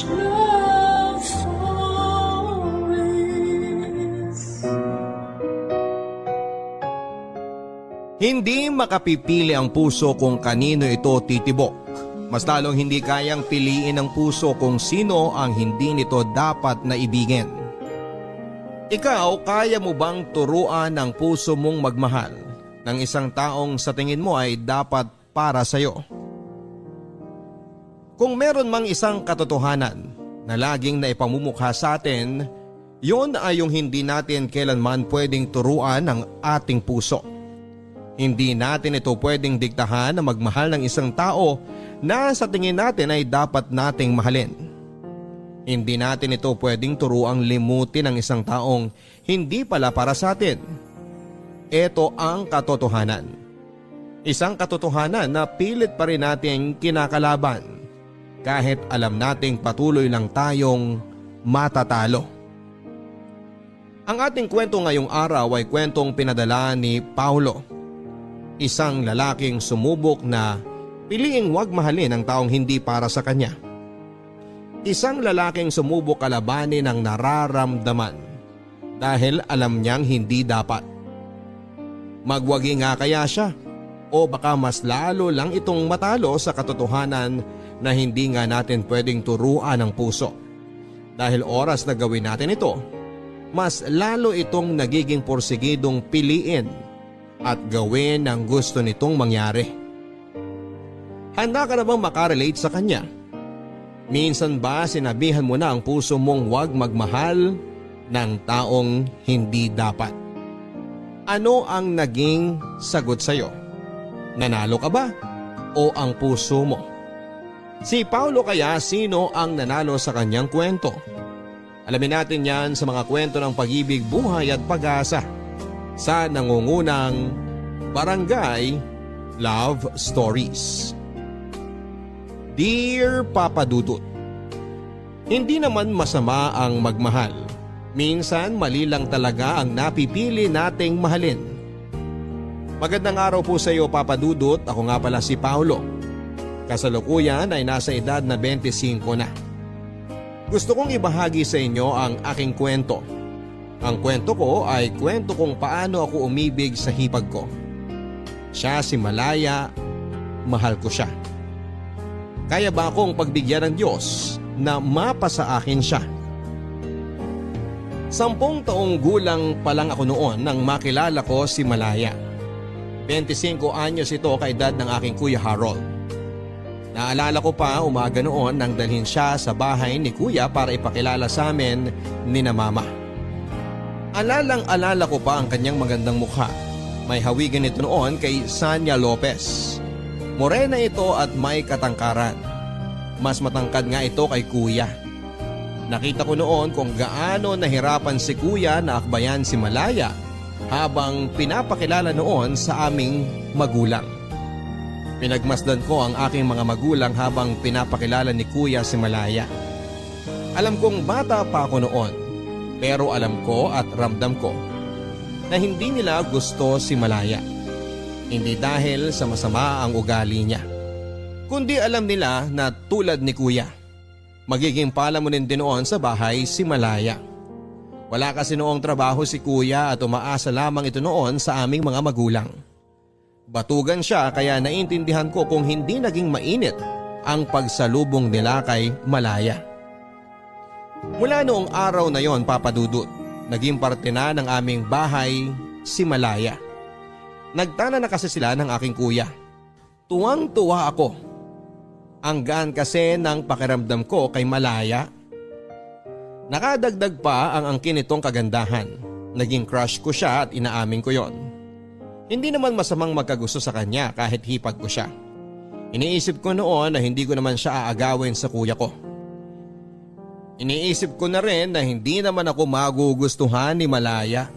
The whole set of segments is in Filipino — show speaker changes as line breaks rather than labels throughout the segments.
love always.
Hindi makapipili ang puso kung kanino ito titibok. Mas lalong hindi kayang piliin ng puso kung sino ang hindi nito dapat na ibigin. Ikaw, kaya mo bang turuan ang puso mong magmahal ng isang taong sa tingin mo ay dapat para sa'yo? Kung meron mang isang katotohanan na laging naipamumukha sa atin, yun ay yung hindi natin kailanman pwedeng turuan ng ating puso. Hindi natin ito pwedeng diktahan na magmahal ng isang tao na sa tingin natin ay dapat nating mahalin. Hindi natin ito pwedeng turuang limutin ng isang taong hindi pala para sa atin. Ito ang katotohanan. Isang katotohanan na pilit pa rin nating kinakalaban kahit alam nating patuloy lang tayong matatalo. Ang ating kwento ngayong araw ay kwentong pinadala ni Paulo, isang lalaking sumubok na piliing wag mahalin ang taong hindi para sa kanya. Isang lalaking sumubok kalabanin ang nararamdaman dahil alam niyang hindi dapat. Magwagi nga kaya siya o baka mas lalo lang itong matalo sa katotohanan na hindi nga natin pwedeng turuan ang puso. Dahil oras na gawin natin ito, mas lalo itong nagiging porsigidong piliin at gawin ang gusto nitong mangyari. Handa ka na bang makarelate sa kanya? Minsan ba sinabihan mo na ang puso mong huwag magmahal ng taong hindi dapat? Ano ang naging sagot sa'yo? Nanalo ka ba? O ang puso mo? Si Paulo kaya, sino ang nanalo sa kanyang kwento? Alamin natin yan sa mga kwento ng pag-ibig, buhay at pag-asa sa nangungunang Barangay Love Stories. Dear Papa Dudut, hindi naman masama ang magmahal. Minsan mali lang talaga ang napipili nating mahalin. Magandang araw po sa iyo, Papa Dudut. Ako nga pala si Paulo. Kasalukuyan ay nasa edad na 25 na. Gusto kong ibahagi sa inyo ang aking kwento. Ang kwento ko ay kwento kung paano ako umibig sa hipag ko. Siya si Malaya, mahal ko siya. Kaya ba akong pagbigyan ng Diyos na mapasa akin siya? 10 taong gulang pa lang ako noon nang makilala ko si Malaya. 25 anyos ito kaedad ng aking Kuya Harold. Naalala ko pa umaga noon nang dalhin siya sa bahay ni Kuya para ipakilala sa amin ni na Mama. Alalang-alala ko pa ang kanyang magandang mukha. May hawigan ito noon kay Sanya Lopez. Morena ito at may katangkaran. Mas matangkad nga ito kay Kuya. Nakita ko noon kung gaano nahirapan si Kuya na akbayan si Malaya habang pinapakilala noon sa aming magulang. Pinagmasdan ko ang aking mga magulang habang pinapakilala ni Kuya si Malaya. Alam kong bata pa ako noon, pero alam ko at ramdam ko na hindi nila gusto si Malaya. Hindi dahil sa masama ang ugali niya, kundi alam nila na tulad ni Kuya, magiging palamunin din noon sa bahay si Malaya. Wala kasi noong trabaho si Kuya at umaasa lamang ito noon sa aming mga magulang. Batugan siya kaya naintindihan ko kung hindi naging mainit ang pagsalubong nila kay Malaya. Mula noong araw na yon, Papa Dudut, naging parte na ng aming bahay si Malaya. Nagtana na kasi sila ng aking Kuya. Tuwang-tuwa ako. Ang gaan kasi ng pakiramdam ko kay Malaya. Nakadagdag pa ang angkin nitong kagandahan. Naging crush ko siya at inaamin ko yon. Hindi naman masamang magkagusto sa kanya kahit hipag ko siya. Iniisip ko noon na hindi ko naman siya aagawin sa kuya ko. Iniisip ko na rin na hindi naman ako magugustuhan ni Malaya.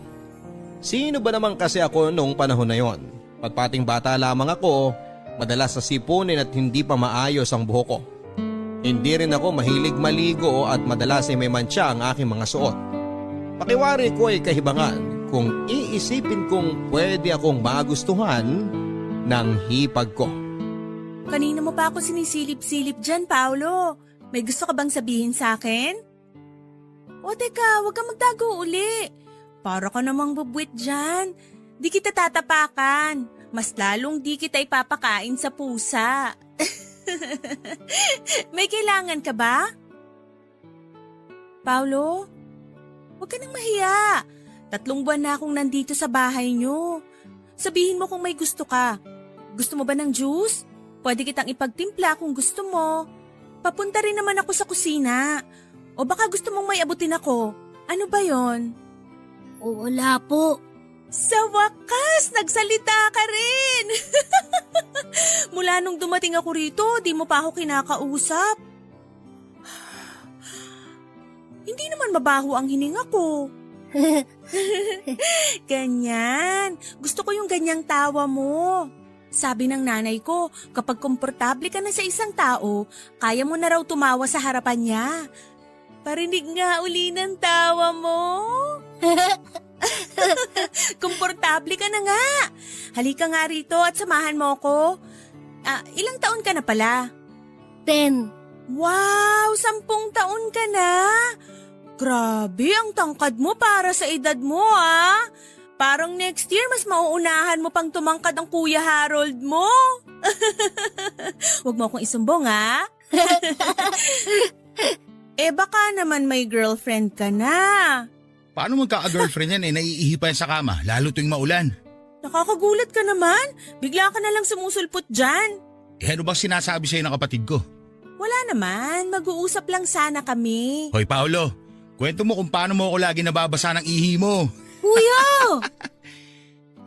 Sino ba naman kasi ako noong panahon na yon? Patpating bata lamang ako, madalas sa sipunin at hindi pa maayos ang buhok ko. Hindi rin ako mahilig maligo at madalas ay may mantsa ang aking mga suot. Pakiwari ko ay kahibangan kung iisipin kong pwede akong magustuhan ng hipag ko.
Kanina mo pa ako sinisilip-silip dyan, Paolo.
May gusto ka bang sabihin sa akin? O teka, huwag kang magtago uli. Para ka namang bubwit dyan. Di kita tatapakan. Mas lalong di kita ipapakain sa pusa. May kailangan ka ba? Paulo, huwag ka nang mahiya. 3 buwan na akong nandito sa bahay niyo. Sabihin mo kung may gusto ka. Gusto mo ba ng juice? Pwede kitang ipagtimpla kung gusto mo. Papunta rin naman ako sa kusina. O baka gusto mong may abutin ako. Ano ba yon?
Wala po.
Sa wakas, nagsalita ka rin! Mula nung dumating ako rito, di mo pa ako kinakausap. Hindi naman mabaho ang hininga ko. Ganyan. Gusto ko yung ganyang tawa mo. Sabi ng nanay ko, kapag komportable ka na sa isang tao, kaya mo na raw tumawa sa harapan niya. Parinig nga uli ng tawa mo. Komportable ka na nga. Halika nga rito at samahan mo ako. Ilang taon ka na pala?
10.
Wow, 10 taon ka na. Grabe, ang tangkad mo para sa edad mo Parang next year mas mauunahan mo pang tumangkad ang Kuya Harold mo. Huwag mo akong isumbong baka naman may girlfriend ka na.
Paano magkaka-girlfriend yan naiihi pa yan sa kama, lalo tuwing maulan?
Nakakagulat ka naman. Bigla ka na lang sumusulpot dyan.
Ano bang sinasabi sa'yo ng kapatid ko?
Wala naman, mag-uusap lang sana kami.
Hoy Paolo, kwento mo kung paano mo ako lagi nababasa ng ihi mo.
Kuya!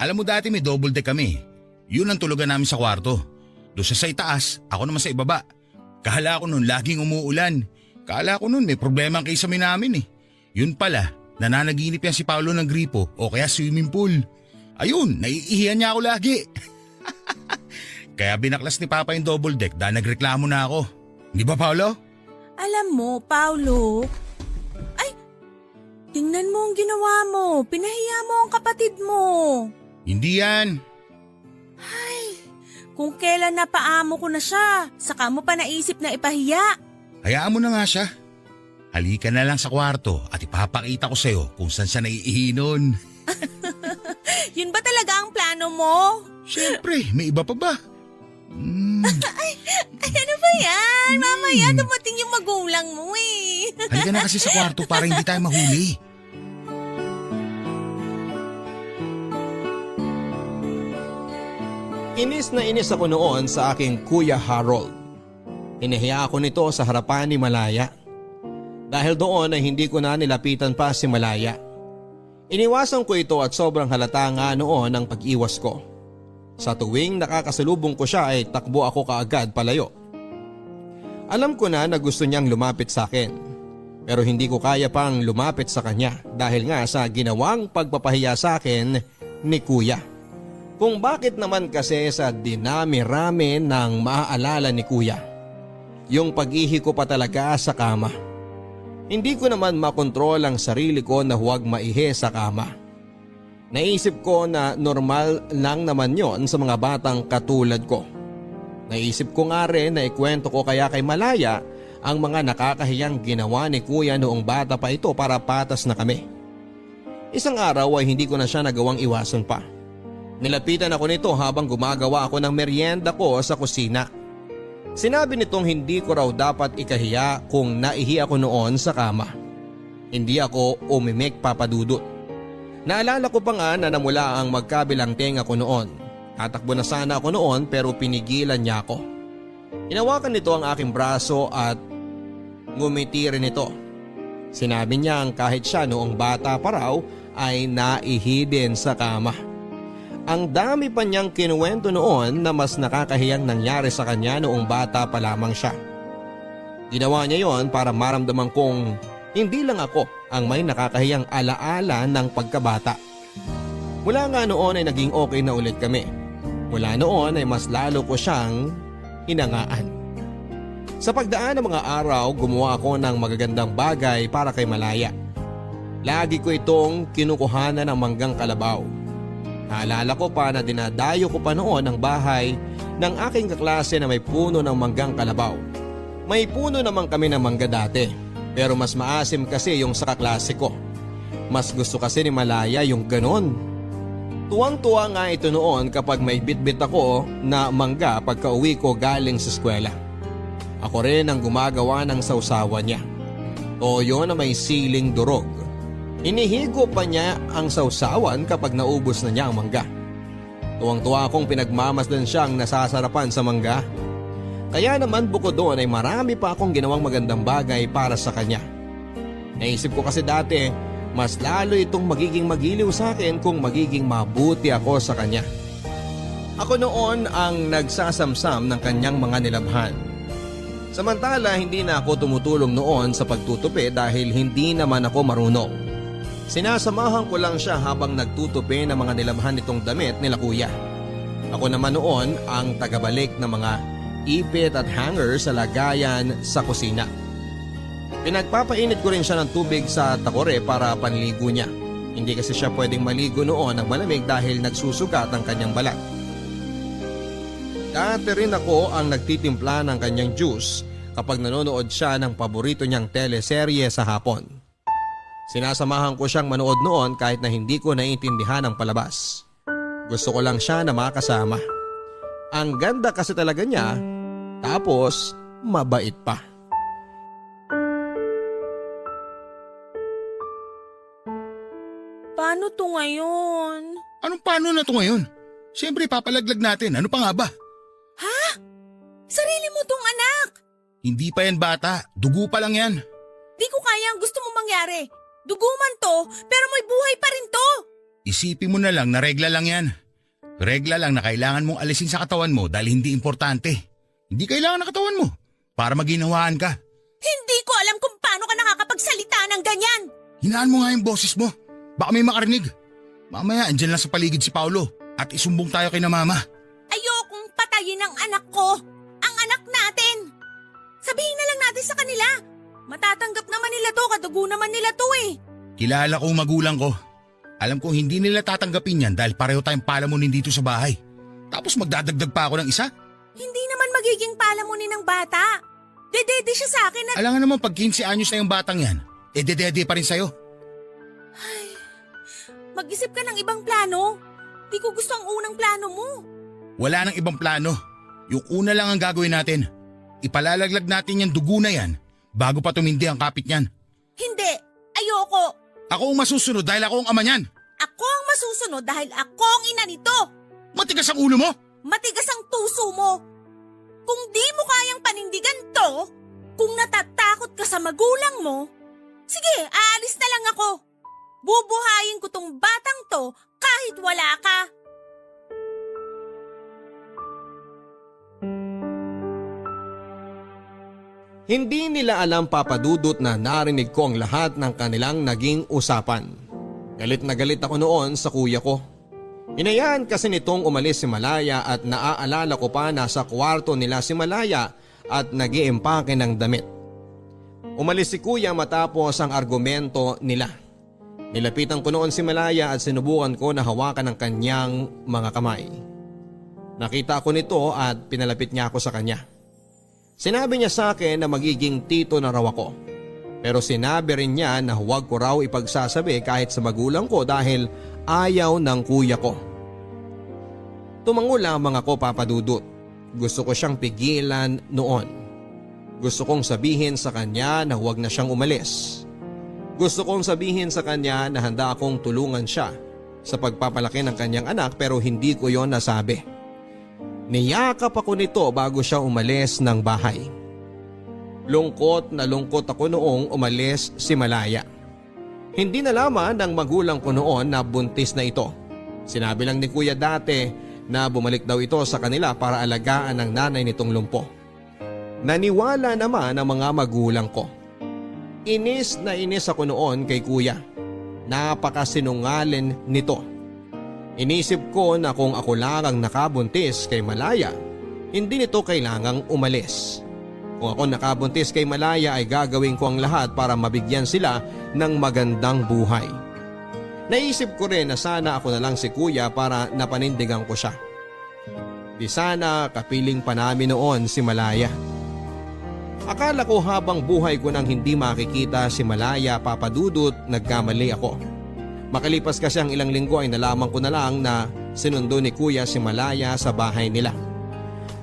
Alam mo dati may double deck kami. Yun ang tulugan namin sa kwarto. Doon sa itaas, ako naman sa ibaba. Kahala ko nun laging umuulan. Kahala ko nun may problema ang kisame namin Yun pala, nananaginip yan si Paolo ng gripo o kaya swimming pool. Ayun, naiihiyan niya ako lagi. Kaya binaklas ni Papa yung double deck dahil nagreklamo na ako. Hindi ba Paolo?
Alam mo, Paulo, tingnan mo ang ginawa mo. Pinahiya mo ang kapatid mo.
Hindi yan.
Kung kailan napaamo ko na siya, saka mo pa naisip na ipahiya.
Hayaan mo na nga siya. Halika na lang sa kwarto at ipapakita ko sa'yo kung saan siya naiihi nun.
Yun ba talaga ang plano mo?
Siyempre, may iba pa ba?
Ay, ano ba yan? Mamaya dumating yung magulang mo
Halika na kasi sa kwarto para hindi tayo mahuli.
Inis na inis ako noon sa aking Kuya Harold. Hinahiya ako nito sa harapan ni Malaya. Dahil doon ay hindi ko na nilapitan pa si Malaya. Iniwasan ko ito at sobrang halata nga noon ang pag-iwas ko. Sa tuwing nakakasalubong ko siya ay takbo ako kaagad palayo. Alam ko na gusto niyang lumapit sa akin. Pero hindi ko kaya pang lumapit sa kanya dahil nga sa ginawang pagpapahiya sa akin ni Kuya. Kung bakit naman kasi sa dinami-rami ng maaalala ni Kuya. Yung pag-ihi ko pa talaga sa kama. Hindi ko naman makontrol ang sarili ko na huwag maihi sa kama. Naisip ko na normal lang naman yon sa mga batang katulad ko. Naisip ko nga rin na ikwento ko kaya kay Malaya ang mga nakakahiyang ginawa ni Kuya noong bata pa ito para patas na kami. Isang araw ay hindi ko na siya nagawang iwasan pa. Nilapitan ako nito habang gumagawa ako ng merienda ko sa kusina. Sinabi nitong hindi ko raw dapat ikahiya kung naihi ako noon sa kama. Hindi ako umimik papadudot. Naalala ko pa nga na namula ang magkabilang tenga ko noon. Tatakbo na sana ako noon pero pinigilan niya ako. Hinawakan nito ang aking braso at ngumiti rin ito. Sinabi niya kahit siya noong bata pa raw ay naihi din sa kama. Ang dami pa niyang kinuwento noon na mas nakakahiyang nangyari sa kanya noong bata pa lamang siya. Ginawa niya yon para maramdaman kong hindi lang ako ang may nakakahiyang alaala ng pagkabata. Mula nga noon ay naging okay na ulit kami. Mula noon ay mas lalo ko siyang hinangaan. Sa pagdaan ng mga araw, gumawa ako ng magagandang bagay para kay Malaya. Lagi ko itong kinukuhanan ng manggang kalabaw. Naalala ko pa na dinadayo ko pa noon ang bahay ng aking kaklase na may puno ng manggang kalabaw. May puno naman kami ng mangga dati, pero mas maasim kasi yung sa kaklase ko. Mas gusto kasi ni Malaya yung ganon. Tuwang-tuwa nga ito noon kapag may bitbit ako na mangga pagka uwi ko galing sa eskwela. Ako rin ang gumagawa ng sausawan niya. Toyo na may siling durog. Inihigo pa niya ang sausawan kapag naubos na niya ang mangga. Tuwang-tuwa akong pinagmamasdan siyang nasasarapan sa mangga. Kaya naman bukod doon ay marami pa akong ginawang magandang bagay para sa kanya. Naisip ko kasi dati, mas lalo itong magiging magiliw sa akin kung magiging mabuti ako sa kanya. Ako noon ang nagsasamsam ng kanyang mga nilabhan. Samantala hindi na ako tumutulong noon sa pagtutupi dahil hindi naman ako marunong. Sinasamahan ko lang siya habang nagtutupi ng mga nilabhan nitong damit nila kuya. Ako naman noon ang tagabalik ng mga ipit at hanger sa lagayan sa kusina. Pinagpapainit ko rin siya ng tubig sa takore para panligo niya. Hindi kasi siya pwedeng maligo noon ng malamig dahil nagsusugat ang kanyang balat. Dati rin ako ang nagtitimpla ng kanyang juice kapag nanonood siya ng paborito niyang teleserye sa hapon. Sinasamahan ko siyang manood noon kahit na hindi ko naiintindihan ang palabas. Gusto ko lang siya na makasama. Ang ganda kasi talaga niya, tapos mabait pa.
Paano to ngayon?
Anong paano na to ngayon? Siyempre papalaglag natin, ano pa nga ba?
Sarili mo tong anak!
Hindi pa yan bata, dugo pa lang yan.
Di ko kaya ang gusto mo mangyari. Dugo man to, pero may buhay pa rin to.
Isipin mo na lang na regla lang yan. Regla lang na kailangan mong alisin sa katawan mo dahil hindi importante. Hindi kailangan ng katawan mo para maginawaan ka.
Hindi ko alam kung paano ka nakakapagsalita ng ganyan.
Hinaan mo nga yung boses mo. Baka may makarinig. Mamaya andyan lang sa paligid si Paulo at isumbong tayo kay na mama.
Ayokong patayin ang anak ko. Ang anak natin. Sabihin na lang natin sa kanila. Matatanggap naman nila to, kadugo naman nila to eh.
Kilala ko ang magulang ko. Alam kong hindi nila tatanggapin yan dahil pareho tayong palamunin dito sa bahay. Tapos magdadagdag pa ako ng isa?
Hindi naman magiging palamunin ng bata. Dedede siya sa akin at...
Alam nga naman pag 15 anyos na yung batang yan, dedede pa rin sa'yo.
Mag-isip ka ng ibang plano. Di ko gusto ang unang plano mo.
Wala nang ibang plano. Yung una lang ang gagawin natin. Ipalalaglag natin yung dugo na yan bago pa tumindi ang kapit niyan.
Hindi. Ayoko.
Ako ang masusunod dahil ako ang ama niyan.
Ako ang masusunod dahil ako ang ina nito.
Matigas ang ulo mo?
Matigas ang tuso mo. Kung di mo kayang panindigan to, kung natatakot ka sa magulang mo, sige, aalis na lang ako. Bubuhayin ko tong batang to kahit wala ka.
Hindi nila alam papadudot na narinig ko ang lahat ng kanilang naging usapan. Galit na galit ako noon sa kuya ko. Hinayaan kasi nitong umalis si Malaya at naaalala ko pa na sa kwarto nila si Malaya at nag-iimpake ng damit. Umalis si kuya matapos ang argumento nila. Nilapitan ko noon si Malaya at sinubukan ko na hawakan ang kanyang mga kamay. Nakita ko nito at pinalapit niya ako sa kanya. Sinabi niya sa akin na magiging tito na raw ako. Pero sinabi rin niya na huwag ko raw ipagsasabi kahit sa magulang ko dahil ayaw ng kuya ko. Tumango lamang ako papadudot. Gusto ko siyang pigilan noon. Gusto kong sabihin sa kanya na huwag na siyang umalis. Gusto kong sabihin sa kanya na handa akong tulungan siya sa pagpapalaki ng kanyang anak pero hindi ko yon nasabi. Niyakap ako nito bago siya umalis ng bahay. Lungkot na lungkot ako noong umalis si Malaya. Hindi nalaman ng magulang ko noon na buntis na ito. Sinabi lang ni kuya dati na bumalik daw ito sa kanila para alagaan ng nanay nitong lumpo. Naniwala naman ang mga magulang ko. Inis na inis ako noon kay kuya. Napakasinungaling nito. Inisip ko na kung ako lang ang nakabuntis kay Malaya, hindi nito kailangang umalis. Kung ako nakabuntis kay Malaya ay gagawin ko ang lahat para mabigyan sila ng magandang buhay. Naisip ko rin na sana ako na lang si kuya para napanindigan ko siya. Di sana kapiling pa namin noon si Malaya. Akala ko habang buhay ko nang hindi makikita si Malaya, Papa Dudut, nagkamali ako. Makalipas kasi ang ilang linggo ay nalaman ko na lang na sinundo ni Kuya si Malaya sa bahay nila.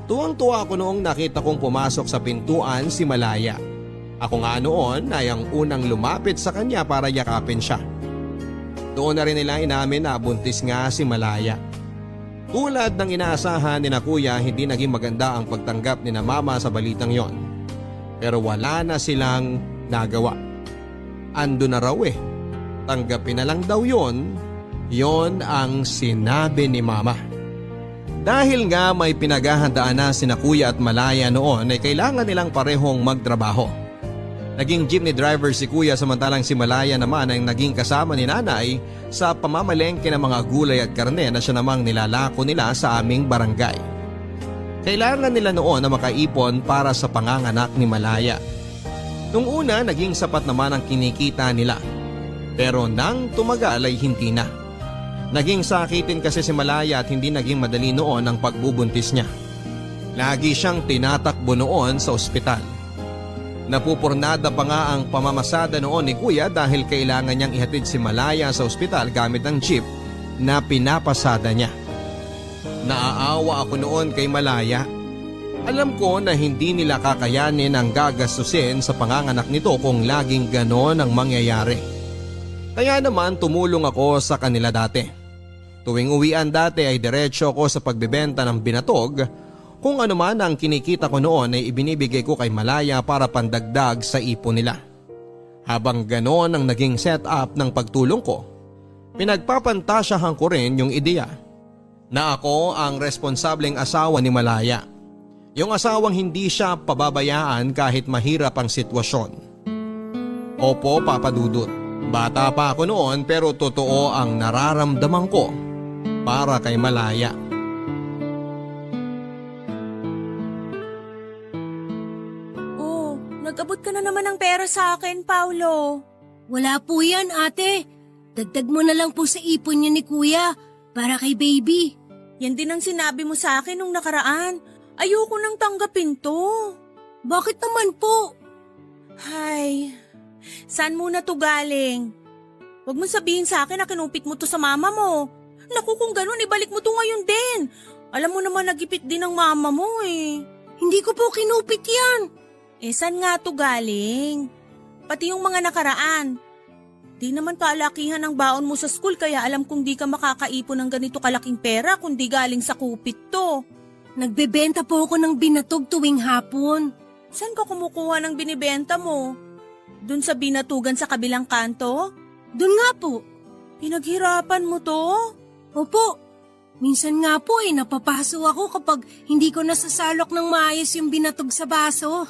Tuwang-tuwa ako noong nakita kong pumasok sa pintuan si Malaya. Ako nga noon ay ang unang lumapit sa kanya para yakapin siya. Doon na rin nila inamin na buntis nga si Malaya. Tulad ng inaasahan ni na Kuya, hindi naging maganda ang pagtanggap ni na Mama sa balitang yon. Pero wala na silang nagawa. Ando na raw eh. Tanggapin na lang daw yon. Yon ang sinabi ni Mama. Dahil nga may pinaghahandaan na sina Kuya at Malaya noon ay kailangan nilang parehong magtrabaho. Naging jeepney driver si Kuya samantalang si Malaya naman ay naging kasama ni Nanay sa pamamalengke ng mga gulay at karne na siya namang nilalako nila sa aming barangay. Kailangan nila noon na makaipon para sa panganganak ni Malaya. Nung una naging sapat naman ang kinikita nila. Pero nang tumagal ay hindi na. Naging sakitin kasi si Malaya at hindi naging madali noon ang pagbubuntis niya. Lagi siyang tinatakbo noon sa ospital. Napupurnada pa nga ang pamamasada noon ni Kuya dahil kailangan niyang ihatid si Malaya sa ospital gamit ang jeep na pinapasada niya. Naaawa ako noon kay Malaya. Alam ko na hindi nila kakayanin ang gagastusin sa panganganak nito kung laging ganon ang mangyayari. Kaya naman tumulong ako sa kanila dati. Tuwing uwian dati ay diretso ako sa pagbebenta ng binatog. Kung ano man ang kinikita ko noon ay ibinibigay ko kay Malaya para pandagdag sa ipon nila. Habang ganon ang naging setup ng pagtulong ko, pinagpapantasyahan ko rin yung ideya na ako ang responsableng asawa ni Malaya. Yung asawang hindi siya pababayaan kahit mahirap ang sitwasyon. Opo, Papa Dudut. Bata pa ako noon pero totoo ang nararamdaman ko para kay Malaya.
Oh, nag-abot ka na naman ng pera sa akin, Paulo.
Wala po yan, ate. Dagdag mo na lang po sa ipon niya ni Kuya para kay baby.
Yan din ang sinabi mo sa akin nung nakaraan. Ayoko nang tanggapin to.
Bakit naman po?
Hay, saan muna to galing? Huwag mo sabihin sa akin na kinupit mo to sa mama mo. Naku, kung ganun, ibalik mo to ngayon din. Alam mo naman nagipit din ng mama mo eh.
Hindi ko po kinupit yan.
Eh, saan nga to galing? Pati yung mga nakaraan. Di naman kaalakihan ang baon mo sa school kaya alam kong di ka makakaipon ng ganito kalaking pera kung di galing sa kupit to.
Nagbebenta po ako ng binatog tuwing hapon.
Saan ka kumukuha ng binibenta mo? Dun sa binatugan sa kabilang kanto?
Doon nga po.
Pinaghirapan mo to?
Opo. Minsan nga po napapaso ako kapag hindi ko nasasalok ng maayos yung binatog sa baso.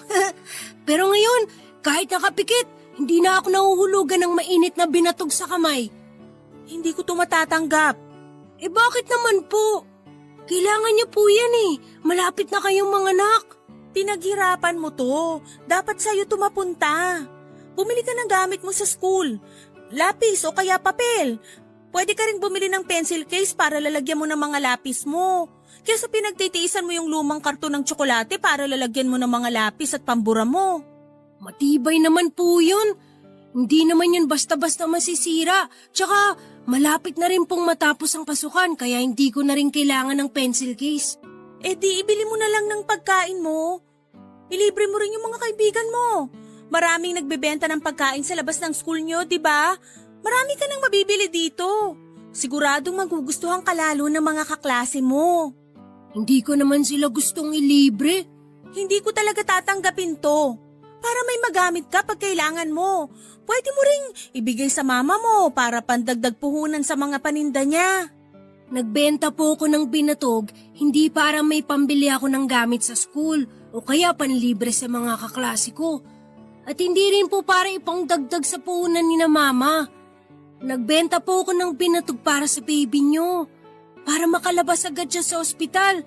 Pero ngayon, kahit nakapikit, hindi na ako nahuhulugan ng mainit na binatog sa kamay.
Hindi ko to matatanggap.
Eh bakit naman po? Kailangan niyo po yan Malapit na kayong manganak.
Pinaghirapan mo to. Dapat sa'yo to mapunta. Bumili ka ng gamit mo sa school. Lapis o kaya papel. Pwede ka rin bumili ng pencil case para lalagyan mo ng mga lapis mo. Kesa pinagtitiisan mo yung lumang karton ng tsokolate para lalagyan mo ng mga lapis at pambura mo.
Matibay naman po yun. Hindi naman yun basta-basta masisira. Tsaka malapit na rin pong matapos ang pasukan kaya hindi ko na rin kailangan ng pencil case.
Eh di ibili mo na lang ng pagkain mo. Ilibre mo rin yung mga kaibigan mo. Maraming nagbebenta ng pagkain sa labas ng school nyo, di ba? Marami ka nang mabibili dito. Siguradong magugustuhan ka lalo ng mga kaklase mo.
Hindi ko naman sila gustong ilibre.
Hindi ko talaga tatanggapin to. Para may magamit ka pag kailangan mo. Pwede mo ring ibigay sa mama mo para pandagdag puhunan sa mga paninda niya.
Nagbenta po ako ng binatog, hindi para may pambili ako ng gamit sa school o kaya panlibre sa mga kaklase ko. At hindi rin po para ipangdagdag sa puhunan ni na mama. Nagbenta po ako ng binatog para sa baby niyo. Para makalabas agad siya sa ospital.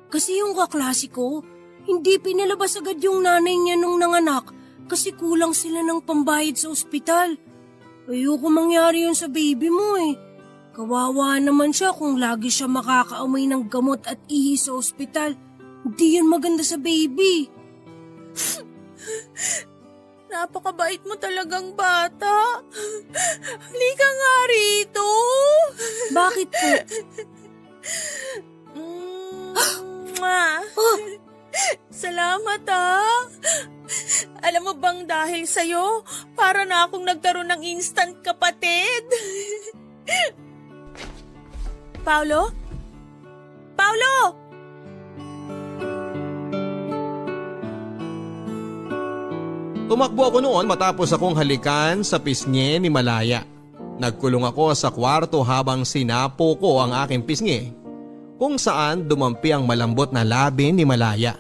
Kasi yung kaklase ko, hindi pinalabas agad yung nanay niya nung nanganak kasi kulang sila ng pambayad sa ospital. Ayoko mangyari yun sa baby mo Kawawa naman siya kung lagi siya makakaamoy ng gamot at ihi sa ospital. Hindi yun maganda sa baby.
Napakabait mo talagang bata. Halika nga rito.
Bakit po?
Mwah. Salamat ah. Alam mo bang dahil sa'yo, para na akong nagkaroon ng instant kapatid. Paulo? Paulo!
Tumakbo ako noon matapos akong halikan sa pisngi ni Malaya. Nagkulong ako sa kwarto habang sinapo ko ang aking pisngi, kung saan dumampi ang malambot na labi ni Malaya.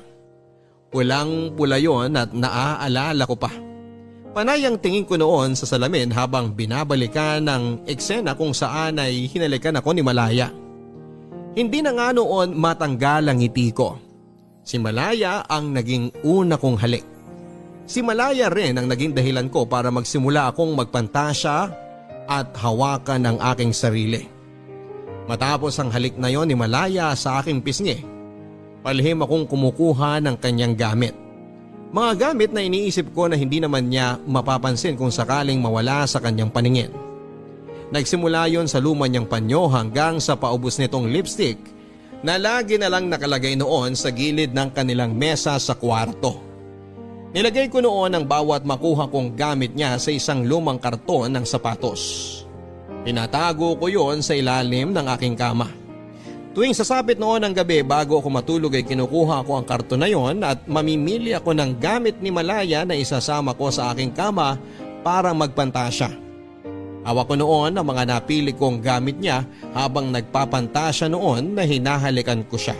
Pulang-pula yon at naaalala ko pa. Panay ang tingin ko noon sa salamin habang binabalikan ng eksena kung saan ay hinalikan ako ni Malaya. Hindi na nga noon matanggal ang ngiti ko. Si Malaya ang naging una kong halik. Si Malaya rin ang naging dahilan ko para magsimula akong magpantasya at hawakan ang aking sarili. Matapos ang halik na yon ni Malaya sa aking pisngi, palihim akong kumukuha ng kanyang gamit. Mga gamit na iniisip ko na hindi naman niya mapapansin kung sakaling mawala sa kanyang paningin. Nagsimula yon sa luma niyang panyo hanggang sa paubos nitong lipstick na lagi na lang nakalagay noon sa gilid ng kanilang mesa sa kwarto. Nilagay ko noon ang bawat makuha kong gamit niya sa isang lumang karton ng sapatos. Pinatago ko yon sa ilalim ng aking kama. Tuwing sasapit noon ng gabi bago ako matulog ay kinukuha ko ang karton na yon at mamimili ako ng gamit ni Malaya na isasama ko sa aking kama para magpantasya. Hawak ko noon ang mga napili kong gamit niya habang nagpapantasya noon na hinahalikan ko siya.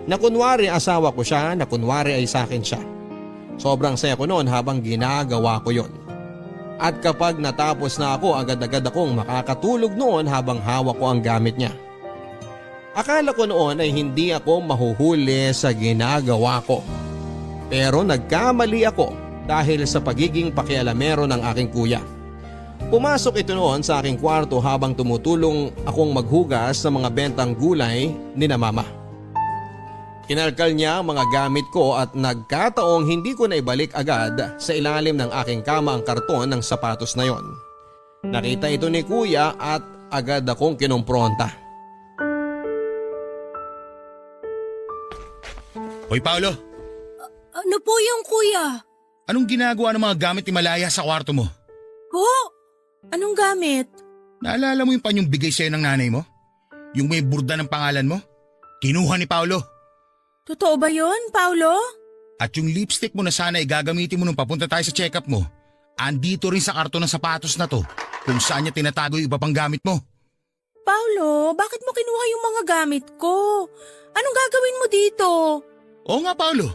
Na kunwari asawa ko siya, na kunwari ay sa akin siya. Sobrang saya ko noon habang ginagawa ko yon. At kapag natapos na ako, agad-agad akong makakatulog noon habang hawak ko ang gamit niya. Akala ko noon ay hindi ako mahuhuli sa ginagawa ko. Pero nagkamali ako dahil sa pagiging pakialamero ng aking kuya. Pumasok ito noon sa aking kwarto habang tumutulong akong maghugas sa mga bentang gulay ni na mama. Kinalkal niya ang mga gamit ko at nagkataong hindi ko na ibalik agad sa ilalim ng aking kama ang karton ng sapatos na yon. Nakita ito ni kuya at agad akong kinumpronta.
Hoy Paolo,
Ano po yung kuya?
anong ginagawa ng mga gamit ni Malaya sa kwarto mo?
Po?
Anong gamit?
Naalala mo yung panyong bigay sa'yo ng nanay mo? Yung may burda ng pangalan mo? Kinuha ni Paolo.
Totoo ba yon, Paulo?
At yung lipstick mo na sana ay gagamitin mo nung papunta tayo sa check-up mo, andito rin sa karton ng sapatos na to kung saan niya tinatago yung iba pang gamit mo.
Paulo, bakit mo kinuha yung mga gamit ko? Anong gagawin mo dito?
Oo nga Paolo,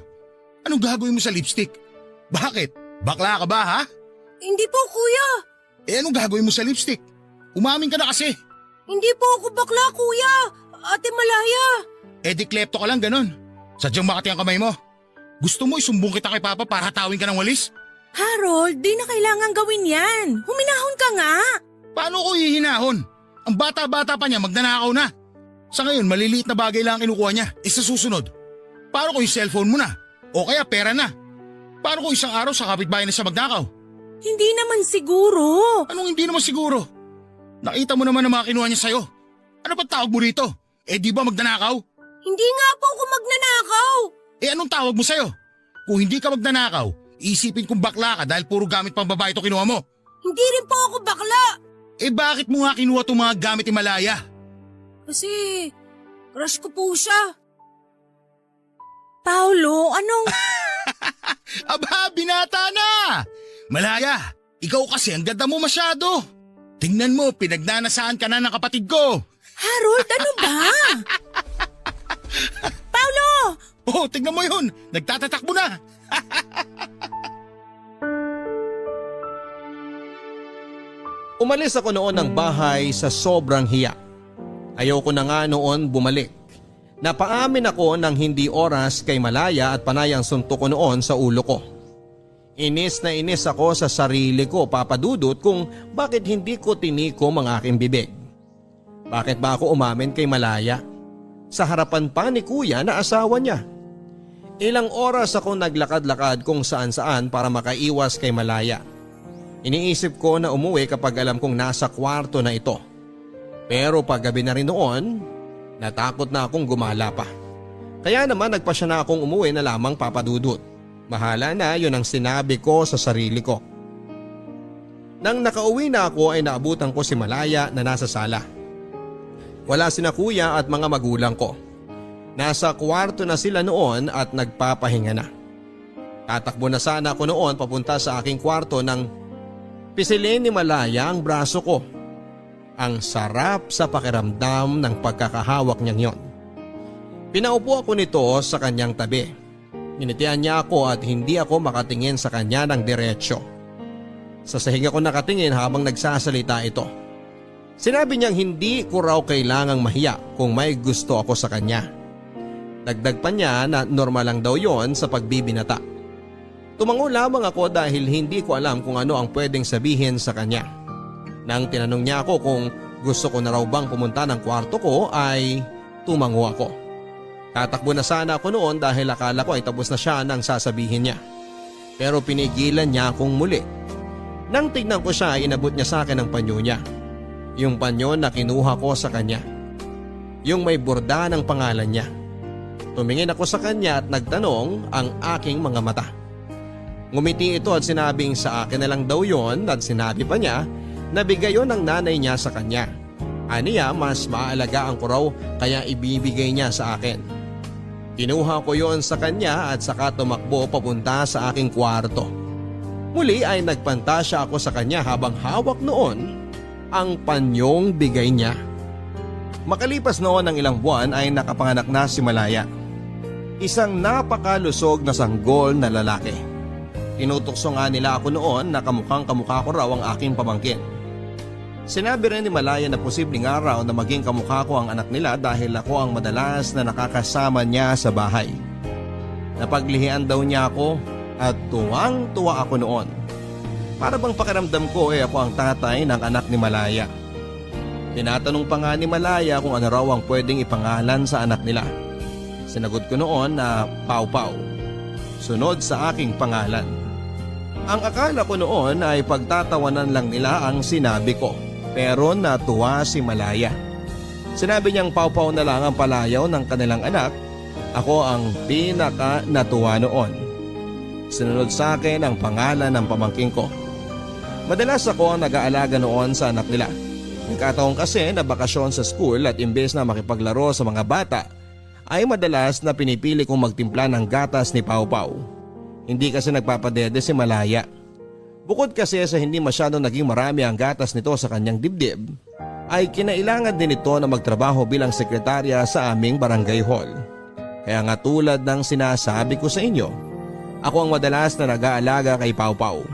anong gagawin mo sa lipstick? Bakit? Bakla ka ba ha?
Hindi po kuya.
Anong gagawin mo sa lipstick? Umamin ka na kasi.
Hindi po ako bakla kuya. Ate Malaya.
Di klepto ka lang ganon. Sadyang makati ang kamay mo. Gusto mo isumbong kita kay Papa para hatawin ka ng walis?
Harold, di na kailangan gawin yan. Huminahon ka nga.
Paano ko hihinahon? Ang bata-bata pa niya magnanakaw na. Sa ngayon, maliliit na bagay lang ang kinukuha niya. Sa susunod, paano kung yung cellphone mo na? O kaya pera na? Paano kung isang araw sa kapitbahay na siya magnakaw?
Hindi naman siguro.
Anong hindi naman siguro? Nakita mo naman ang mga kinuha niya sa'yo. Ano ba tawag mo rito? Di ba magnanakaw?
Hindi nga po ako magnanakaw.
Anong tawag mo sa'yo? Kung hindi ka magnanakaw, isipin kong bakla ka dahil puro gamit pang babae ito kinuha mo.
Hindi rin po ako bakla.
Bakit mo nga kinuha itong mga gamit ni Malaya?
Kasi crush ko po siya.
Paulo, anong...
Aba, binata na! Malaya, ikaw kasi ang ganda mo masyado. Tingnan mo, pinagnanasaan ka na ng kapatid ko.
Harold, ano ba? Paulo!
Oh, tingnan mo yun. Nagtatatakbo na.
Umalis ako noon ng bahay sa sobrang hiya. Ayoko na nga noon bumalik. Napaamin ako ng hindi oras kay Malaya at panayang suntok ko noon sa ulo ko. Inis na inis ako sa sarili ko, papadudot, kung bakit hindi ko tinikom ang aking bibig. Bakit ba ako umamin kay Malaya? Sa harapan pa ni kuya na asawa niya. Ilang oras ako naglakad-lakad kung saan-saan para makaiwas kay Malaya. Iniisip ko na umuwi kapag alam kong nasa kwarto na ito. Pero paggabi na rin noon, natakot na akong gumala pa. Kaya naman nagpasya na akong umuwi na lamang papadudot. Bahala na, yun ang sinabi ko sa sarili ko. Nang nakauwi na ako ay naabutan ko si Malaya na nasa sala. Wala sina kuya at mga magulang ko. Nasa kwarto na sila noon at nagpapahinga na. Tatakbo na sana ako noon papunta sa aking kwarto nang pisilin ni Malaya ang braso ko. Ang sarap sa pakiramdam ng pagkakahawak niyang yon. Pinaupo ako nito sa kanyang tabi. Minitian niya ako at hindi ako makatingin sa kanya ng diretsyo. Sa sahig ako nakatingin habang nagsasalita ito. Sinabi niyang hindi ko raw kailangang mahiya kung may gusto ako sa kanya. Dagdag pa niya na normal lang daw yon sa pagbibinata. Tumango lamang ako dahil hindi ko alam kung ano ang pwedeng sabihin sa kanya. Nang tinanong niya ako kung gusto ko na raw bang pumunta ng kwarto ko ay tumango ako. Tatakbo na sana ako noon dahil akala ko ay tapos na siya nang sasabihin niya. Pero pinigilan niya akong muli. Nang tignan ko siya ay inabot niya sa akin ang panyo niya. Yung panyo na kinuha ko sa kanya. Yung may borda ng pangalan niya. Tumingin ako sa kanya at nagtanong ang aking mga mata. Ngumiti ito at sinabing sa akin na lang daw yon at sinabi pa niya na bigay yon ng nanay niya sa kanya. Aniya mas maaalagaan ko raw kaya ibibigay niya sa akin. Kinuha ko yon sa kanya at saka tumakbo papunta sa aking kwarto. Muli ay nagpantasya ako sa kanya habang hawak noon ang panyong bigay niya. Makalipas noon ng ilang buwan ay nakapanganak na si Malaya. Isang napakalusog na sanggol na lalaki. Tinutokso nga nila ako noon na kamukhang kamukha ko raw ang aking pamangkin. Sinabi rin ni Malaya na posibleng araw na maging kamukha ko ang anak nila dahil ako ang madalas na nakakasama niya sa bahay. Napaglihian daw niya ako at tuwang-tuwa ako noon. Para bang pakiramdam ko ako ang tatay ng anak ni Malaya. Tinatanong pa nga ni Malaya kung ano raw ang pwedeng ipangalan sa anak nila. Sinagot ko noon na Pau Pau, sunod sa aking pangalan. Ang akala ko noon ay pagtatawanan lang nila ang sinabi ko, pero natuwa si Malaya. Sinabi niyang Pau Pau na lang ang palayaw ng kanilang anak. Ako ang pinaka natuwa noon. Sinunod sa akin ang pangalan ng pamangking ko. Madalas ako ang nag-aalaga noon sa anak nila. Nagkataon kasi na bakasyon sa school at imbes na makipaglaro sa mga bata, ay madalas na pinipili kong magtimpla ng gatas ni Pau Pau. Hindi kasi nagpapadede si Malaya. Bukod kasi sa hindi masyadong naging marami ang gatas nito sa kanyang dibdib, ay kinailangan din ito na magtrabaho bilang sekretarya sa aming barangay hall. Kaya nga tulad ng sinasabi ko sa inyo, ako ang madalas na nag-aalaga kay Pau Pau.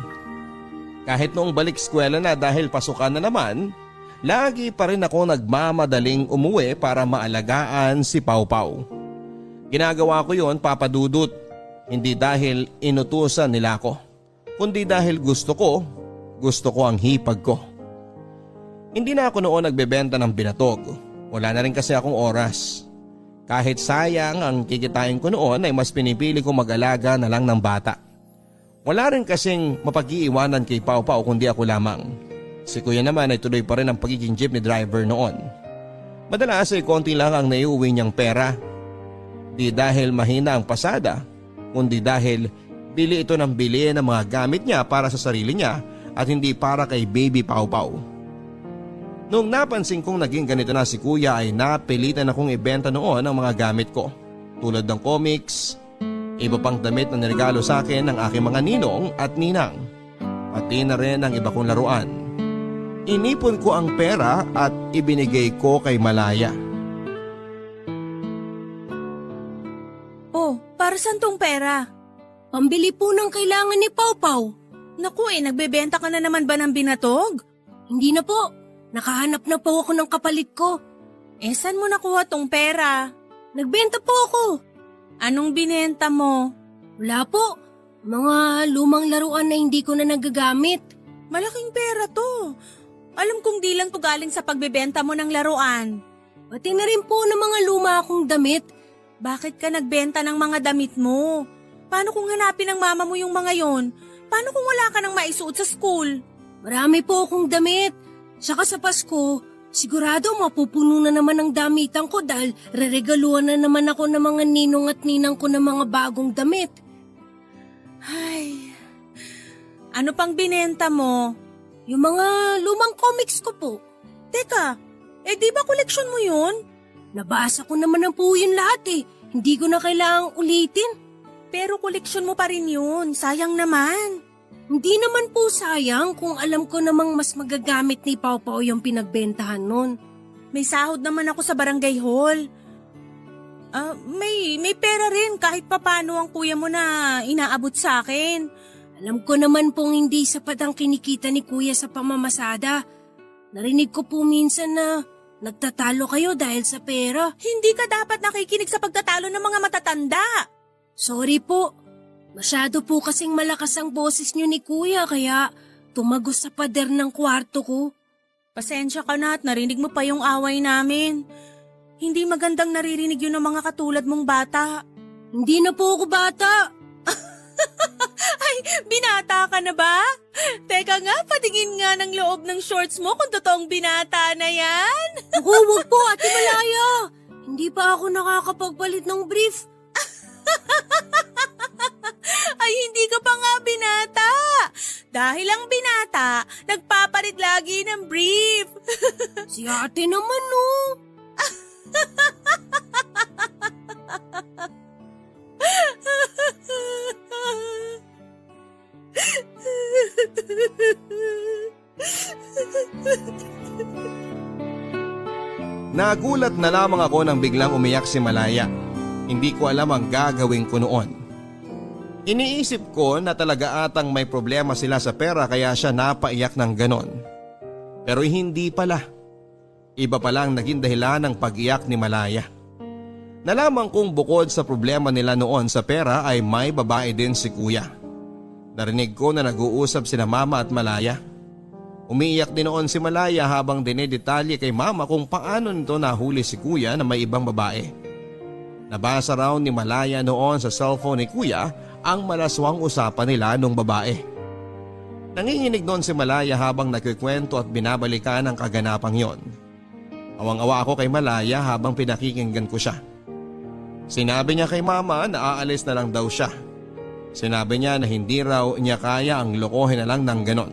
Kahit noong balik eskwela na dahil pasukan na naman, lagi pa rin ako nagmamadaling umuwi para maalagaan si Pau Pau. Ginagawa ko yon, papadudot, hindi dahil inutusan nila ako, kundi dahil gusto ko ang hipag ko. Hindi na ako noon nagbebenta ng binatog, wala na rin kasi akong oras. Kahit sayang ang kikitain ko noon ay mas pinipili kong mag-alaga na lang ng bata. Wala rin kasing mapag-iiwanan kay Pau Pau kundi ako lamang. Si kuya naman ay tuloy pa rin ang pagiging jeepney driver noon. Madalas ay konti lang ang naiuwi niyang pera. Di dahil mahina ang pasada, kundi dahil bili ito ng bili ng mga gamit niya para sa sarili niya at hindi para kay baby Pau Pau. Noong napansin kong naging ganito na si kuya ay napilitan akong ibenta noon ang mga gamit ko. Tulad ng comics, iba pang damit na niregalo sa akin ng aking mga ninong at ninang. Pati na rin ang iba kong laruan. Inipon ko ang pera at ibinigay ko kay Malaya.
Oh, para saan tong pera?
Pambili po ng kailangan ni Pau Pau.
Naku nagbebenta ka na naman ba ng binatog?
Hindi na po. Nakahanap na po ako ng kapalit ko.
Saan mo nakuha tong pera?
Nagbenta po ako.
Anong binenta mo?
Wala po. Mga lumang laruan na hindi ko na nagagamit.
Malaking pera to. Alam kong di lang to galing sa pagbebenta mo ng laruan.
Pati na rin po ng mga luma akong damit.
Bakit ka nagbenta ng mga damit mo? Paano kung hanapin ng mama mo yung mga yon? Paano kung wala ka nang maisuot sa school?
Marami po akong damit. Saka sa Pasko, sigurado mapupuno na naman ang damitan ko dahil reregaluhan na naman ako ng mga ninong at ninang ko ng mga bagong damit.
Ay, ano pang binenta mo?
Yung mga lumang comics ko po.
Teka, di ba koleksyon mo yun?
Nabasa ko naman na po yun lahat eh. Hindi ko na kailangang ulitin.
Pero koleksyon mo pa rin yun, sayang naman.
Hindi naman po sayang kung alam ko namang mas magagamit ni Pau Pau yung pinagbentahan nun.
May sahod naman ako sa barangay hall. May pera rin kahit papano ang kuya mo na inaabot sa akin.
Alam ko naman pong hindi sapat ang kinikita ni kuya sa pamamasada. Narinig ko po minsan na nagtatalo kayo dahil sa pera.
Hindi ka dapat nakikinig sa pagtatalo ng mga matatanda.
Sorry po. Masyado po kasing malakas ang boses niyo ni kuya kaya tumagos sa pader ng kwarto ko.
Pasensya ka na at narinig mo pa yung away namin. Hindi magandang naririnig yun ng mga katulad mong bata.
Hindi na po ako bata.
Ay, binata ka na ba? Teka nga, patingin nga ng loob ng shorts mo kung totoong binata na yan.
Ako, wag po, Ate Malaya. Hindi pa ako nakakapagpalit ng brief.
Ay, hindi ka pa nga binata. Dahil ang binata, nagpapalit lagi ng brief.
Si ate naman, no.
Nagulat na lamang ako nang biglang umiyak si Malaya. Hindi ko alam ang gagawin ko noon. Iniisip ko na talaga atang may problema sila sa pera kaya siya napaiyak ng ganon. Pero hindi pala. Iba palang naging dahilan ng pag-iyak ni Malaya. Nalaman kong bukod sa problema nila noon sa pera ay may babae din si kuya. Narinig ko na nag-uusap sina mama at Malaya. Umiiyak din noon si Malaya habang dinedetalye kay mama kung paano nito nahuli si kuya na may ibang babae. Nabasa raw ni Malaya noon sa cellphone ni kuya ang malaswang usapan nila nung babae. Nanginginig noon si Malaya habang nagkikwento at binabalikan ang kaganapang yon. Awang-awa ako kay Malaya habang pinakikinggan ko siya. Sinabi niya kay mama na aalis na lang daw siya. Sinabi niya na hindi raw niya kaya ang lokohin na lang ng ganon.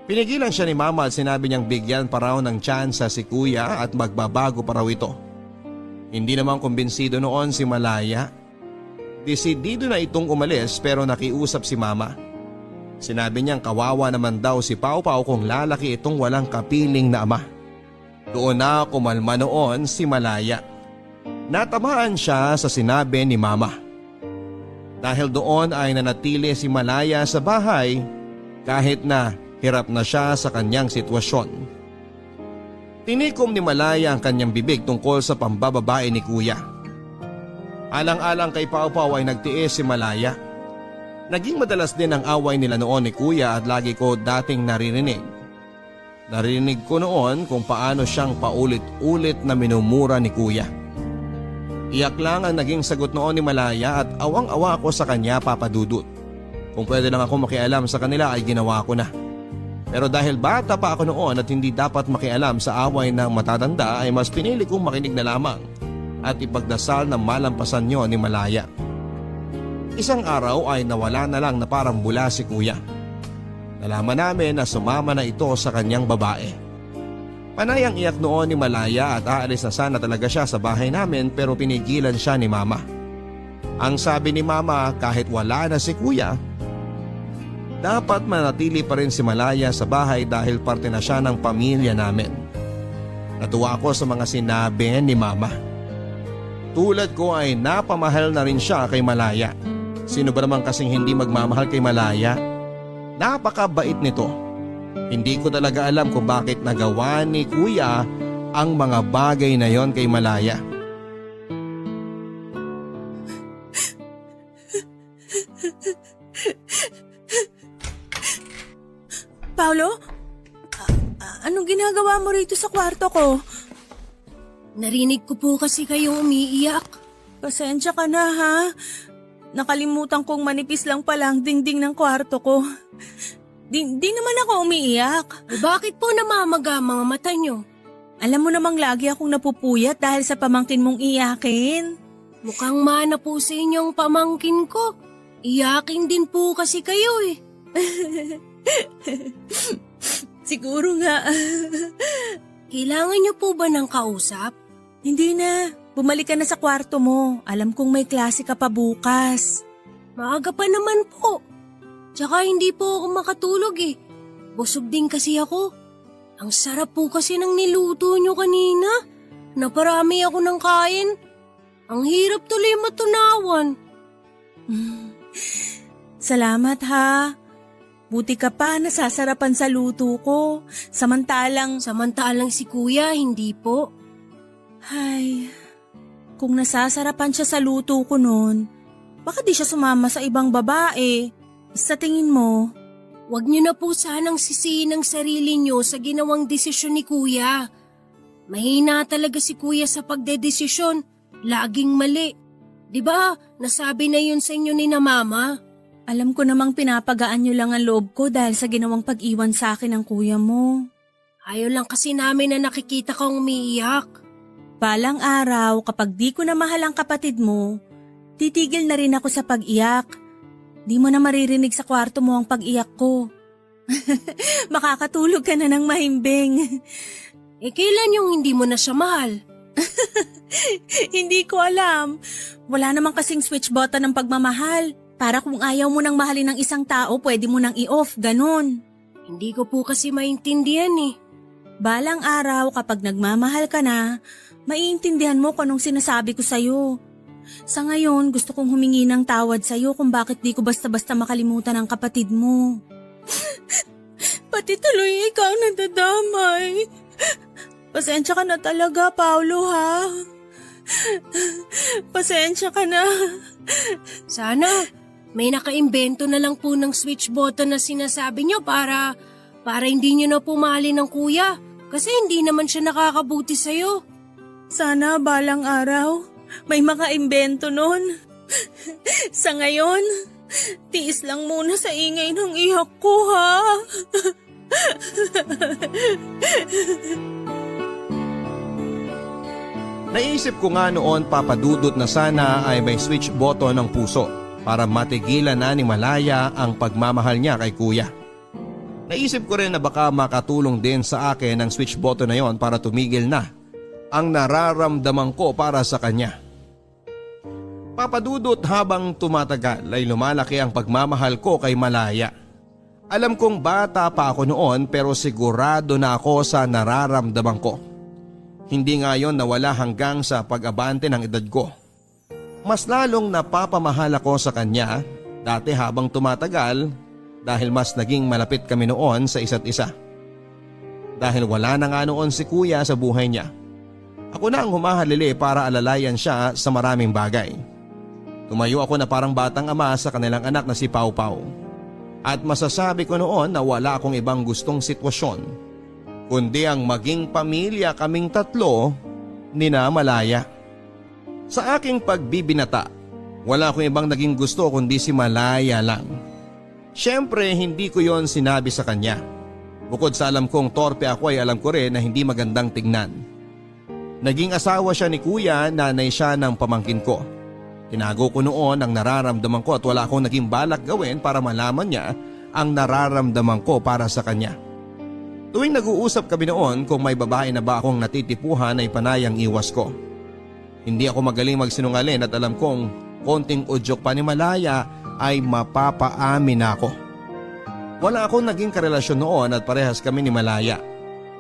Pinigilan siya ni mama at sinabi niyang bigyan pa raw ng tsansa si kuya at magbabago pa raw ito. Hindi naman kumbinsido noon si Malaya. Desidido na itong umalis pero nakiusap si mama. Sinabi niyang kawawa naman daw si Pau Pau kung lalaki itong walang kapiling na ama. Doon na kumalma noon si Malaya. Natamaan siya sa sinabi ni mama. Dahil doon ay nanatili si Malaya sa bahay kahit na hirap na siya sa kanyang sitwasyon. Tinikom ni Malaya ang kanyang bibig tungkol sa pambababae ni kuya. Alang-alang kay Pau Pau ay nagtiis si Malaya. Naging madalas din ang away nila noon ni kuya at lagi ko dating naririnig. Narinig ko noon kung paano siyang paulit-ulit na minumura ni kuya. Iyak lang ang naging sagot noon ni Malaya at awang-awa ako sa kanya, Papa Dudut. Kung pwede lang ako makialam sa kanila ay ginawa ko na. Pero dahil bata pa ako noon at hindi dapat makialam sa away ng matatanda ay mas pinili kong makinig na lamang at ipagdasal na malampasan niyo ni Malaya. Isang araw ay nawala na lang na parang bula si kuya. Nalaman namin na sumama na ito sa kanyang babae. Panay ang iyak noon ni Malaya at aalis na sana talaga siya sa bahay namin pero pinigilan siya ni mama. Ang sabi ni mama kahit wala na si kuya, dapat manatili pa rin si Malaya sa bahay dahil parte na siya ng pamilya namin. Natuwa ako sa mga sinabi ni mama. Tulad ko ay napamahal na rin siya kay Malaya. Sino ba naman kasing hindi magmamahal kay Malaya? Napakabait nito. Hindi ko talaga alam kung bakit nagawa ni kuya ang mga bagay na yon kay Malaya.
Paolo? Anong ginagawa mo rito sa kwarto ko?
Narinig ko po kasi kayong umiiyak.
Pasensya ka na ha. Nakalimutan kong manipis lang pala ang dingding ng kwarto ko. Di naman ako umiiyak.
Bakit po namamaga ang mga mata nyo?
Alam mo namang lagi akong napupuyat dahil sa pamangkin mong iyakin.
Mukhang mana po sa inyong pamangkin ko. Iyakin din po kasi kayo eh.
Siguro nga.
Kailangan nyo po ba ng kausap?
Hindi na. Bumalik ka na sa kwarto mo. Alam kong may klase ka pa bukas.
Maaga pa naman po. Tsaka hindi po ako makatulog eh. Busog din kasi ako. Ang sarap po kasi ng niluto nyo kanina. Naparami ako ng kain. Ang hirap tuloy matunawan.
Salamat ha. Buti ka pa nasasarapan sa luto ko. Samantalang
Si kuya, hindi po.
Ay, kung nasasarapan siya sa luto ko noon, baka di siya sumama sa ibang babae. Sa tingin mo?
Huwag niyo na po sanang sisihin ang sarili niyo sa ginawang desisyon ni kuya. Mahina talaga si kuya sa pagdedesisyon. Laging mali. Di ba? Nasabi na yun sa inyo ni na mama.
Alam ko namang pinapagaan niyo lang ang loob ko dahil sa ginawang pag-iwan sa akin ng kuya mo.
Ayaw lang kasi namin na nakikita kang umiiyak.
Balang araw, kapag di ko na mahal ang kapatid mo, titigil na rin ako sa pag-iyak. Di mo na maririnig sa kwarto mo ang pag-iyak ko. Makakatulog ka na ng mahimbing.
Eh kailan yung hindi mo na siya mahal?
Hindi ko alam. Wala namang kasing switch button ng pagmamahal. Para kung ayaw mo nang mahalin ng isang tao, pwede mo nang i-off, ganun.
Hindi ko po kasi maintindihan eh.
Balang araw, kapag nagmamahal ka na, maiintindihan mo kung anong sinasabi ko sa'yo. Sa ngayon, gusto kong humingi ng tawad sa'yo kung bakit di ko basta-basta makalimutan ang kapatid mo. Pati tuloy ikaw nadadamay. Pasensya ka na talaga, Paolo, ha? Pasensya ka na.
Sana may nakaimbento na lang po ng switch button na sinasabi nyo para hindi nyo na pumalin ng kuya. Kasi hindi naman siya nakakabuti sa'yo.
Sana balang araw may makaimbento nun. Sa ngayon, tiis lang muna sa ingay ng iyak ko, ha?
Naisip ko nga noon, Papa Dudut, na sana ay may switch button ng puso para matigilan na ni Malaya ang pagmamahal niya kay kuya. Naisip ko rin na baka makatulong din sa akin ang switch button na yon para tumigil na ang nararamdaman ko para sa kanya. Papa Dudut, habang tumatagal ay lumalaki ang pagmamahal ko kay Malaya. Alam kong bata pa ako noon pero sigurado na ako sa nararamdaman ko. Hindi nga yon nawala hanggang sa pag-abante ng edad ko. Mas lalong napapamahal ako sa kanya dati habang tumatagal dahil mas naging malapit kami noon sa isa't isa. Dahil wala na nga noon si kuya sa buhay niya, ako na ang humahalili para alalayan siya sa maraming bagay. Tumayo ako na parang batang ama sa kanilang anak na si Pau Pau. At masasabi ko noon na wala akong ibang gustong sitwasyon kundi ang maging pamilya kaming tatlo ni na Malaya. Sa aking pagbibinata, wala akong ibang naging gusto kundi si Malaya lang. Siyempre, hindi ko yon sinabi sa kanya. Bukod sa alam kong torpe ako ay alam ko rin na hindi magandang tignan. Naging asawa siya ni kuya, nanay siya ng pamangkin ko. Tinago ko noon ang nararamdaman ko at wala akong naging balak gawin para malaman niya ang nararamdaman ko para sa kanya. Tuwing nag-uusap kami noon kung may babae na ba akong natitipuhan ay panayang iwas ko. Hindi ako magaling magsinungaling at alam kong konting udyok pa ni Malaya ay mapapaamin ako. Wala akong naging karelasyon noon at parehas kami ni Malaya.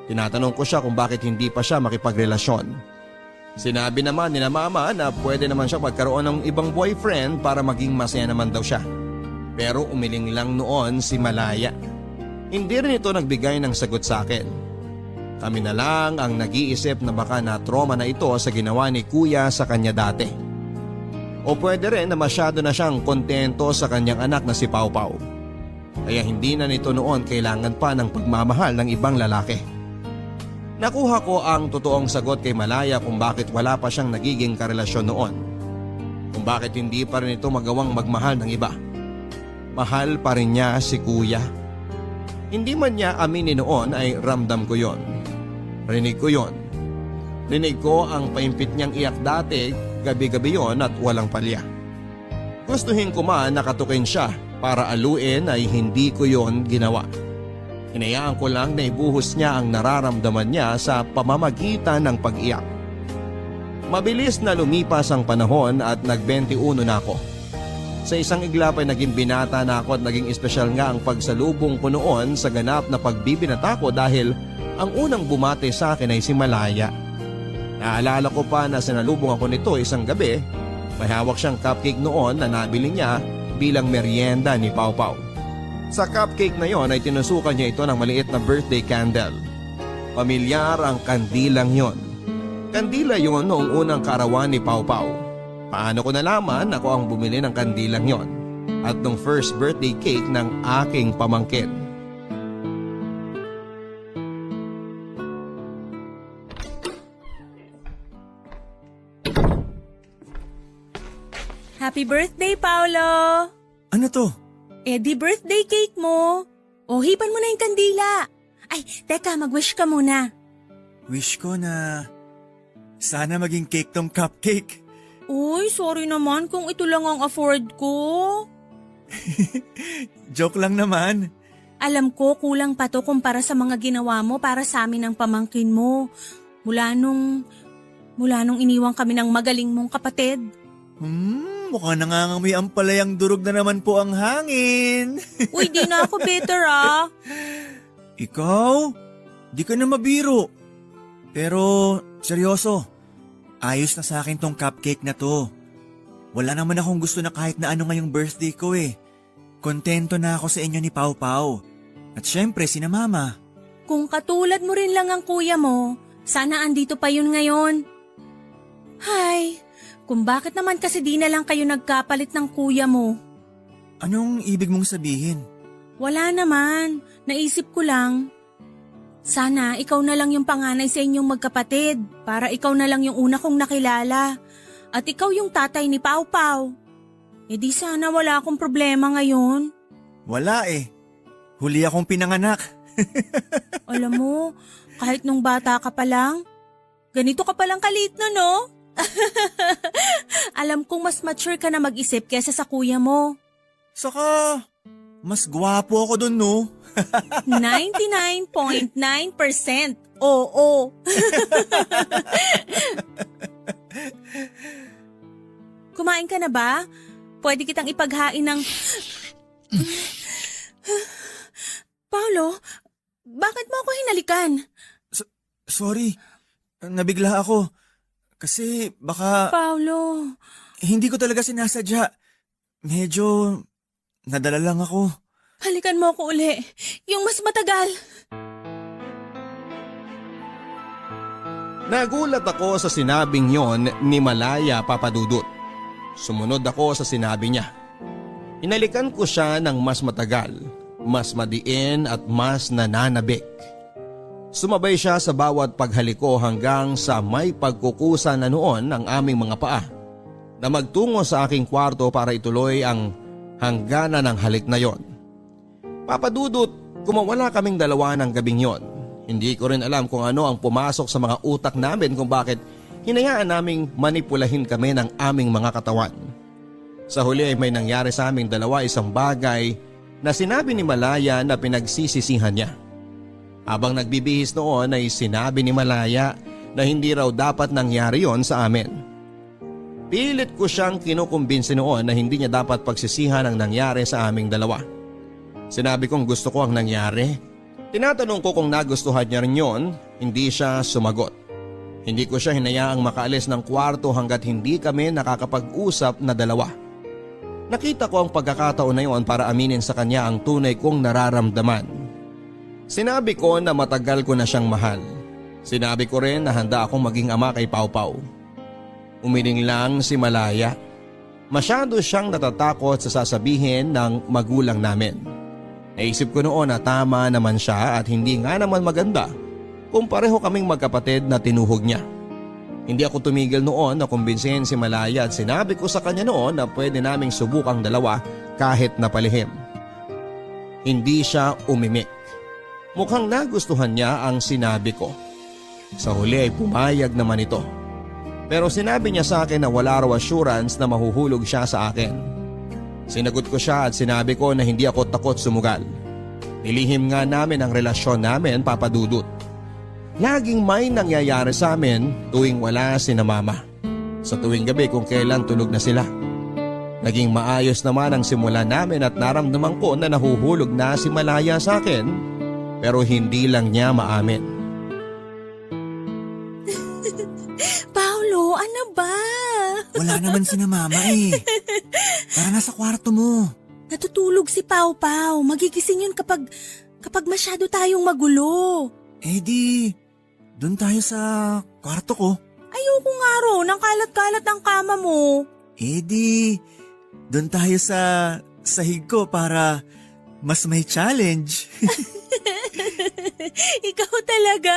Tinatanong ko siya kung bakit hindi pa siya makipagrelasyon. Sinabi naman ni na mama na pwede naman siya magkaroon ng ibang boyfriend para maging masaya naman daw siya. Pero umiling lang noon si Malaya. Hindi rin ito nagbigay ng sagot sa akin. Kami na lang ang nag-iisip na baka na-trauma na ito sa ginawa ni kuya sa kanya dati. O pwede rin na masyado na siyang kontento sa kanyang anak na si Pau Pau. Kaya hindi na nito noon kailangan pa ng pagmamahal ng ibang lalaki. Nakuha ko ang totoong sagot kay Malaya kung bakit wala pa siyang nagiging karelasyon noon. kung bakit hindi pa rin ito magawang magmahal ng iba. Mahal pa rin niya si kuya. Hindi man niya aminin noon ay ramdam ko yon. Rinig ko yon. Rinig ko ang paimpit niyang iyak dati, gabi-gabi yon at walang palya. Gustuhin ko man nakatukin siya para aluin ay hindi ko yon ginawa. Hinayaan ko lang na ibuhos niya ang nararamdaman niya sa pamamagitan ng pag-iyak. Mabilis na lumipas ang panahon at nag-21 na ako. Sa isang iglap ay naging binata na ako at naging espesyal nga ang pagsalubong ko noon sa ganap na pagbibinata ko dahil ang unang bumate sa akin ay si Malaya. Naalala ko pa na sinalubong ako nito isang gabi. May hawak siyang cupcake noon na nabili niya bilang merienda ni Pau Pau. Sa cupcake na yon ay tinusukan niya ito ng maliit na birthday candle. Pamilyar ang kandilang yon. Kandila yon noong unang kaarawan ni Pau Pau. Paano ko nalaman ako ang bumili ng kandilang yon at nung first birthday cake ng aking pamangkin.
Happy birthday, Paolo!
Ano to?
Eh di birthday cake mo. O hipan mo na yung kandila. Ay, teka, mag-wish ka muna.
Wish ko na sana maging cake tong cupcake.
Uy, sorry naman kung ito lang ang afford ko.
Joke lang naman.
Alam ko kulang pa to kumpara sa mga ginawa mo para sa amin ng pamangkin mo. Mula nung iniwang kami ng magaling mong kapatid.
Mukhang nangangamoy ang palayang durog na naman po ang hangin.
Uy, di na ako bitter ah.
Ikaw? Di ka na mabiro. Pero seryoso, ayos na sa akin tong cupcake na to. Wala naman akong gusto na kahit na ano ngayong birthday ko eh. Kontento na ako sa inyo ni Pau Pau. At syempre sina Mama.
Kung katulad mo rin lang ang kuya mo, sana andito pa yun ngayon. Hay, kung bakit naman kasi di na lang kayo nagkapalit ng kuya mo?
Anong ibig mong sabihin?
Wala naman, naisip ko lang. Sana ikaw na lang yung panganay sa inyong magkapatid para ikaw na lang yung una kong nakilala. At ikaw yung tatay ni Pau Pau. E di sana wala akong problema ngayon.
Wala eh. Huli akong pinanganak.
Alam mo, kahit nung bata ka pa lang, ganito ka palang kalit na no? Alam kong mas mature ka na mag-isip kesa sa kuya mo.
Saka, mas gwapo ako dun no?
99.9% oo. Kumain ka na ba? Pwede kitang ipaghain ng... Paolo, bakit mo ako hinalikan?
Sorry, nabigla ako. Kasi baka
Paolo,
hindi ko talaga sinasadya. Medyo nadala lang ako.
halikan mo ako uli. Yung mas matagal.
Nagulat ako sa sinabing yon ni Malaya Papadudut. Sumunod ako sa sinabi niya. Hinalikan ko siya ng mas matagal, mas madiin at mas nananabik. Sumabay siya sa bawat paghaliko hanggang sa may pagkukusa na noon ng aming mga paa na magtungo sa aking kwarto para ituloy ang hangganan ng halik na yon. Papadudut, kumawala kaming dalawa ng gabing yon. Hindi ko rin alam kung ano ang pumasok sa mga utak namin kung bakit hinayaan naming manipulahin kami ng aming mga katawan. Sa huli ay may nangyari sa aming dalawa isang bagay na sinabi ni Malaya na pinagsisisihan niya. Habang nagbibihis noon ay sinabi ni Malaya na hindi raw dapat nangyari yon sa amin. Pilit ko siyang kinukumbinsi noon na hindi niya dapat pagsisihan ang nangyari sa aming dalawa. Sinabi kong gusto ko ang nangyari. Tinatanong ko kung nagustuhan niya rin yon, hindi siya sumagot. Hindi ko siya hinayaang makaalis ng kwarto hanggat hindi kami nakakapag-usap na dalawa. Nakita ko ang pagkakataon na yon para aminin sa kanya ang tunay kong nararamdaman. Sinabi ko na matagal ko na siyang mahal. Sinabi ko rin na handa akong maging ama kay Pau Pau. Umiling lang si Malaya. Masyado siyang natatakot sa sasabihin ng magulang namin. Naisip ko noon na tama naman siya at hindi nga naman maganda kung pareho kaming magkapatid na tinuhog niya. Hindi ako tumigil noon na kumbinsihin si Malaya at sinabi ko sa kanya noon na pwede naming subukang dalawa kahit na palihim. Hindi siya umimik. Mukhang nagustuhan niya ang sinabi ko. Sa huli ay pumayag naman ito. Pero sinabi niya sa akin na wala raw assurance na mahuhulog siya sa akin. Sinagot ko siya at sinabi ko na hindi ako takot sumugal. Nilihim nga namin ang relasyon namin, Papa Dudut. Laging may nangyayari sa amin tuwing wala si na Mama. Sa tuwing gabi kung kailan tulog na sila. Naging maayos naman ang simula namin at naramdaman ko na nahuhulog na si Malaya sa akin. Pero hindi lang niya maamin.
Paolo, ano ba?
Wala naman si na Mama eh. Tara na sa kwarto mo.
Natutulog si Pau Pau. Magigising yun kapag masyado tayong magulo.
Eh di, dun tayo sa kwarto ko.
Ayoko nga ron, ang kalat-kalat ang kama mo.
Eh di, dun tayo sa sahig ko para mas may challenge.
Ikaw talaga?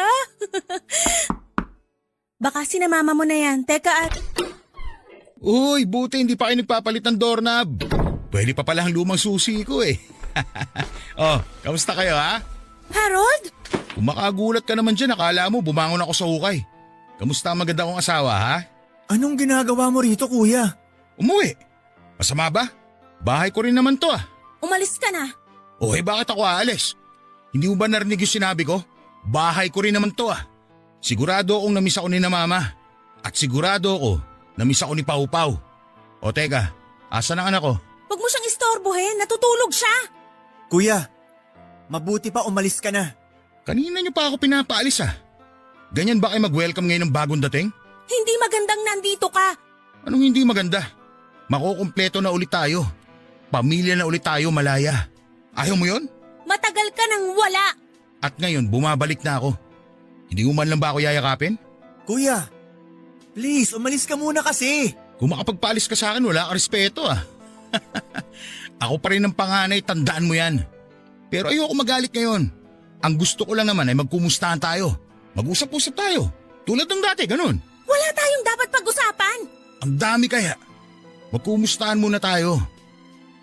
Baka sinamama mo na yan. Teka at...
Uy, buti hindi pa kayo nagpapalit ng doorknob. Pwede pa pala ang lumang susi ko eh. Oh, kamusta kayo ha?
Harold?
Kung makagulat ka naman dyan, akala mo bumangon ako sa hukay. Kamusta ang maganda kong asawa ha?
Anong ginagawa mo rito, kuya?
Umuwi. Masama ba? Bahay ko rin naman to ah.
Umalis ka na.
O bakit ako aalis? Hindi mo ba narinig yung sinabi ko? Bahay ko rin naman to ah. Sigurado akong namiss ako ni na Mama. At sigurado ako namiss ako ni Pau Pau. O teka, asan ang anak ko?
Huwag mo siyang istorbohin. Natutulog siya.
Kuya, mabuti pa umalis ka na.
Kanina niyo pa ako pinapaalis ah. Ganyan ba kayo mag-welcome ngayon ng bagong dating?
Hindi magandang nandito ka.
Anong hindi maganda? Makukumpleto na ulit tayo. Pamilya na ulit tayo, Malaya. Ayaw mo yon?
Matagal ka nang wala.
At ngayon, bumabalik na ako. Hindi mo man lang ba ako yayakapin?
Kuya, please, umalis ka muna kasi.
Kung makapagpaalis ka sa akin, wala ka respeto ah. Ako pa rin ang panganay, tandaan mo yan. Pero ayoko magalit ngayon. Ang gusto ko lang naman ay magkumustahan tayo. Mag-usap-usap tayo. Tulad ng dati, ganun.
Wala tayong dapat pag-usapan.
Ang dami kaya. Magkumustahan muna tayo.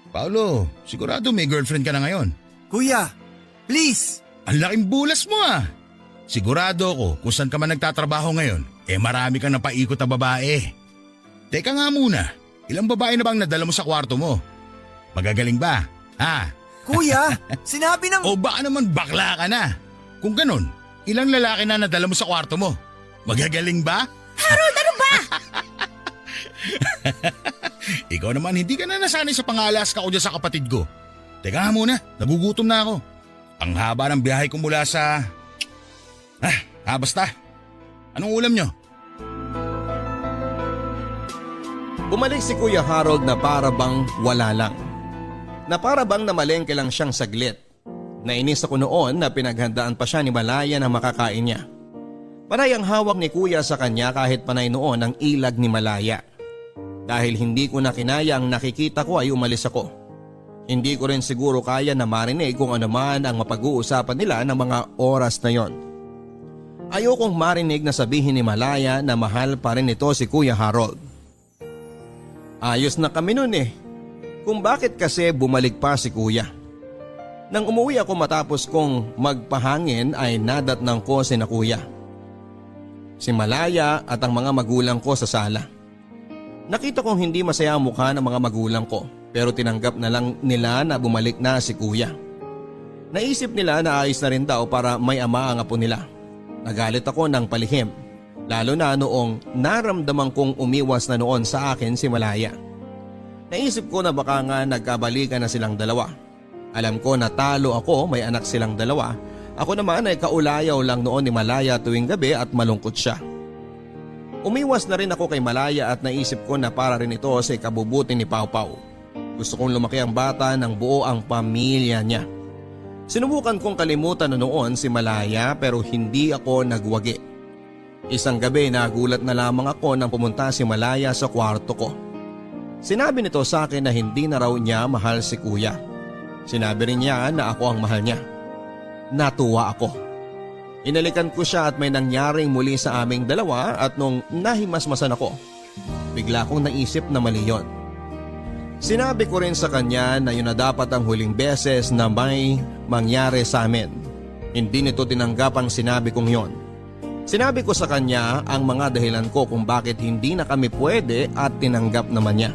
Paolo, sigurado may girlfriend ka na ngayon.
Kuya, please.
Ang laking bulas mo ah. Sigurado ako kung saan ka man nagtatrabaho ngayon, marami kang napaikot na babae. Teka nga muna, ilang babae na bang nadala mo sa kwarto mo? Magagaling ba? Ha?
Kuya, sinabi ng...
O baka naman bakla ka na? Kung ganun, ilang lalaki na nadala mo sa kwarto mo? Magagaling ba?
Harold, ano ba?
Ikaw naman hindi ka na nasanay sa pang-alaska ko dyan sa kapatid ko. Teka nga muna, nagugutom na ako. Ang haba ng biyahe ko mula sa... basta. Anong ulam nyo?
Bumalik si Kuya Harold na para bang wala lang. Na para bang namalengke lang siyang saglit. Nainis ako noon na pinaghandaan pa siya ni Malaya na makakain niya. Panay ang hawak ni Kuya sa kanya kahit panay noon ang ilag ni Malaya. Dahil hindi ko na kinaya ang nakikita ko ay umalis ako. Hindi ko rin siguro kaya na marinig kung ano man ang mapag-uusapan nila ng mga oras na yon. Ayokong marinig na sabihin ni Malaya na mahal pa rin ito si Kuya Harold. Ayos na kami nun eh. Kung bakit kasi bumalik pa si Kuya. Nang umuwi ako matapos kong magpahangin ay nadatnang ko si na Kuya. Si Malaya at ang mga magulang ko sa sala. Nakita kong hindi masaya ang mukha ng mga magulang ko pero tinanggap na lang nila na bumalik na si Kuya. Naisip nila na ayos na rin daw para may ama ang apo nila. Nagalit ako ng palihim, lalo na noong naramdaman kong umiwas na noon sa akin si Malaya. Naisip ko na baka nga nagkabalikan na silang dalawa. Alam ko na talo ako, may anak silang dalawa. Ako naman ay kaulayaw lang noon ni Malaya tuwing gabi at malungkot siya. Umiwas na rin ako kay Malaya at naisip ko na para rin ito sa ikabubuti ni Pau Pau. Gusto kong lumaki ang bata ng buo ang pamilya niya. Sinubukan kong kalimutan na noon si Malaya pero hindi ako nagwagi. Isang gabi nagulat na lamang ako nang pumunta si Malaya sa kwarto ko. Sinabi nito sa akin na hindi na raw niya mahal si Kuya. Sinabi rin niya na ako ang mahal niya. Natuwa ako. Inalikan ko siya at may nangyaring muli sa aming dalawa at nung nahimasmasan ako, bigla kong naisip na mali yon. Sinabi ko rin sa kanya na yun na dapat ang huling beses na may mangyari sa amin. Hindi nito tinanggap ang sinabi kong yon. Sinabi ko sa kanya ang mga dahilan ko kung bakit hindi na kami pwede at tinanggap naman niya.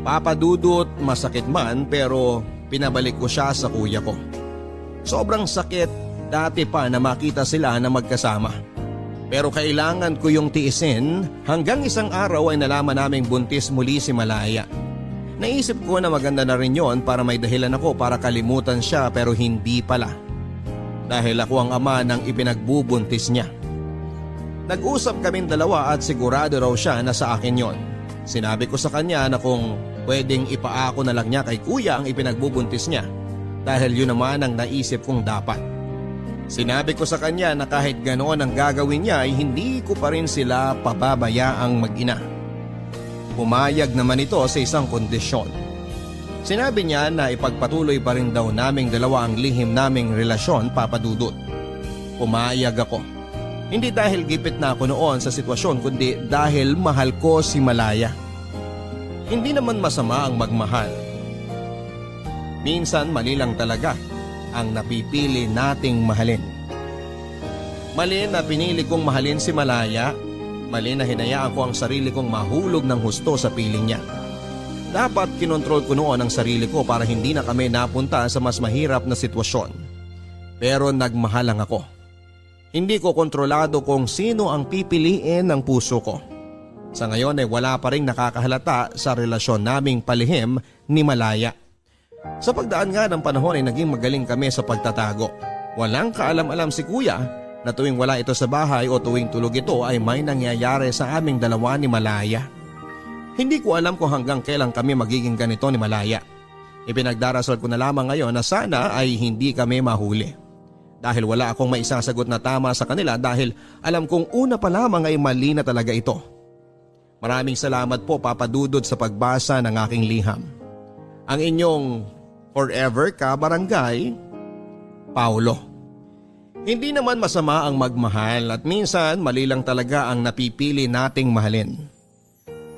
Papadudot, masakit man pero pinabalik ko siya sa kuya ko. Sobrang sakit dati pa na makita sila na magkasama. Pero kailangan ko yung tiisin hanggang isang araw ay nalaman naming buntis muli si Malaya. Naisip ko na maganda na rin yon para may dahilan ako para kalimutan siya pero hindi pala. Dahil ako ang ama ng ipinagbubuntis niya. Nag-usap kaming dalawa at sigurado raw siya na sa akin yon. Sinabi ko sa kanya na kung pwedeng ipaako na lang niya kay kuya ang ipinagbubuntis niya dahil yun naman ang naisip kong dapat. Sinabi ko sa kanya na kahit ganoon ang gagawin niya ay hindi ko pa rin sila pababayaang mag-ina. Pumayag naman ito sa isang kondisyon. Sinabi niya na ipagpatuloy pa rin daw naming dalawa ang lihim naming relasyon, Papa Dudut. Pumayag ako. Hindi dahil gipit na ako noon sa sitwasyon kundi dahil mahal ko si Malaya. Hindi naman masama ang magmahal. Minsan mali lang talaga ang napipili nating mahalin. Mali na pinili kong mahalin si Malaya, mali na hinayaan ko ang sarili kong mahulog ng husto sa piling niya. Dapat kinontrol ko noon ang sarili ko para hindi na kami napunta sa mas mahirap na sitwasyon. Pero nagmahal lang ako. Hindi ko kontrolado kung sino ang pipiliin ng puso ko. Sa ngayon ay wala pa rin nakakahalata sa relasyon naming palihim ni Malaya. Sa pagdaan nga ng panahon ay naging magaling kami sa pagtatago. Walang kaalam-alam si kuya na tuwing wala ito sa bahay o tuwing tulog ito ay may nangyayari sa aming dalawa ni Malaya. Hindi ko alam kung hanggang kailan kami magiging ganito ni Malaya. Ipinagdarasal ko na lamang ngayon na sana ay hindi kami mahuli. Dahil wala akong maisasagot na tama sa kanila dahil alam kong una pa lamang ay mali na talaga ito. Maraming salamat po Papa Dudut sa pagbasa ng aking liham. Ang inyong forever ka-barangay, Paulo. Hindi naman masama ang magmahal at minsan mali lang talaga ang napipili nating mahalin.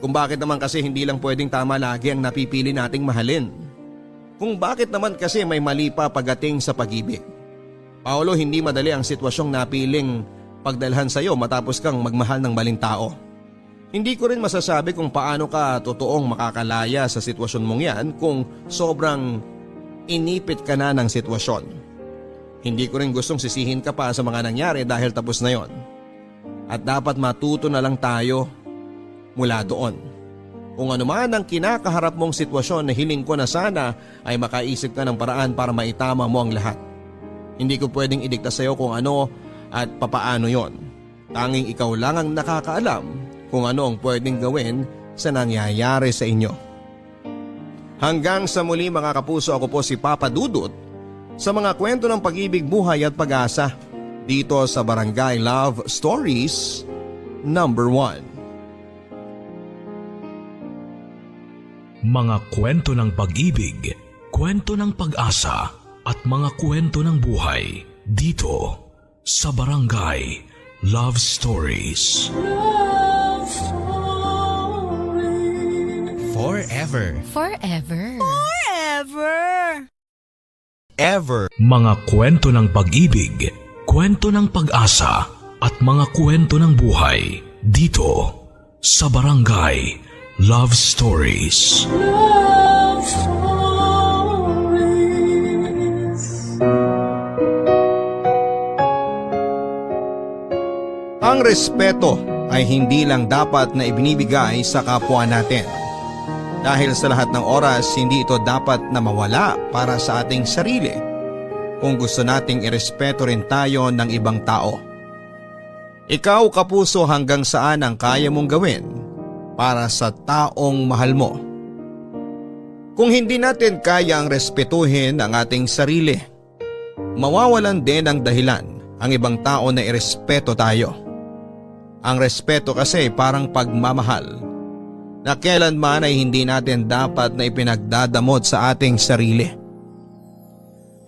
Kung bakit naman kasi hindi lang pwedeng tama lagi ang napipili nating mahalin. Kung bakit naman kasi may mali pa pagdating sa pag-ibig. Paolo, hindi madali ang sitwasyong napiling pagdalhan sa iyo matapos kang magmahal ng maling tao. Hindi ko rin masasabi kung paano ka totoong makakalaya sa sitwasyon mong yan kung sobrang inipit ka na ng sitwasyon. Hindi ko rin gustong sisihin ka pa sa mga nangyari dahil tapos na yon. At dapat matuto na lang tayo mula doon. Kung ano man ang kinakaharap mong sitwasyon na hiling ko na sana ay makaisip ka ng paraan para maitama mo ang lahat. Hindi ko pwedeng idikta sa iyo kung ano at papaano yon. Tanging ikaw lang ang nakakaalam kung ano ang pwedeng gawin sa nangyayari sa inyo. Hanggang sa muli mga kapuso, ako po si Papa Dudut sa mga kwento ng pag-ibig, buhay at pag-asa dito sa Barangay Love Stories number 1.
Mga kwento ng pag-ibig, kwento ng pag-asa at mga kwento ng buhay dito sa Barangay Love Stories.
Love Stories.
Forever.
Forever.
Forever!
Ever.
Mga kwento ng pag-ibig, kwento ng pag-asa at mga kwento ng buhay dito sa Barangay Love Stories.
Love Stories.
Ang respeto ay hindi lang dapat na ibinibigay sa kapwa natin. Dahil sa lahat ng oras, hindi ito dapat na mawala para sa ating sarili kung gusto nating irespeto rin tayo ng ibang tao. Ikaw, kapuso, hanggang saan ang kaya mong gawin para sa taong mahal mo? Kung hindi natin kaya ang respetuhin ang ating sarili, mawawalan din ang dahilan ang ibang tao na irespeto tayo. Ang respeto kasi parang pagmamahal na kailanman ay hindi natin dapat na ipinagdadamot sa ating sarili.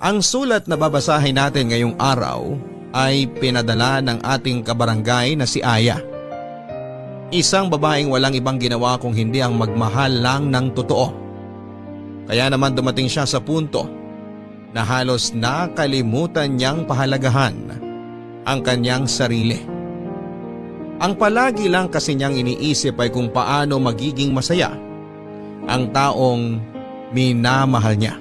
Ang sulat na babasahin natin ngayong araw ay pinadala ng ating kabarangay na si Aya. Isang babaeng walang ibang ginawa kung hindi ang magmahal lang ng totoo. Kaya naman dumating siya sa punto na halos nakalimutan niyang pahalagahan ang kanyang sarili. Ang palagi lang kasi niyang iniisip ay kung paano magiging masaya ang taong minamahal niya.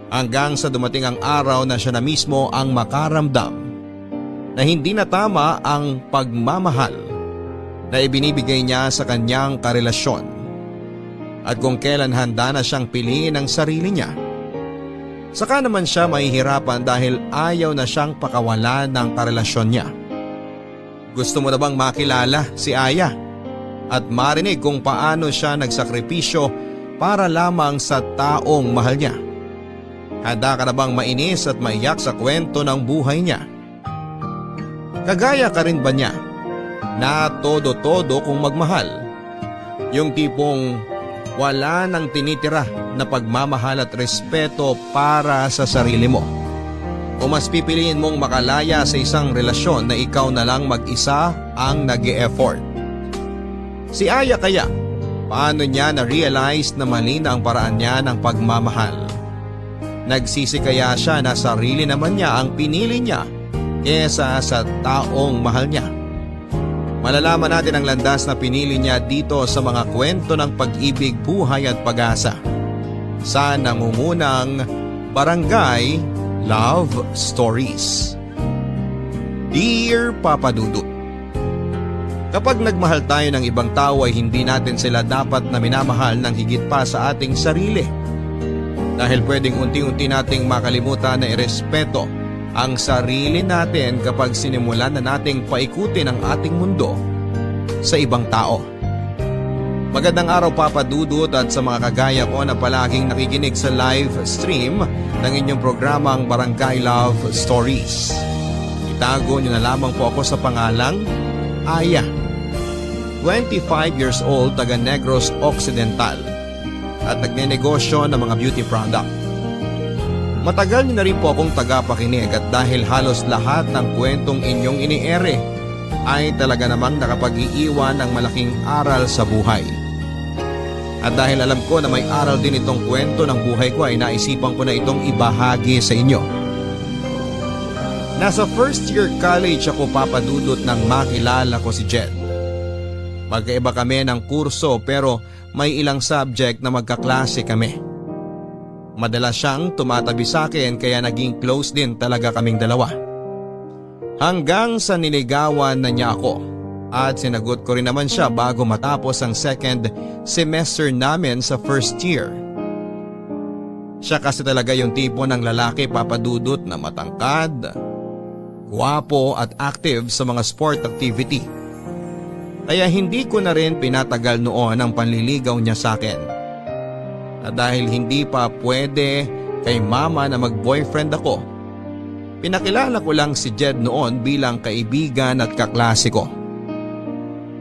Hanggang sa dumating ang araw na siya na mismo ang makaramdam na hindi na tama ang pagmamahal na ibinibigay niya sa kanyang karelasyon at kung kailan handa na siyang piliin ang sarili niya. Saka naman siya mahihirapan dahil ayaw na siyang pakawalan ng karelasyon niya. Gusto mo na bang makilala si Aya at marinig kung paano siya nagsakripisyo para lamang sa taong mahal niya? Handa ka na bang mainis at maiyak sa kwento ng buhay niya? Kagaya ka rin ba niya na todo-todo kung magmahal? Yung tipong wala nang tinitira na pagmamahal at respeto para sa sarili mo? O mas pipiliin mong makalaya sa isang relasyon na ikaw na lang mag-isa ang nag-e-effort? Si Aya kaya, paano niya na-realize na mali na ang paraan niya ng pagmamahal? Nagsisi kaya siya na sarili naman niya ang pinili niya kesa sa taong mahal niya? Malalaman natin ang landas na pinili niya dito sa mga kwento ng pag-ibig, buhay at pag-asa sa nangungunang Barangay Love Stories. Dear Papa Dudut, kapag nagmahal tayo ng ibang tao ay hindi natin sila dapat na minamahal ng higit pa sa ating sarili. Dahil pwedeng unti-unti nating makalimutan na irespeto ang sarili natin kapag sinimulan na nating paikutin ang ating mundo sa ibang tao. Magandang araw Papa Dudut at sa mga kagaya ko na palaging nakikinig sa live stream ng inyong programang Barangay Love Stories. Itago niyo na lamang po ako sa pangalang Aya. 25 years old, taga Negros Occidental at nagnenegosyo ng mga beauty product. Matagal niyo na rin po akong tagapakinig at dahil halos lahat ng kwentong inyong iniere ay talaga namang nakapag-iiwan ng malaking aral sa buhay. At dahil alam ko na may aral din itong kwento ng buhay ko ay naisipan ko na itong ibahagi sa inyo. Nasa first year college ako Papa Dudut nang makilala ko si Jed. Magkaiba kami ng kurso pero may ilang subject na magkaklase kami. Madalas siyang tumatabi sa akin kaya naging close din talaga kaming dalawa. Hanggang sa niligawan na niya ako at sinagot ko rin naman siya bago matapos ang second semester namin sa first year. Siya kasi talaga yung tipo ng lalaki Papa Dudut na matangkad, gwapo at active sa mga sport activity. Kaya hindi ko na rin pinatagal noon ang panliligaw niya sa akin. At dahil hindi pa pwede kay mama na mag-boyfriend ako, pinakilala ko lang si Jed noon bilang kaibigan at kaklase ko.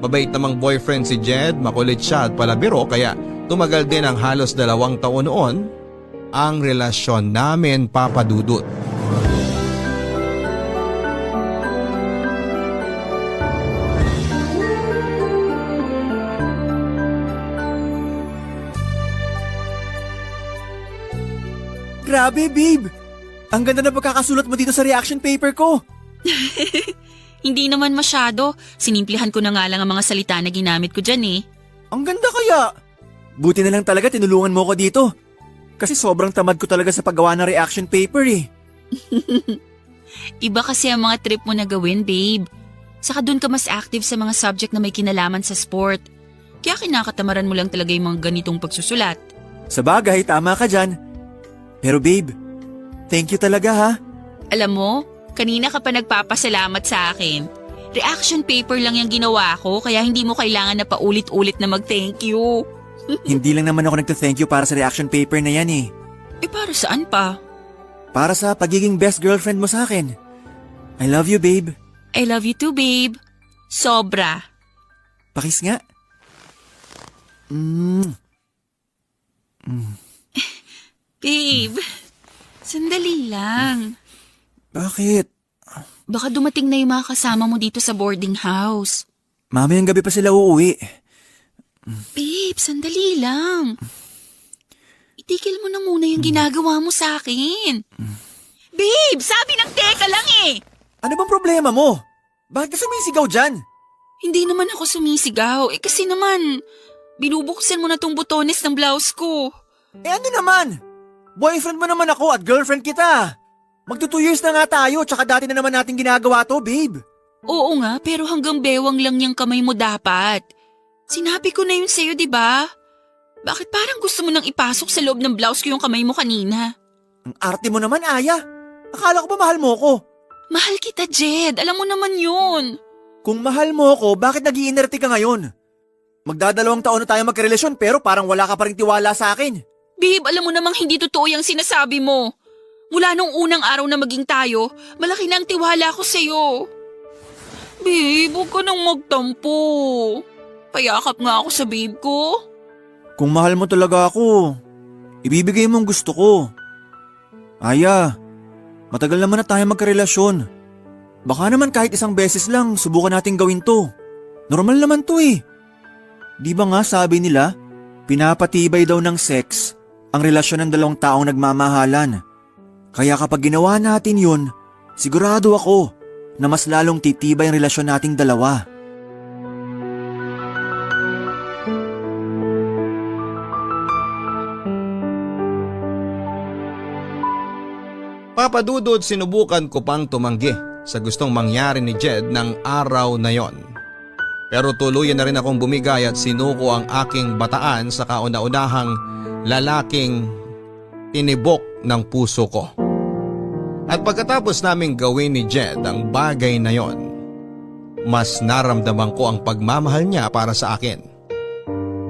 Mabait namang boyfriend si Jed, makulit siya at palabiro kaya tumagal din ang halos 2 taon noon ang relasyon namin Papa Dudut.
Grabe, babe! Ang ganda na pagkakasulat mo dito sa reaction paper ko.
Hindi naman masyado. Sinimplihan ko na nga lang ang mga salita na ginamit ko dyan eh.
Ang ganda kaya! Buti na lang talaga tinulungan mo ko dito. Kasi sobrang tamad ko talaga sa paggawa ng reaction paper eh.
Iba kasi ang mga trip mo na gawin, babe. Saka dun ka mas active sa mga subject na may kinalaman sa sport. Kaya kinakatamaran mo lang talaga yung mga ganitong pagsusulat.
Sa bagay, tama ka dyan. Pero babe, thank you talaga ha.
Alam mo, kanina ka pa nagpapasalamat sa akin. Reaction paper lang yung ginawa ko kaya hindi mo kailangan na paulit-ulit na mag-thank you.
Hindi lang naman ako nagta-thank you para sa reaction paper na yan eh.
Eh para saan pa?
Para sa pagiging best girlfriend mo sa akin. I love you, babe.
I love you too, babe. Sobra.
Pakis nga.
Babe, sandali lang.
Bakit?
Baka dumating na yung mga kasama mo dito sa boarding house.
Mamayang gabi pa sila uuwi.
Babe, sandali lang. Itigil mo na muna yung ginagawa mo sa akin. Babe, sabi ng teka lang eh.
Ano bang problema mo? Bakit ka sumisigaw dyan?
Hindi naman ako sumisigaw. Kasi naman, binubuksan mo na tong butones ng blouse ko.
Ano naman? Boyfriend mo naman ako at girlfriend kita. Magto 2 years na nga tayo, tsaka dati na naman natin ginagawa to, babe.
Oo nga, pero hanggang bewang lang yung kamay mo dapat. Sinabi ko na yun sa'yo, di ba? Bakit parang gusto mo nang ipasok sa loob ng blouse ko yung kamay mo kanina?
Ang arte mo naman, Aya. Akala ko ba mahal mo ko?
Mahal kita, Jed. Alam mo naman yun.
Kung mahal mo ko, bakit nag-iinerte ka ngayon? Magdadalawang taon na tayo magkarelasyon pero parang wala ka pa rin tiwala sa akin.
Babe, alam mo namang hindi totoo yung sinasabi mo. Mula nung unang araw na maging tayo, malaki na ang tiwala ko sa'yo. Babe, huwag ka nang magtampo. Payakap nga ako sa babe ko.
Kung mahal mo talaga ako, ibibigay mo ang gusto ko. Aya, matagal naman na tayo magkarelasyon. Baka naman kahit isang beses lang subukan natin gawin to. Normal naman to eh. Di ba nga sabi nila, pinapatibay daw ng sex ang relasyon ng dalawang taong nagmamahalan. Kaya kapag ginawa natin yun, sigurado ako na mas lalong titibay ang relasyon nating dalawa.
Papadudod, sinubukan ko pang tumanggi sa gustong mangyari ni Jed ng araw na yon. Pero tuluyan na rin akong bumigay at sinuko ang aking bataan sa kauna-unahang lalaking tinibok ng puso ko. At pagkatapos naming gawin ni Jed ang bagay na yon, mas naramdaman ko ang pagmamahal niya para sa akin.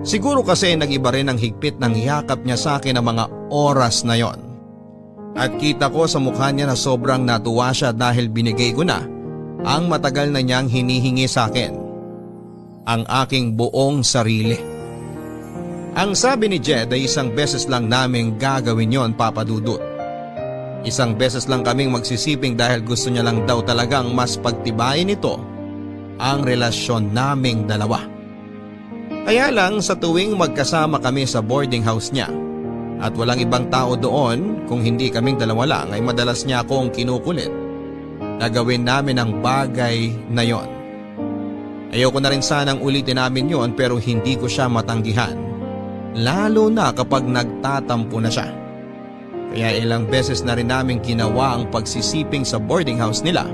Siguro kasi nag-iba rin ang higpit ng yakap niya sa akin ng mga oras na yon. At kita ko sa mukha niya na sobrang natuwa siya dahil binigay ko na ang matagal na niyang hinihingi sa akin. Ang aking buong sarili. Ang sabi ni Jed ay isang beses lang naming gagawin yon, Papadudot. Isang beses lang kaming magsisiping dahil gusto niya lang daw talagang mas pagtibayin ito ang relasyon naming dalawa. Kaya lang sa tuwing magkasama kami sa boarding house niya at walang ibang tao doon, kung hindi kaming dalawa lang, ay madalas niya akong kinukulit na gawin namin ang bagay na yon. Ayoko na rin sanang ulitin namin yon pero hindi ko siya matanggihan. Lalo na kapag nagtatampo na siya. Kaya ilang beses na rin namin ginawa ang pagsisiping sa boarding house nila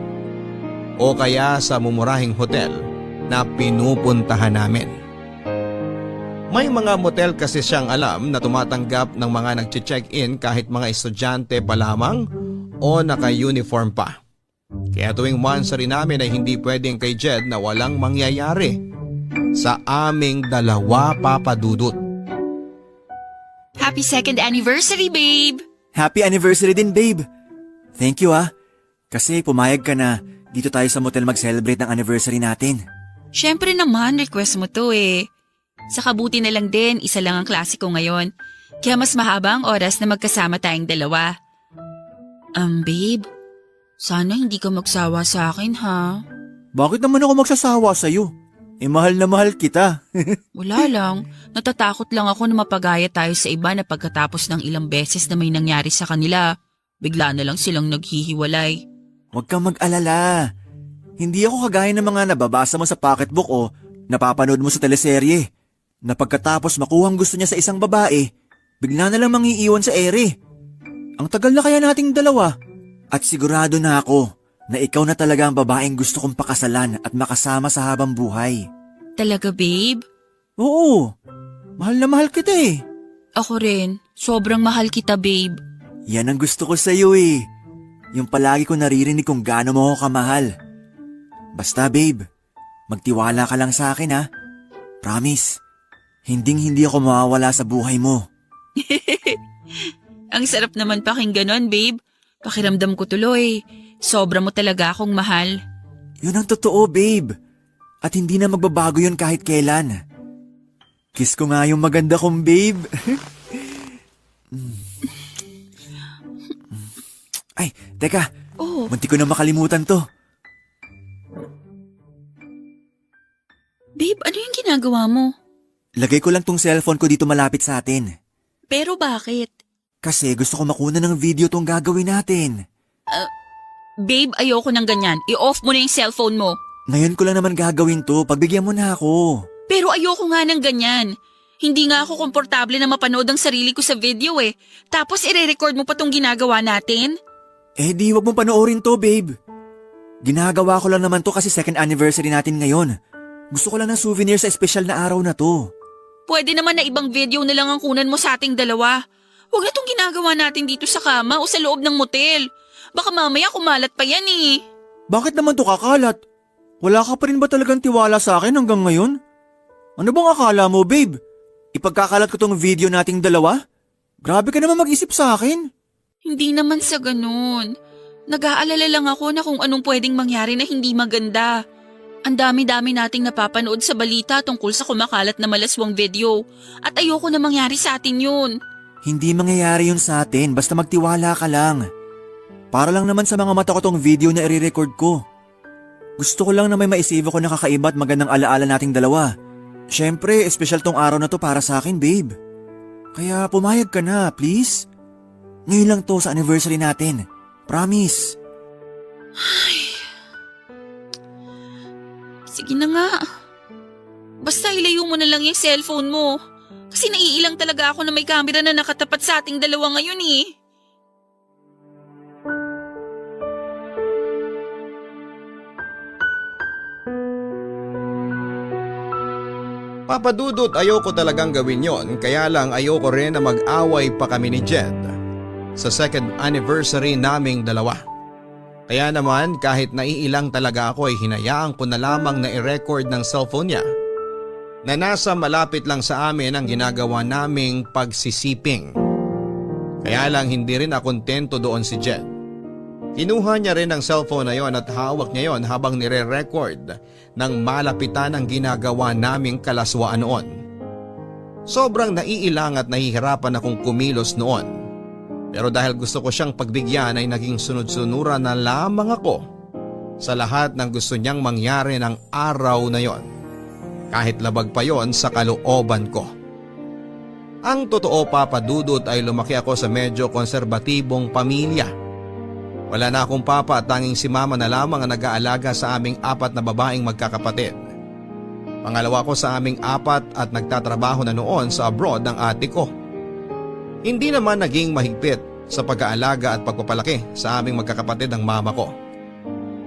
o kaya sa mumurahing hotel na pinupuntahan namin. May mga motel kasi siyang alam na tumatanggap ng mga nag-check-in kahit mga estudyante pa lamang o naka-uniform pa. Kaya tuwing once rin namin ay hindi pwedeng kay Jed na walang mangyayari sa aming dalawa, Papadudot.
Happy second anniversary, babe!
Happy anniversary din, babe. Thank you kasi pumayag ka na dito tayo sa motel mag-celebrate ng anniversary natin.
Syempre naman, request mo to eh. Sa kabuti na lang din, isa lang ang klase ko ngayon. Kaya mas mahaba ang oras na magkasama tayong dalawa. Babe, sana hindi ka magsawa sa akin ha.
Bakit naman ako magsasawa sa'yo? Mahal na mahal kita.
Wala lang, natatakot lang ako na mapagaya tayo sa iba na pagkatapos ng ilang beses na may nangyari sa kanila, bigla na lang silang naghihiwalay.
Huwag kang mag-alala. Hindi ako kagaya ng mga nababasa mo sa pocketbook o napapanood mo sa teleserye na pagkatapos makuhang gusto niya sa isang babae, bigla na lang mangiiwan sa ere. Ang tagal na kaya nating dalawa at sigurado na ako na ikaw na talaga ang babaeng gusto kong pakasalan at makasama sa habang buhay.
Talaga, babe?
Oo, mahal na mahal kita eh.
Ako rin, sobrang mahal kita, babe.
Yan ang gusto ko sa'yo eh. Yung palagi ko naririnig kung gaano mo ako kamahal. Basta babe, magtiwala ka lang sa akin ha. Promise, hindi ako mawawala sa buhay mo.
Ang sarap naman pakinggan nun, babe. Pakiramdam ko tuloy. Sobra mo talaga akong mahal.
Yun ang totoo, babe. At hindi na magbabago yun kahit kailan. Kiss ko nga yung maganda kong babe. Ay, teka.
Oh,
Munti ko na makalimutan to.
Babe, ano yung ginagawa mo?
Lagay ko lang tong cellphone ko dito malapit sa atin.
Pero bakit?
Kasi gusto ko makuna ng video tong gagawin natin.
Babe, ayoko ng ganyan. I-off mo na yung cellphone mo.
Ngayon ko lang naman gagawin to, pagbigyan mo na ako.
Pero ayoko nga ng ganyan. Hindi nga ako komportable na mapanood ang sarili ko sa video eh. Tapos ire-record mo pa tong ginagawa natin?
Eh di wag mong panoorin to, babe. Ginagawa ko lang naman to kasi second anniversary natin ngayon. Gusto ko lang ng souvenir sa espesyal na araw na to.
Pwede naman na ibang video na lang ang kunan mo sa ating dalawa. Huwag na tong ginagawa natin dito sa kama o sa loob ng motel. Baka mamaya kumalat pa yan eh.
Bakit naman to kakalat? Wala ka pa rin ba talagang tiwala sa akin hanggang ngayon? Ano bang akala mo, babe? Ipagkakalat ko tong video nating dalawa? Grabe ka naman mag-isip sa akin.
Hindi naman sa ganun. Nag-aalala lang ako na kung anong pwedeng mangyari na hindi maganda. Ang dami-dami nating napapanood sa balita tungkol sa kumakalat na malaswang video. At ayoko na mangyari sa atin yun.
Hindi mangyayari yun sa atin, basta magtiwala ka lang. Para lang naman sa mga mata ko tong video na i-record ko. Gusto ko lang na may maisave ako na kakaiba at magandang alaala nating dalawa. Siyempre, espesyal tong araw na to para sa akin, babe. Kaya pumayag ka na, please. Ngayon lang to sa anniversary natin. Promise.
Sige na nga. Basta ilayo mo na lang yung cellphone mo. Kasi naiilang talaga ako na may camera na nakatapat sa ating dalawa ngayon eh.
Papadudot, ayoko talagang gawin yon, kaya lang ayoko rin na mag-away pa kami ni Jed sa second anniversary naming dalawa. Kaya naman kahit naiilang talaga ako ay hinayaan ko na lamang na i-record ng cellphone niya na nasa malapit lang sa amin ang ginagawa naming pagsisiping. Kaya lang hindi rin ako kontento doon si Jed. Kinuha niya rin ang cellphone na yon at hawak niya yon habang nire-record ng malapitan ang ginagawa naming kalaswaan noon. Sobrang naiilang at nahihirapan akong kumilos noon. Pero dahil gusto ko siyang pagbigyan ay naging sunod-sunuran na lamang ako sa lahat ng gusto niyang mangyari ng araw na yon. Kahit labag pa yon sa kalooban ko. Ang totoo, Papadudot, ay lumaki ako sa medyo konserbatibong pamilya. Wala na akong papa at tanging si mama na lamang ang nag-aalaga sa aming 4 na babaeng magkakapatid. Pangalawa ko sa aming 4 at nagtatrabaho na noon sa abroad ang ate ko. Hindi naman naging mahigpit sa pag-aalaga at pagpapalaki sa aming magkakapatid ang mama ko.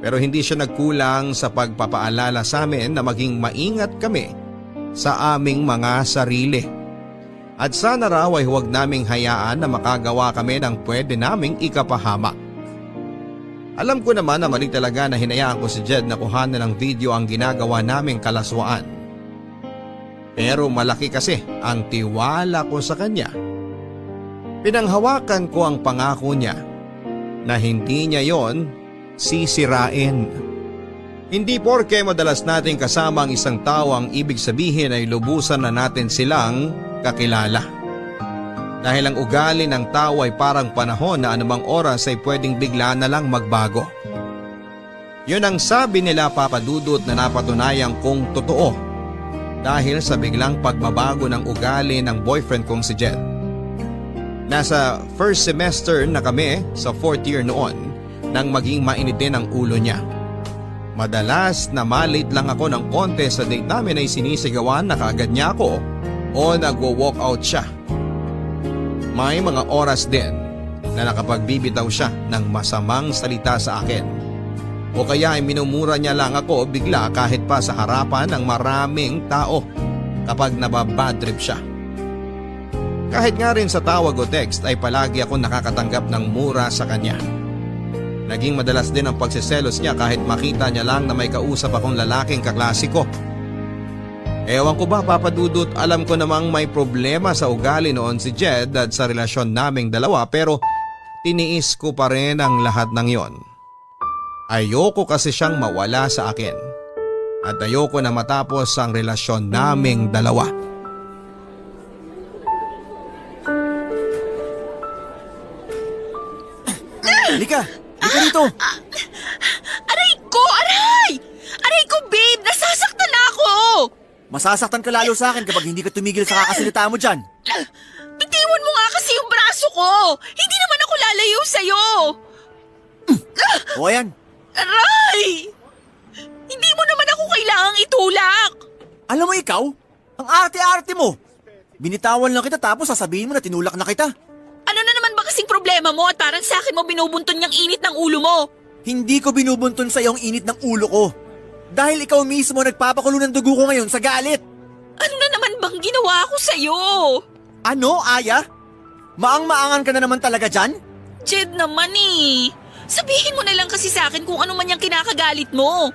Pero hindi siya nagkulang sa pagpapaalala sa amin na maging maingat kami sa aming mga sarili. At sana raw ay huwag naming hayaan na makagawa kami ng pwede naming ikapahamak. Alam ko naman na mali talaga na hinayaan ko si Jed na kuhanan ng video ang ginagawa naming kalaswaan. Pero malaki kasi ang tiwala ko sa kanya. Pinanghawakan ko ang pangako niya na hindi niya yon sisirain. Hindi porke madalas nating kasama ang isang tao ang ibig sabihin ay lubusan na natin silang kakilala. Dahil ang ugali ng tao ay parang panahon na anumang oras ay pwedeng bigla na lang magbago. Yun ang sabi nila, Papadudot, na napatunayan kong totoo dahil sa biglang pagbabago ng ugali ng boyfriend kong si Jed. Nasa first semester na kami sa 4th year noon nang maging mainitin ang ulo niya. Madalas na malate lang ako ng konti sa date namin ay sinisigawan na kaagad niya ako o nagwo-walk out siya. May mga oras din na nakapagbibitaw siya ng masamang salita sa akin. O kaya ay minumura niya lang ako bigla kahit pa sa harapan ng maraming tao kapag nababadtrip siya. Kahit nga rin sa tawag o text ay palagi ako nakakatanggap ng mura sa kanya. Naging madalas din ang pagsiselos niya kahit makita niya lang na may kausap akong lalaking kaklase ko. Ewan ko ba, Papadudot, alam ko namang may problema sa ugali noon si Jed at sa relasyon naming dalawa pero tiniis ko pa rin ang lahat ng yon. Ayoko kasi siyang mawala sa akin at ayoko na matapos ang relasyon naming dalawa.
Lika! Lika dito! Masasaktan ka lalo sa akin kapag hindi ka tumigil sa kakasalita mo dyan.
Bitiwan mo nga kasi yung braso ko! Hindi naman ako lalayo sa'yo!
O ayan,
Aray! Hindi mo naman ako kailangang itulak!
alam mo ikaw, ang arte-arte mo. Binitawan lang kita tapos sasabihin mo na tinulak na kita.
Ano na naman ba kasing problema mo at parang sa akin mo binubunton niyang init ng ulo mo?
Hindi ko binubunton sa iyong init ng ulo ko. Dahil ikaw mismo nagpapakulo ng dugo ko ngayon sa galit.
Ano na naman bang ginawa ko sa'yo?
Ano, Aya? Maang-maangan ka na naman talaga dyan?
Jed naman eh. Sabihin mo na lang kasi sa akin kung ano man yung kinakagalit mo.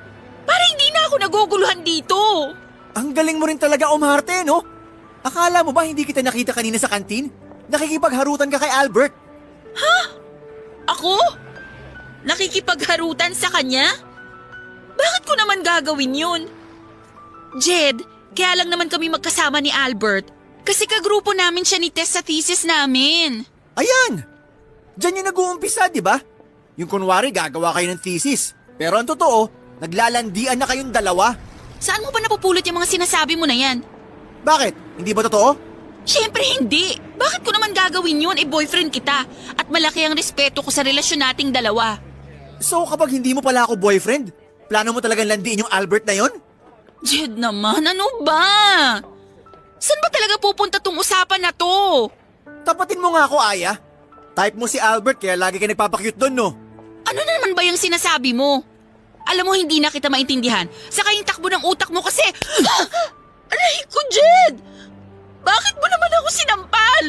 Para hindi na ako naguguluhan dito.
Ang galing mo rin talaga umarte, no? Akala mo ba hindi kita nakita kanina sa kantin? Nakikipagharutan ka kay Albert.
Ako? Nakikipagharutan sa kanya? Bakit ko naman gagawin yun? Jed, kaya lang naman kami magkasama ni Albert. Kasi kagrupo namin siya ni Tess sa thesis namin.
Ayan! Diyan yung nag-uumpisa, di ba? Yung kunwari gagawa kayo ng thesis. Pero ang totoo, naglalandian na kayong dalawa.
Saan mo ba napupulot yung mga sinasabi mo na yan?
Bakit? Hindi ba totoo?
Siyempre hindi. Bakit ko naman gagawin yun? Boyfriend kita. At malaki ang respeto ko sa relasyon nating dalawa.
So kapag hindi mo pala ako boyfriend, plano mo talagang landiin yung Albert na yon?
Jed naman, ano ba? Saan ba talaga pupunta tong usapan na to?
Tapatin mo nga ako, Aya. Type mo si Albert kaya lagi ka nagpapakyut doon, no?
Ano na naman ba yung sinasabi mo? Alam mo, hindi na kita maintindihan. Saka yung takbo ng utak mo kasi... Aray ko, Jed! Bakit mo naman ako sinampal?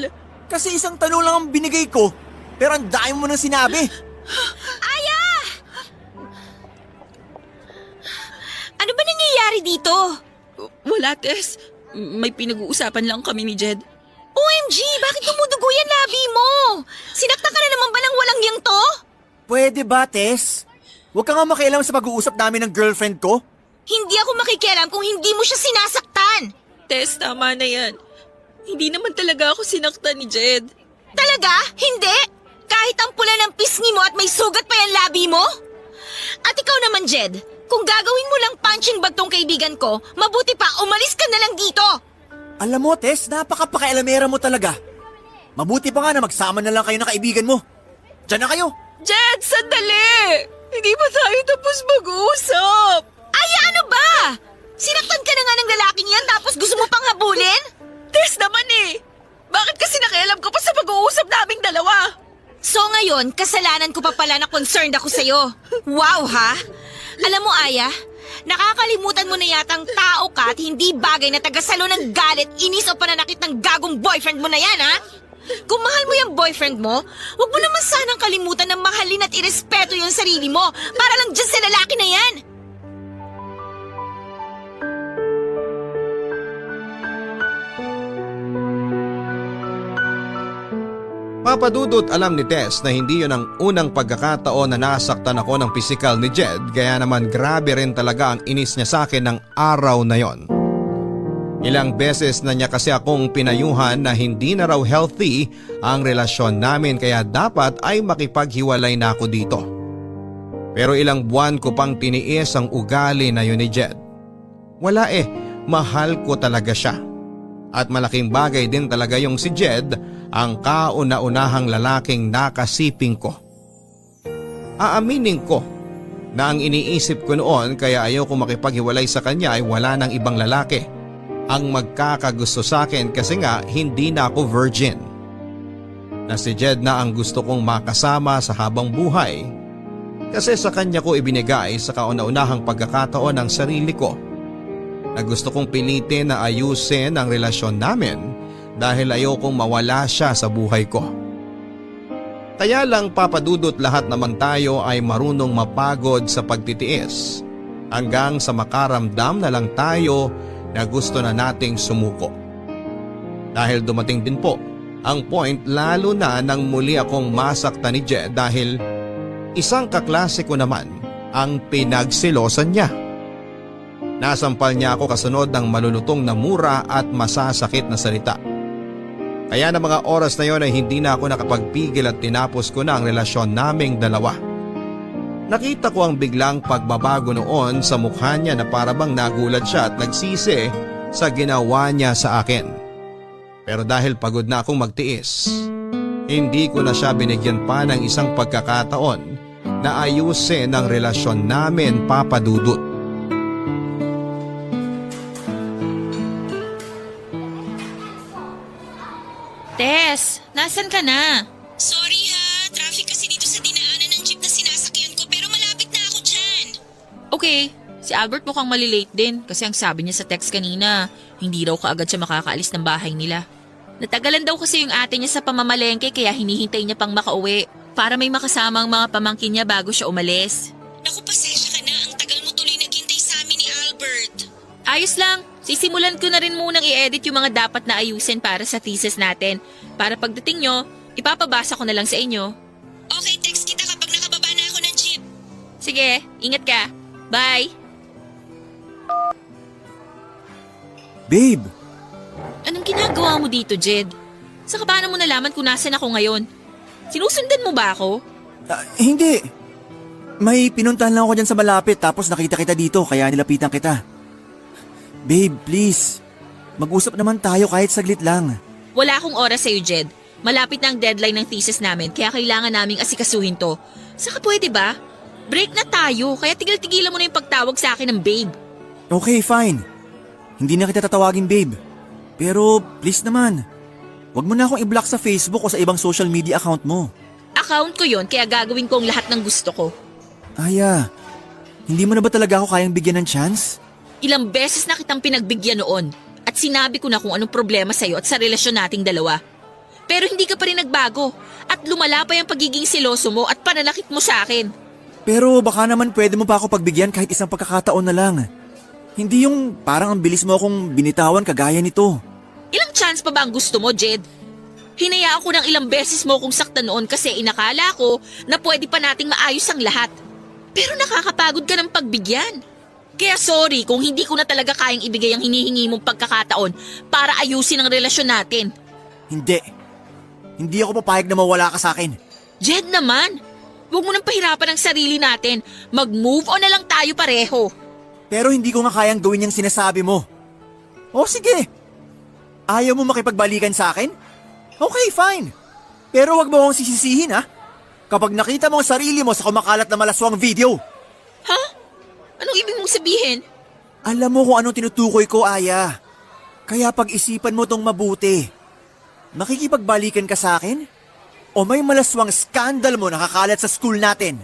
Kasi isang tanong lang ang binigay ko, pero ang dami mo nang sinabi.
Aya! Ano ba nangyayari dito? Wala, Tess. May pinag-uusapan lang kami ni Jed. OMG! Bakit dumudugo yan labi mo? Sinakta ka na naman ba ng walang yang to?
Pwede ba, Tess? Huwag ka nga makialam sa pag-uusap namin ng girlfriend ko.
Hindi ako makikialam kung hindi mo siya sinasaktan. Tess, tama na yan. Hindi naman talaga ako sinaktan ni Jed. Talaga? Hindi? Kahit ang pula ng pisngi mo at may sugat pa yung labi mo? At ikaw naman, Jed, kung gagawin mo lang punching bag tong kaibigan ko, mabuti pa umalis ka na lang dito.
Alam mo, Tess, napaka-pakialamera mo talaga. Mabuti pa nga na magsama na lang kayo ng kaibigan mo. Diyan na kayo.
Jed, sandali! Hindi pa tayo tapos mag-uusap. Ay, ano ba? Sinaktan ka na nga ng lalaking yan tapos gusto mo pang habulin? Tess naman eh! Bakit kasi nakialam ka pa sa pag-uusap naming dalawa? So ngayon, kasalanan ko pa pala na concerned ako sa'yo. Wow ha? Alam mo Aya, nakakalimutan mo na yatang tao ka at hindi bagay na tagasalo ng galit, inis o pananakit ng gagong boyfriend mo na yan ha? Kung mahal mo yung boyfriend mo, huwag mo naman sanang kalimutan na mahalin at irespeto yung sarili mo para lang dyan sa lalaki na yan.
Papadudot alam ni Tess na hindi yun ang unang pagkakataon na nasaktan ako ng pisikal ni Jed, kaya naman grabe rin talaga ang inis niya sa akin ng araw na yon. Ilang beses na niya kasi akong pinayuhan na hindi na raw healthy ang relasyon namin kaya dapat ay makipaghiwalay na ako dito. Pero ilang buwan ko pang tiniis ang ugali na yun ni Jed. Wala mahal ko talaga siya. At malaking bagay din talaga yung si Jed, ang kauna-unahang lalaking nakasiping ko. Aaminin ko na ang iniisip ko noon kaya ayoko makipaghiwalay sa kanya ay wala ng ibang lalaki ang magkakagusto sa akin kasi nga hindi na ako virgin. Na si Jed na ang gusto kong makasama sa habang buhay kasi sa kanya ko ibinigay sa kauna-unahang pagkakataon ng sarili ko na gusto kong pilitin na ayusin ang relasyon namin dahil ayokong mawala siya sa buhay ko. Kaya lang papadudot lahat naman tayo ay marunong mapagod sa pagtitiis hanggang sa makaramdam na lang tayo na gusto na nating sumuko. Dahil dumating din po ang point lalo na nang muli akong masaktan ni Jed dahil isang kaklase ko naman ang pinagsilosan niya. Nasampal niya ako kasunod ng malulutong na mura at masasakit na salita. Kaya na mga oras na yon ay hindi na ako nakapagpigil at tinapos ko na ang relasyon naming dalawa. Nakita ko ang biglang pagbabago noon sa mukha niya na parabang nagulat siya at nagsisi sa ginawa niya sa akin. Pero dahil pagod na akong magtiis, hindi ko na siya binigyan pa ng isang pagkakataon na ayusin ang relasyon namin, Papa Dudut.
Tess, nasan ka na?
Sorry ha, traffic kasi dito sa dinaanan ng jeep na sinasakyan ko pero malapit na ako dyan.
Okay, si Albert mukhang malilate din kasi ang sabi niya sa text kanina, hindi raw kaagad siya makakaalis ng bahay nila. Natagalan daw kasi yung ate niya sa pamamalengke kaya hinihintay niya pang makauwi para may makasama ang mga pamangkin niya bago siya umalis.
Naku, pasensya ka na, ang tagal mo tuloy naghintay sa amin ni Albert.
Ayos lang, sisimulan ko na rin munang i-edit yung mga dapat na ayusin para sa thesis natin. Para pagdating nyo, ipapabasa ko na lang sa inyo.
Okay, text kita kapag nakababa na ako ng jeep.
Sige, ingat ka. Bye!
Babe,
Anong ginagawa mo dito, Jed? Saka paano mo nalaman kung nasan ako ngayon? Sinusundan mo ba ako?
hindi. May pinuntahan lang ako dyan sa malapit tapos nakita kita dito kaya nilapitan kita. Babe, please. Mag-usap naman tayo kahit saglit lang.
Wala akong oras sa'yo, Jed. Malapit na ang deadline ng thesis namin kaya kailangan naming asikasuhin to. Saka pwede ba? Break na tayo kaya tigil-tigilan mo na yung pagtawag sa akin ng babe.
Okay, fine. Hindi na kita tatawagin, babe. Pero please naman, wag mo na akong i-block sa Facebook o sa ibang social media account mo.
Account ko yon kaya gagawin ko ang lahat ng gusto ko.
Aya, hindi mo na ba talaga ako kayang bigyan ng chance?
Ilang beses na kitang pinagbigyan noon at sinabi ko na kung anong problema sa'yo at sa relasyon nating dalawa. Pero hindi ka pa rin nagbago at lumala pa yung pagiging siloso mo at pananakit mo sa akin.
Pero baka naman pwede mo pa ako pagbigyan kahit isang pagkakataon na lang. Hindi yung parang ang bilis mo akong binitawan kagaya nito.
Ilang chance pa ba ang gusto mo, Jed? Hinayaan ko ng ilang beses mo kung saktan noon kasi inakala ko na pwede pa nating maayos ang lahat. Pero nakakapagod ka ng pagbigyan. Kaya sorry kung hindi ko na talaga kayang ibigay ang hinihingi mong pagkakataon para ayusin ang relasyon natin.
Hindi. Hindi ako papayag na mawala ka sa akin.
Jed naman, huwag mo nang pahirapan ang sarili natin. Mag-move on na lang tayo pareho.
Pero hindi ko nga kayang gawin yung sinasabi mo. O sige. Ayaw mo makipagbalikan sa akin? Okay, fine. Pero wag mo akong sisisihin ha. Kapag nakita mo ang sarili mo sa kumakalat na malaswang video.
Ha? Anong ibig mong sabihin?
Alam mo kung anong tinutukoy ko, Aya. Kaya pag-isipan mo tong mabuti. Makikipagbalikan ka sa akin? O may malaswang skandal mo nakakalat sa school natin?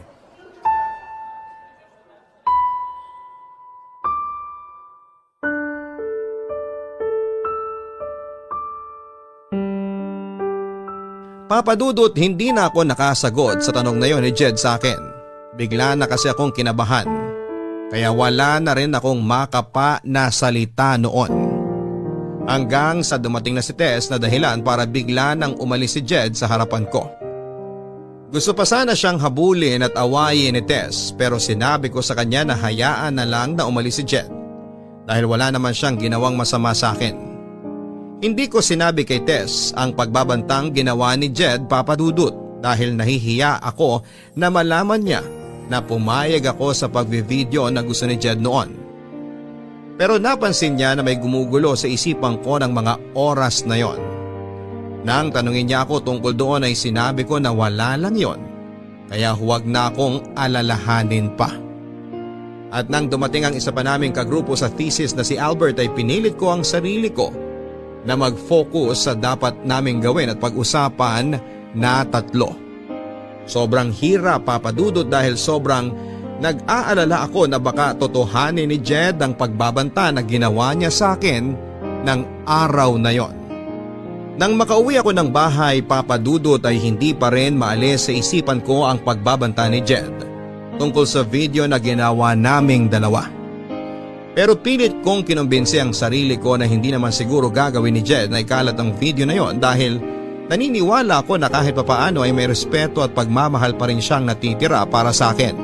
Papa Dudut, hindi na ako nakasagot sa tanong na yon ni Jed sa akin. Bigla na kasi akong kinabahan. Kaya wala na rin akong makapa na salita noon. Hanggang sa dumating na si Tess na dahilan para bigla nang umalis si Jed sa harapan ko. Gusto pa sana siyang habulin at awayin ni Tess pero sinabi ko sa kanya na hayaan na lang na umalis si Jed. Dahil wala naman siyang ginawang masama sa akin. Hindi ko sinabi kay Tess ang pagbabantang ginawa ni Jed, Papa Dudut, dahil nahihiya ako na malaman niya na pumayag ako sa pagbivideo na gusto ni Jed noon. Pero napansin niya na may gumugulo sa isipan ko ng mga oras na yon. Nang tanungin niya ako tungkol doon ay sinabi ko na wala lang yon, kaya huwag na akong alalahanin pa. At nang dumating ang isa pa naming kagrupo sa thesis na si Albert ay pinilit ko ang sarili ko na mag-focus sa dapat naming gawin at pag-usapan na tatlo. Sobrang hirap, Papa Dudut, dahil sobrang nag-aalala ako na baka totohanin ni Jed ang pagbabanta na ginawa niya sa akin ng araw na yon. Nang makauwi ako ng bahay, Papa Dudut, ay hindi pa rin maalis sa isipan ko ang pagbabanta ni Jed tungkol sa video na ginawa naming dalawa. Pero pilit kong kinumbinsi ang sarili ko na hindi naman siguro gagawin ni Jed na ikalat ang video na yon dahil naniniwala ako na kahit papaano ay may respeto at pagmamahal pa rin siyang natitira para sa akin.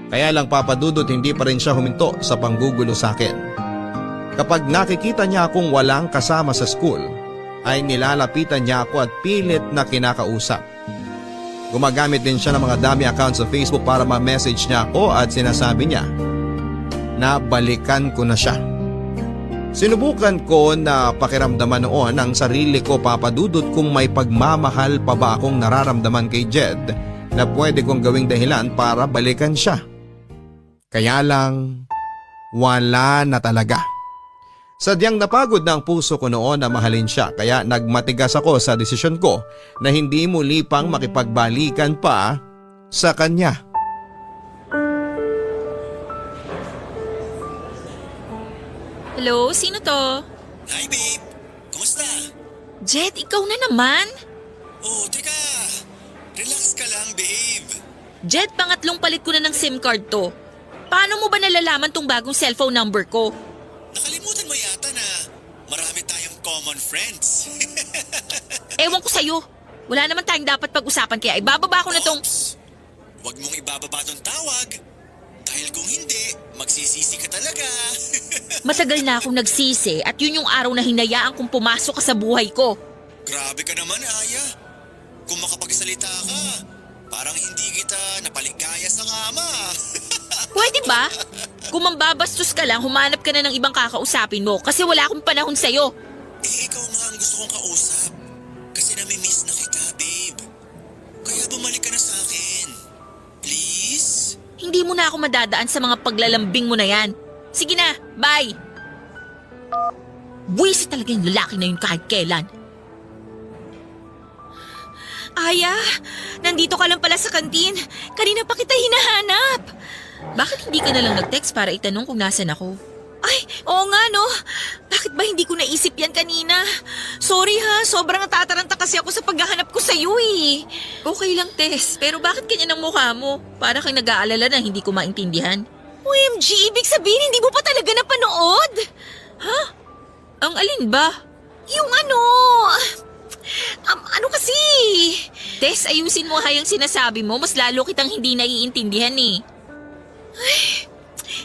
Kaya lang, Papa Dudut, hindi pa rin siya huminto sa panggugulo sa akin. Kapag nakikita niya akong walang kasama sa school, ay nilalapitan niya ako at pilit na kinakausap. Gumagamit din siya ng mga dami accounts sa Facebook para ma-message niya ako at sinasabi niya na balikan ko na siya. Sinubukan ko na pakiramdaman noon ang sarili ko, Papa Dudut, kung may pagmamahal pa ba akong nararamdaman kay Jed na pwede kong gawing dahilan para balikan siya. Kaya lang, wala na talaga. Sadyang napagod na ang puso ko noon na mahalin siya, kaya nagmatigas ako sa desisyon ko na hindi muli pang makipagbalikan pa sa kanya.
Hello, sino to?
Hi babe, kumusta?
Jed, ikaw na naman?
Oh, teka. Relax ka lang babe.
Jed, pangatlong palit ko na ng SIM card to. Paano mo ba nalalaman tong bagong cellphone number ko?
Nakalimutan mo yata na marami tayong common friends.
Ewan ko sa'yo. Wala naman tayong dapat pag-usapan kaya ibababa ko na tong...
Oops. Huwag mong ibababa tong tawag. Dahil kung hindi, magsisisi ka talaga.
Matagal na akong nagsisi at yun yung araw na hinayaan kong pumasok ka sa buhay ko.
Grabe ka naman, Aya. Kung makapagsalita ka, parang hindi kita napaligaya sa kama.
Pwede ba? Kung mambabastos ka lang, humanap ka na ng ibang kakausapin mo kasi wala akong panahon sa'yo.
Ikaw nga ang gusto kong kausap. Kasi nami-miss na kita, babe. Kaya bumalik ka na sa akin. Please?
Hindi mo na ako madadaan sa mga paglalambing mo na yan. Sige na, bye! Buwisit talaga yung lalaki na yun kahit kailan. Aya, nandito ka lang pala sa kantin. Kanina pa kita hinahanap. Bakit hindi ka na lang nag-text para itanong kung nasan ako? Ay, oo nga no. Bakit ba hindi ko naisip yan kanina? Sorry ha, sobrang natataranta kasi ako sa paghahanap ko sa'yo eh. Okay lang, Tess. Pero bakit ganyan ang mukha mo? Para kang nag-aalala na hindi ko maintindihan. OMG, ibig sabihin hindi mo pa talaga napanood? Ha? Ang alin ba? Yung ano... ano kasi? Tess, ayusin mo hayang sinasabi mo. Mas lalo kitang hindi naiintindihan eh. Ay,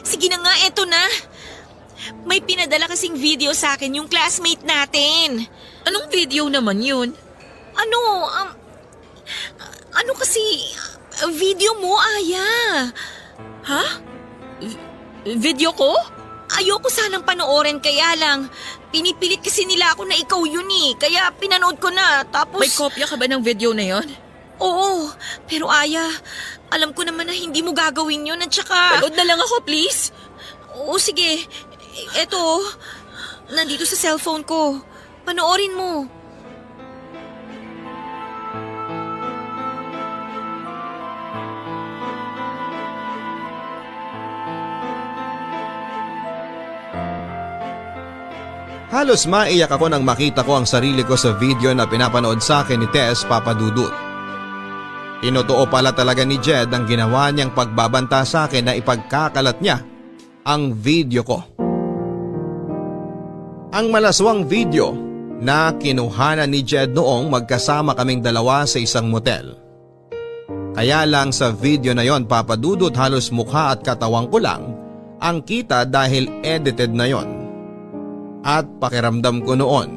sige na nga, eto na. May pinadala kasing video sa akin yung classmate natin. Anong video naman yun? Ano kasi, video mo, Aya. Ha? Video ko? Ayoko sanang panoorin kaya lang. Pinipilit kasi nila ako na ikaw yun eh. Kaya pinanood ko na tapos... May kopya ka ba ng video na yon? Oo, pero Aya, alam ko naman na hindi mo gagawin yun at saka... Panood na lang ako, please. Oo, sige. Eto, nandito sa cellphone ko. Panoorin mo.
Halos maiyak ako nang makita ko ang sarili ko sa video na pinapanood sa akin ni Tess, Papa Dudut. Tinotoo pala talaga ni Jed ang ginawa niyang pagbabanta sa akin na ipagkakalat niya ang video ko. Ang malaswang video na kinuhanan ni Jed noong magkasama kaming dalawa sa isang motel. Kaya lang sa video na yon, Papa Dudut, halos mukha at katawang ko lang ang kita dahil edited na yon. At pakiramdam ko noon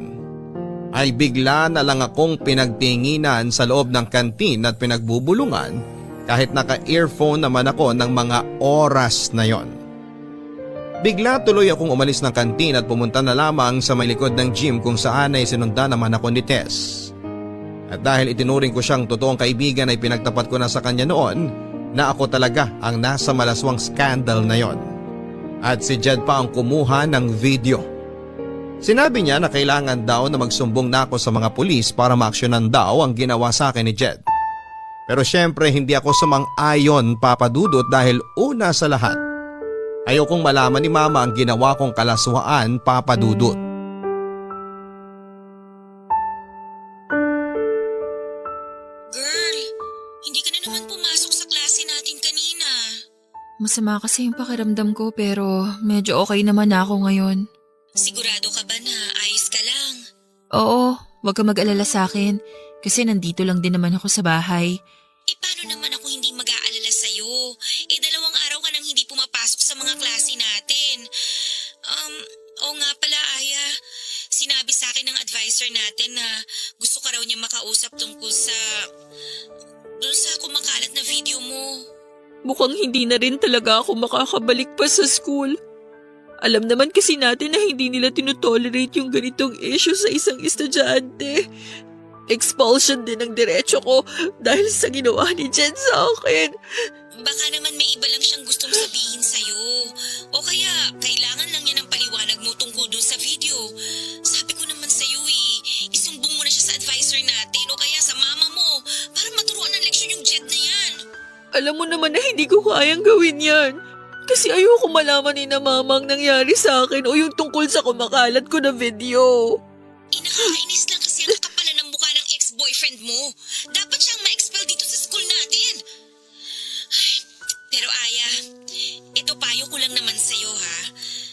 ay bigla na lang akong pinagtinginan sa loob ng kantin at pinagbubulungan kahit naka-earphone naman ako ng mga oras na yon. Bigla tuloy akong umalis ng kantin at pumunta na lamang sa may likod ng gym kung saan ay sinundan naman ako ni Tess. At dahil itinuring ko siyang totoong kaibigan ay pinagtapat ko na sa kanya noon na ako talaga ang nasa malaswang scandal na yon. At si Jed pa ang kumuha ng video. Sinabi niya na kailangan daw na magsumbong na ako sa mga pulis para maaksyonan daw ang ginawa sa akin ni Jed. Pero syempre hindi ako sumang-ayon, Papa Dudut, dahil una sa lahat, ayokong malaman ni Mama ang ginawa kong kalaswaan, Papa Dudut.
Girl, hindi ka na naman pumasok sa klase natin kanina.
Masama kasi yung pakiramdam ko pero medyo okay naman na ako ngayon.
Sigurado ka ba na ayos ka lang?
Oo, wag ka mag-alala sa akin kasi nandito lang din naman ako sa bahay.
Paano naman ako hindi mag-aalala sa'yo? 2 araw ka nang hindi pumapasok sa mga klase natin. Oo nga pala, Aya. Sinabi sa akin ng advisor natin na gusto ka raw niya makausap tungkol doon sa kumakalat na video mo.
Mukhang hindi na rin talaga ako makakabalik pa sa school. Alam naman kasi natin na hindi nila tinotolerate yung ganitong issue sa isang estudyante. Expulsion din ang diretso ko dahil sa ginawa ni Jed sa akin.
Baka naman may iba lang siyang gustong sabihin sa'yo. O kaya, kailangan lang niya ng paliwanag mo tungkol dun sa video. Sabi ko naman sa'yo isumbong mo na siya sa advisor natin o kaya sa mama mo para maturuan ng leksyon yung Jed na yan.
Alam mo naman na hindi ko kayang gawin yan. Kasi ayoko malaman ni na mama ang nangyari sa akin o yung tungkol sa kumakalat ko na video.
Nakakainis lang kasi ang kakapalan ng mukha ng ex-boyfriend mo. Dapat siyang ma-expel dito sa school natin. Ay, pero Aya, ito payo ko lang naman sa'yo ha.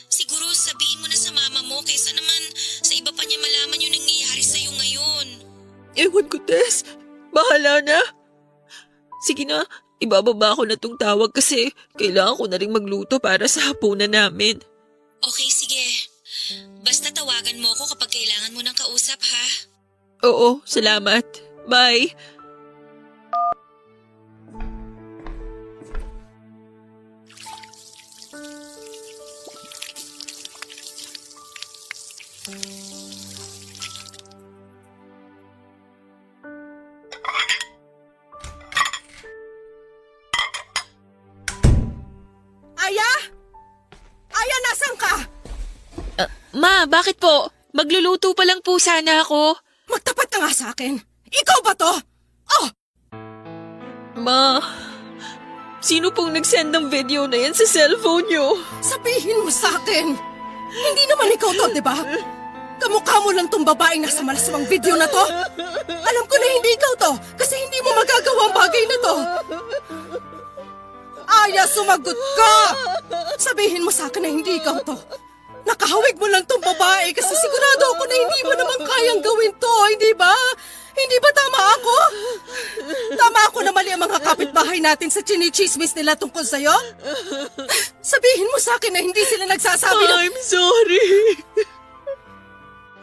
Siguro sabihin mo na sa mama mo kaysa naman sa iba pa niya malaman yung nangyayari sa'yo ngayon.
Ewan ko, Tess. Bahala na. Sige na, ibababa ko na tong tawag kasi kailangan ko na rin magluto para sa hapunan namin.
Okay, sige. Basta tawagan mo ako kapag kailangan mo ng kausap ha.
Oo, salamat. Bye.
Aya? Aya, nasan ka?
Ma, bakit po? Magluluto pa lang po sana ako.
Magtapat ka nga sa akin. Ikaw ba to? Oh!
Ma, sino pong nag-send ng video na yan sa cellphone niyo?
Sabihin mo sa akin. Hindi naman ikaw to, di ba? Kamukha mo lang tong babaeng nasa malaswang video na to. Alam ko na hindi ikaw to kasi hindi mo magagawa ang bagay na to. Aya, sumagot ka! Sabihin mo sa akin na hindi ikaw to. Nakahawig mo lang tong babae kasi sigurado ako na hindi mo naman kayang gawin to, hindi ba? Hindi ba tama ako? Tama ako na mali ang mga kapitbahay natin sa chinichismis nila tungkol sa'yo? Sabihin mo sa akin na hindi sila nagsasabi na...
I'm sorry.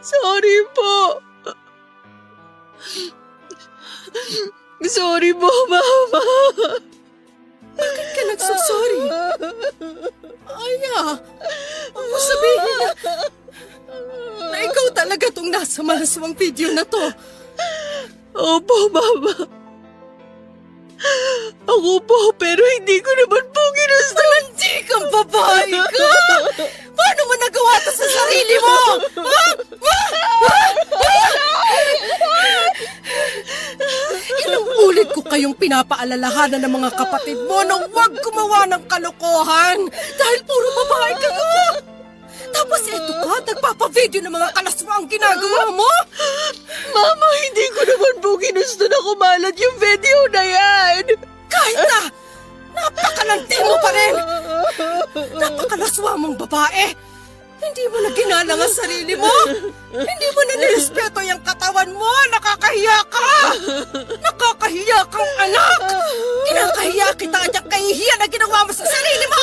Sorry po. Sorry po, Mama.
Bakit ka nagsasorry? Aya, ako sabihin na ikaw talaga tong nasa malaswang video na to.
Opo, Mama. Ako po, pero hindi ko naman po ginusto.
Hindi kang babae ka! Paano mo nagawa to sa sarili mo? Ilang ulit ko kayong pinapaalalahanan ng mga kapatid mo na huwag gumawa ng kalokohan dahil puro babae kayo. Tapos eto ka, nagpapavideo ng mga kalaswa ang ginagawa mo?
Mama, hindi ko naman po ginusto na kumalat yung video na yan.
Kahit na, napakalanti mo pa rin. Napakalaswa mong babae. Hindi mo na ginalang ang sarili mo. Hindi mo na nirespeto yung katawan mo. Nakakahiya ka. Nakakahiya kang anak. Kinakahiya kita at yung kahihiya na ginawa mo sa sarili mo.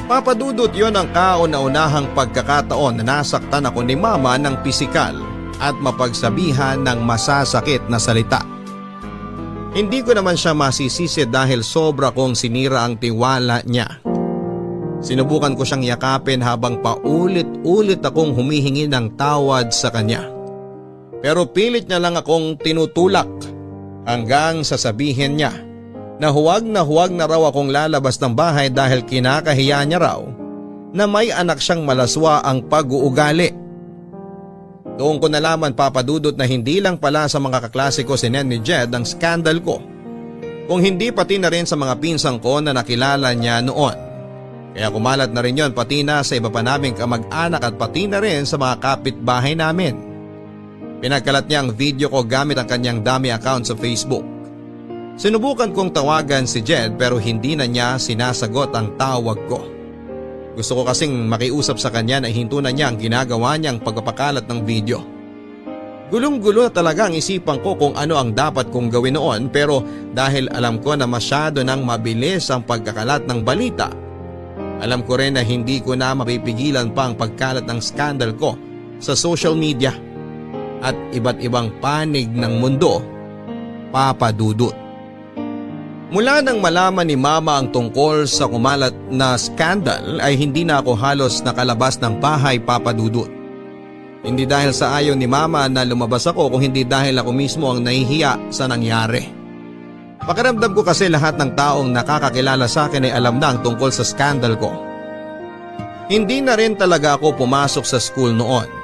Papadudot yon ang kauna-unahang pagkakataon na nasaktan ako ni Mama ng pisikal at mapagsabihan ng masasakit na salita. Hindi ko naman siya masisisi dahil sobra kong sinira ang tiwala niya. Sinubukan ko siyang yakapin habang paulit-ulit akong humihingi ng tawad sa kanya. Pero pilit niya lang akong tinutulak hanggang sasabihin niya na huwag na raw akong lalabas ng bahay dahil kinakahiya niya raw na may anak siyang malaswa ang pag-uugali. Doon ko nalaman, Papadudot, na hindi lang pala sa mga kaklase ko si Nen ni Jed ang skandal ko, kung hindi pati na rin sa mga pinsang ko na nakilala niya noon. Kaya kumalat na rin yon pati na sa iba pa naming kamag-anak at pati na rin sa mga kapitbahay namin. Pinagkalat niya ang video ko gamit ang kanyang dummy account sa Facebook. Sinubukan kong tawagan si Jed pero hindi na niya sinasagot ang tawag ko. Gusto ko kasing makiusap sa kanya na ihinto na niya ang ginagawa niyang pagpapakalat ng video. Gulong-gulo na talaga ang isipan ko kung ano ang dapat kong gawin noon, pero dahil alam ko na masyado nang mabilis ang pagkakalat ng balita, alam ko rin na hindi ko na mapipigilan pa ang pagkalat ng skandal ko sa social media at iba't ibang panig ng mundo, Papa Dudut. Mula nang malaman ni Mama ang tungkol sa kumalat na skandal ay hindi na ako halos nakalabas ng bahay, Papa Dudut. Hindi dahil sa ayaw ni Mama na lumabas ako kung hindi dahil ako mismo ang nahihiya sa nangyari. Pakiramdam ko kasi lahat ng taong nakakakilala sa akin ay alam na ang tungkol sa skandal ko. Hindi na rin talaga ako pumasok sa school noon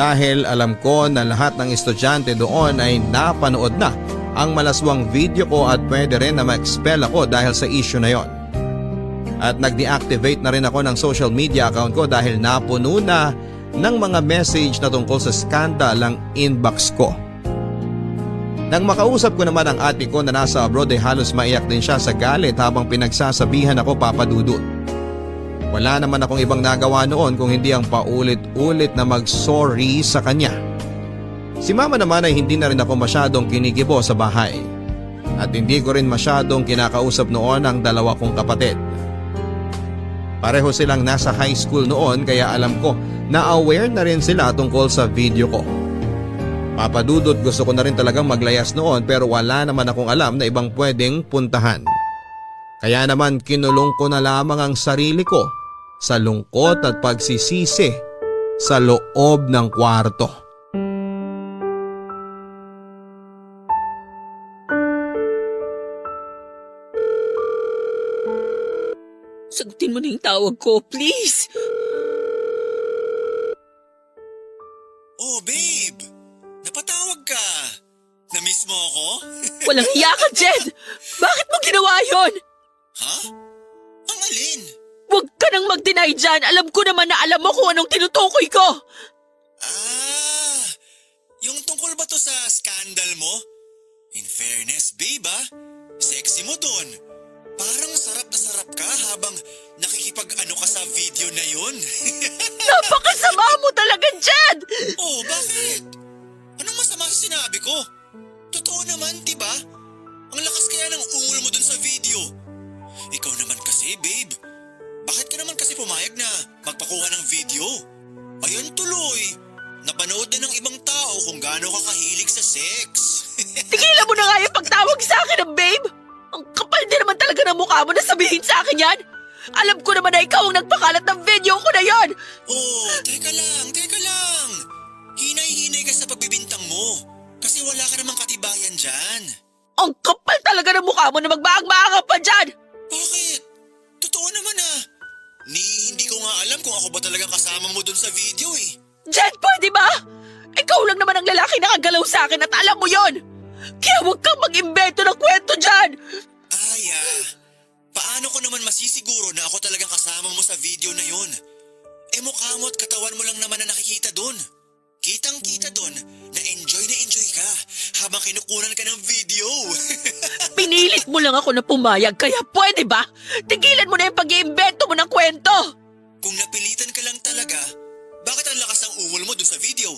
dahil alam ko na lahat ng estudyante doon ay napanood na ang malaswang video ko at pwede rin na ma-expel ako dahil sa issue na yon. At nag-deactivate na rin ako ng social media account ko dahil napuno na ng mga message na tungkol sa skandal ang inbox ko. Nang makausap ko naman ang ate ko na nasa abroad ay halos maiyak din siya sa galit habang pinagsasabihan ako, Papa Dudut. Wala naman akong ibang nagawa noon kung hindi ang paulit-ulit na mag-sorry sa kanya. Si Mama naman ay hindi na rin ako masyadong kinikibo sa bahay. At hindi ko rin masyadong kinakausap noon ang dalawa kong kapatid. Pareho silang nasa high school noon kaya alam ko na aware na rin sila tungkol sa video ko. Papa Dudut, gusto ko na rin talagang maglayas noon pero wala naman akong alam na ibang pwedeng puntahan. Kaya naman kinulong ko na lamang ang sarili ko sa lungkot at pagsisisi sa loob ng kwarto.
Sagutin mo na yung tawag ko, please.
Oh, babe! Napatawag ka! Na-miss mo ako?
Walang hiya ka, Jed! Bakit mo ginawa yon?
Ha? Ang alin?
Huwag ka nang mag-deny dyan. Alam ko naman na alam mo kung anong tinutukoy ko.
Ah! Yung tungkol ba to sa scandal mo? In fairness, babe sexy mo dun. Parang sarap na sarap ka habang nakikipag-ano ka sa video na yun.
Napakasama mo talaga, Jed!
Oh, bakit? Anong masama sa sinabi ko? Totoo naman, diba? Ang lakas kaya ng ungol mo dun sa video. Ikaw naman kasi, babe. Bakit ka naman kasi pumayag na magpakuha ng video? Ayun tuloy. Napanood na ng ibang tao kung gaano ka kahilig sa sex.
Tigilan mo na nga yung pagtawag sa akin ng babe! Ang kapal din naman talaga ng mukha mo na sabihin sa akin yan! Alam ko naman na ikaw ang nagpakalat ng video ko na yon!
Oh, teka lang. Hinay-hinay ka sa pagbibintang mo. Kasi wala ka namang katibayan dyan.
Ang kapal talaga ng mukha mo na magbaang-baang pa dyan!
Bakit? Totoo naman hindi ko nga alam kung ako ba talagang kasama mo dun sa video eh.
Jed, pwede ba? Ikaw lang naman ang lalaki nakagalaw sa akin at alam mo yon! Kaya huwag kang mag-imbento ng kwento dyan!
Aya, paano ko naman masisiguro na ako talagang kasama mo sa video na yun? Mukha mo at katawan mo lang naman na nakikita dun. Kitang-kita dun na enjoy ka habang kinukunan ka ng video.
Pinilit mo lang ako na pumayag kaya pwede ba? Tigilan mo na yung pag-iimbento mo ng kwento!
Kung napilitan ka lang talaga, bakit ang lakas ng ungol mo dun sa video?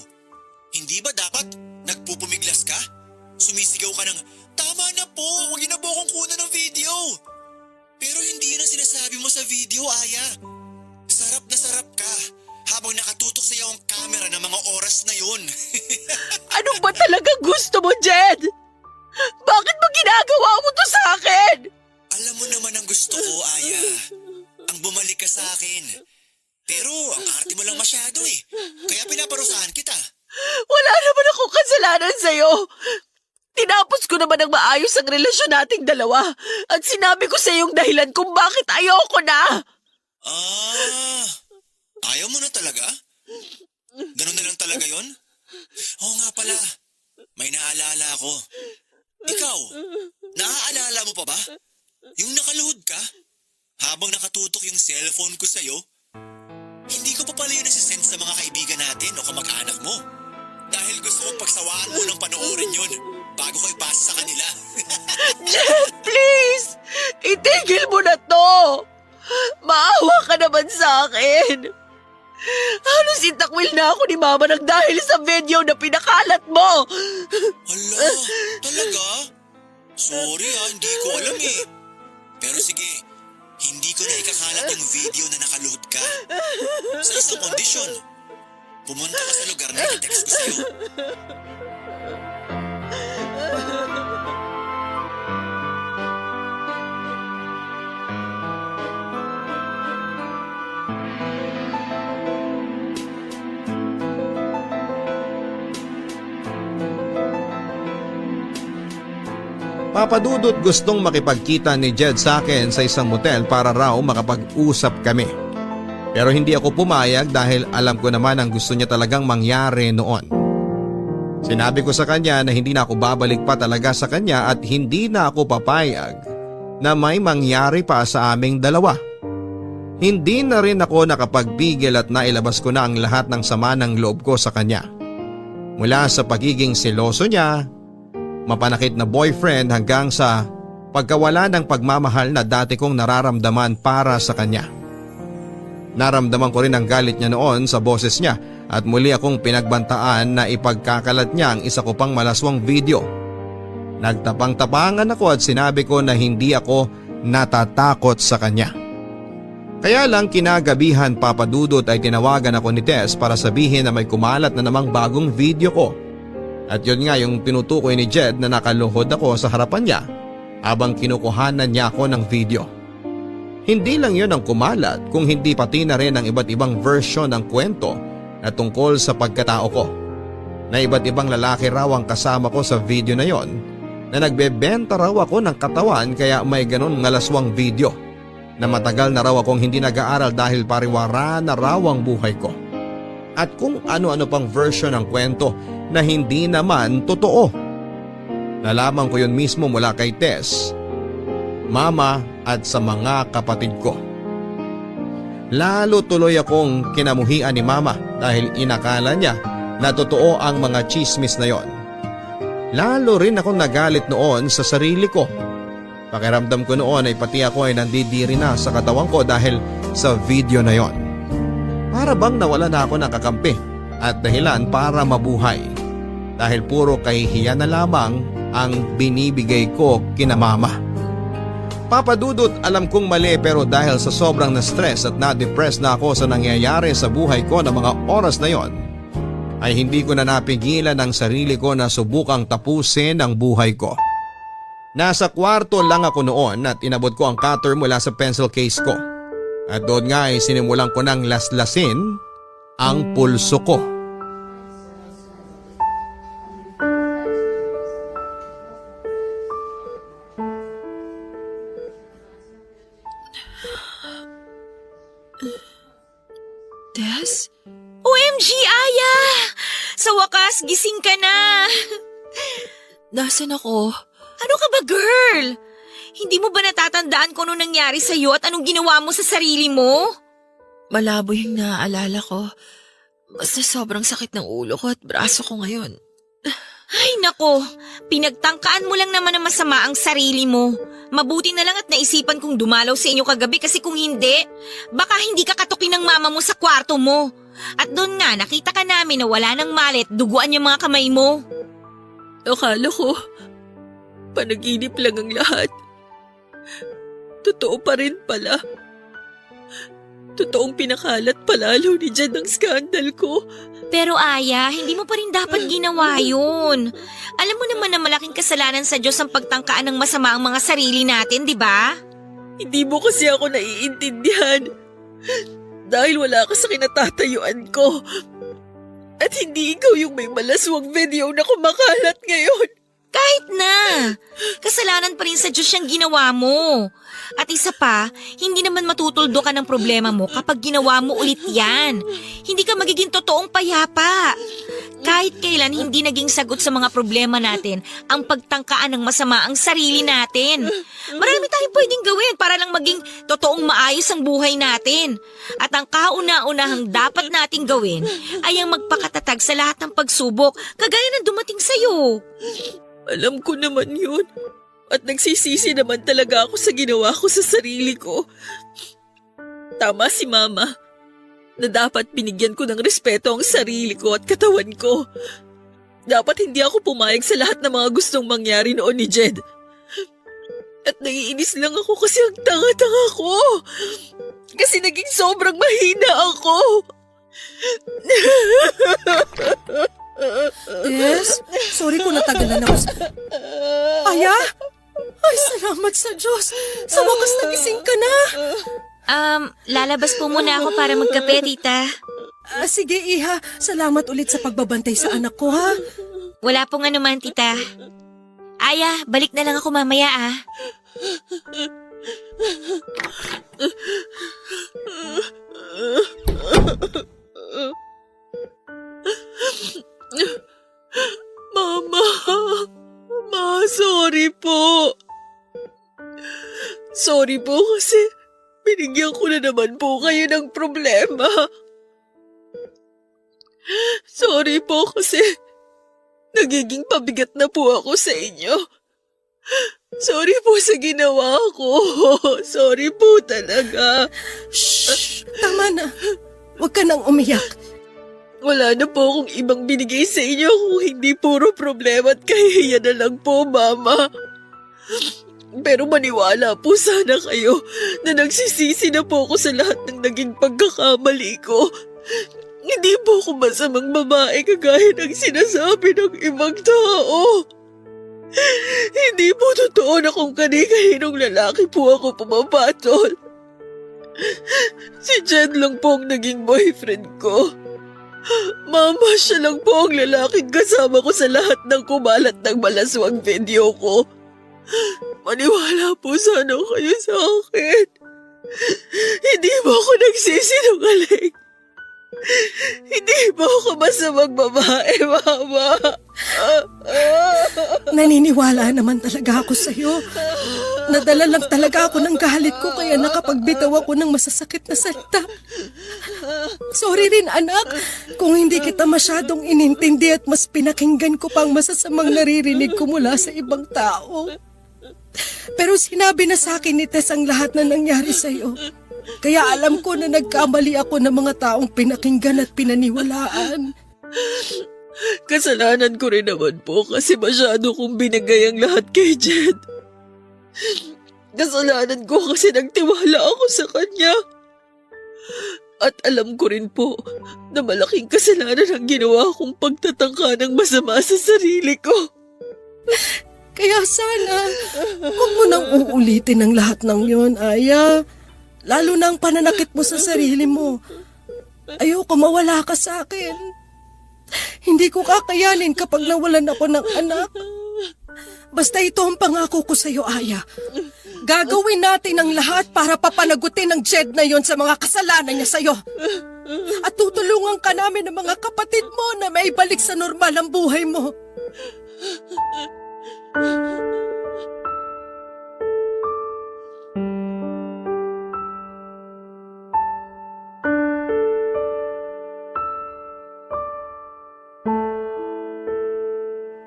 Hindi ba dapat nagpupumiglas ka? Sumisigaw ka ng, tama na po, huwag na po akong kunan ng video. Pero hindi yun ang sinasabi mo sa video, Aya. Sarap na sarap ka habang nakatutok sa iyo ang camera ng mga oras na yun.
Ano ba talaga gusto mo, Jed? Bakit mo ginagawa mo to sa akin?
Alam mo naman ang gusto ko, Aya. Ang bumalik ka sa akin. Pero ang arte mo lang masyado kaya pinaparusahan kita.
Wala naman akong kasalanan sa'yo. Tinapos ko naman ng maayos ang relasyon nating dalawa at sinabi ko sa iyong dahilan kung bakit ayoko na.
Ah, ayaw mo na talaga? Ganun na lang talaga yon? Oo nga pala, may naalala ako. Ikaw, naaalala mo pa ba? Yung nakaluhod ka? Habang nakatutok yung cellphone ko sa'yo? Hindi ko pa pala yun nasisend sa mga kaibigan natin o kamag-anak mo. Dahil gusto kong pagsawaan mo ng panoorin yun bago ko ipasa sa kanila.
Jed, please! Itigil mo na to! Maawa ka naman sa akin. Halos itakwil na ako ni Mama nang dahil sa video na pinakalat mo.
Hala, talaga? Sorry hindi ko alam Pero sige, hindi ko na ikakalat yung video na nakaluhod ka. Sa isang kondisyon. Pumunta ka sa lugar na i-text ko sa'yo.
Papadudot gustong makipagkita ni Jed sa akin sa isang motel para raw makapag-usap kami. Pero hindi ako pumayag dahil alam ko naman ang gusto niya talagang mangyari noon. Sinabi ko sa kanya na hindi na ako babalik pa talaga sa kanya at hindi na ako papayag na may mangyari pa sa aming dalawa. Hindi na rin ako nakapagpigil at nailabas ko na ang lahat ng sama ng loob ko sa kanya. Mula sa pagiging seloso niya, mapanakit na boyfriend hanggang sa pagkawala ng pagmamahal na dati kong nararamdaman para sa kanya. Naramdaman ko rin ang galit niya noon sa boses niya at muli akong pinagbantaan na ipagkakalat niya ang isa ko pang malaswang video. Nagtapang-tapangan ako at sinabi ko na hindi ako natatakot sa kanya. Kaya lang kinagabihan papadudot ay tinawagan ako ni Tess para sabihin na may kumalat na namang bagong video ko. At yun nga yung tinutukoy ni Jed na nakaluhod ako sa harapan niya habang kinukuhanan niya ako ng video. Hindi lang yun ang kumalat kung hindi pati na rin ang iba't ibang version ng kwento na tungkol sa pagkatao ko. Na iba't ibang lalaki raw ang kasama ko sa video na yon, na nagbebenta raw ako ng katawan kaya may ganon ngalaswang video. Na matagal na raw akong hindi nag-aaral dahil pariwara na raw ang buhay ko. At kung ano-ano pang version ng kwento na hindi naman totoo. Nalaman ko yun mismo mula kay Tess, Mama at sa mga kapatid ko. Lalo tuloy akong kinamuhian ni Mama dahil inakala niya na totoo ang mga chismis na yon. Lalo rin akong nagalit noon sa sarili ko. Pakiramdam ko noon ay pati ako ay nandidiri na sa katawan ko dahil sa video na yon. Para bang nawala na ako ng kakampi at dahilan para mabuhay. Dahil puro kahihiyan na lamang ang binibigay ko kina Mama. Papadudot, alam kong mali pero dahil sa sobrang na-stress at na-depress na ako sa nangyayari sa buhay ko ng mga oras na yon, ay hindi ko na napigilan ang sarili ko na subukang tapusin ang buhay ko. Nasa kwarto lang ako noon at inabot ko ang cutter mula sa pencil case ko. At doon nga ay sinimulan ko ng laslasin ang pulso ko.
Tess?
OMG, Aya! Sa wakas, gising ka na!
Nasaan ako?
Ano ka ba, girl? Hindi mo ba natatandaan kung anong nangyari sa'yo at anong ginawa mo sa sarili mo?
Malabo yung naaalala ko. Basta sobrang sakit ng ulo ko at braso ko ngayon.
Ay nako, pinagtangkaan mo lang naman na masama ang sarili mo. Mabuti na lang at naisipan kong dumalaw sa inyo kagabi kasi kung hindi, baka hindi ka katukin ng mama mo sa kwarto mo. At doon nga, nakita ka namin na wala ng malit, duguan yung mga kamay mo.
Akala ko, panaginip lang ang lahat. Totoo pa rin pala. Totoong pinakalat palalo ni Jed ang skandal ko.
Pero Aya, hindi mo pa rin dapat ginawa yun. Alam mo naman na malaking kasalanan sa Diyos ang pagtangkaan ng masama ang mga sarili natin, di ba?
Hindi mo kasi ako naiintindihan. Dahil wala ka sa kinatatayuan ko. At hindi ikaw yung may malaswang video na kumakalat ngayon.
Kahit na, kasalanan pa rin sa Diyos yung ginawa mo. At isa pa, hindi naman matutuldo ka ng problema mo kapag ginawa mo ulit yan. Hindi ka magiging totoong payapa. Kahit kailan hindi naging sagot sa mga problema natin ang pagtangkaan ng masama ang sarili natin. Marami tayong pwedeng gawin para lang maging totoong maayos ang buhay natin. At ang kauna-unahang dapat nating gawin ay ang magpakatatag sa lahat ng pagsubok kagaya ng dumating sa'yo.
Alam ko naman yun. At nagsisisi naman talaga ako sa ginawa ko sa sarili ko. Tama si Mama na dapat binigyan ko ng respeto ang sarili ko at katawan ko. Dapat hindi ako pumayag sa lahat ng mga gustong mangyari noon ni Jed. At naiinis lang ako kasi ang tanga-tanga ko. Kasi naging sobrang mahina ako.
Tess, sorry kung natagalan ako sa... Aya? Ay, salamat sa Diyos. Sa wakas nagising ka na.
Lalabas po muna ako para magkape, tita.
Sige, Iha. Salamat ulit sa pagbabantay sa anak ko, ha?
Wala pong anuman, tita. Aya, balik na lang ako mamaya, ah.
Mama, sorry po. Sorry po kasi binigyan ko na naman po kayo ng problema. Sorry po kasi nagiging pabigat na po ako sa inyo. Sorry po sa ginawa ko. Sorry po talaga.
Shh! Tama na. Huwag ka nang umiyak.
Wala na po akong ibang binigay sa inyo kung hindi puro problema at kahihiya na lang po, Mama. Pero maniwala po sana kayo na nagsisisi na po ako sa lahat ng naging pagkakamali ko. Hindi po ako masamang babae kagaya ng sinasabi ng ibang tao. Hindi po totoo na kung kani-kaninong lalaki po ako pumapatol. Si Jed lang po ang naging boyfriend ko. Mama, siya lang po ang lalaking kasama ko sa lahat ng kumalat ng malaswang video ko. Maniwala po sana kayo sa akin. Hindi ba ako nagsisinungaling? Hindi ba ako masamang babae, Mama?
Naniniwala naman talaga ako sa'yo. Nadala lang talaga ako ng galit ko kaya nakapagbitaw ako ng masasakit na salita. Sorry rin, anak, kung hindi kita masyadong inintindi at mas pinakinggan ko pang masasamang naririnig ko mula sa ibang tao. Pero sinabi na sa akin ni Tess ang lahat na nangyari sa'yo. Kaya alam ko na nagkamali ako ng mga taong pinakinggan at pinaniwalaan.
Kasalanan ko rin naman po kasi masyado kong binigay ang lahat kay Jed. Kasalanan ko kasi nagtiwala ako sa kanya. At alam ko rin po na malaking kasalanan ang ginawa kong pagtatangka ng masama sa sarili ko.
Kaya sana, huwag mo nang uulitin ang lahat ng yon, Aya. Lalo na ang pananakit mo sa sarili mo. Ayoko mawala ka sa akin. Hindi ko kakayanin kapag nawalan ako ng anak. Basta ito ang pangako ko sa iyo, Aya. Gagawin natin ang lahat para papanagutin ng Jed na yon sa mga kasalanan niya sa iyo. At tutulungan ka namin ng mga kapatid mo na maibalik sa normal ang buhay mo.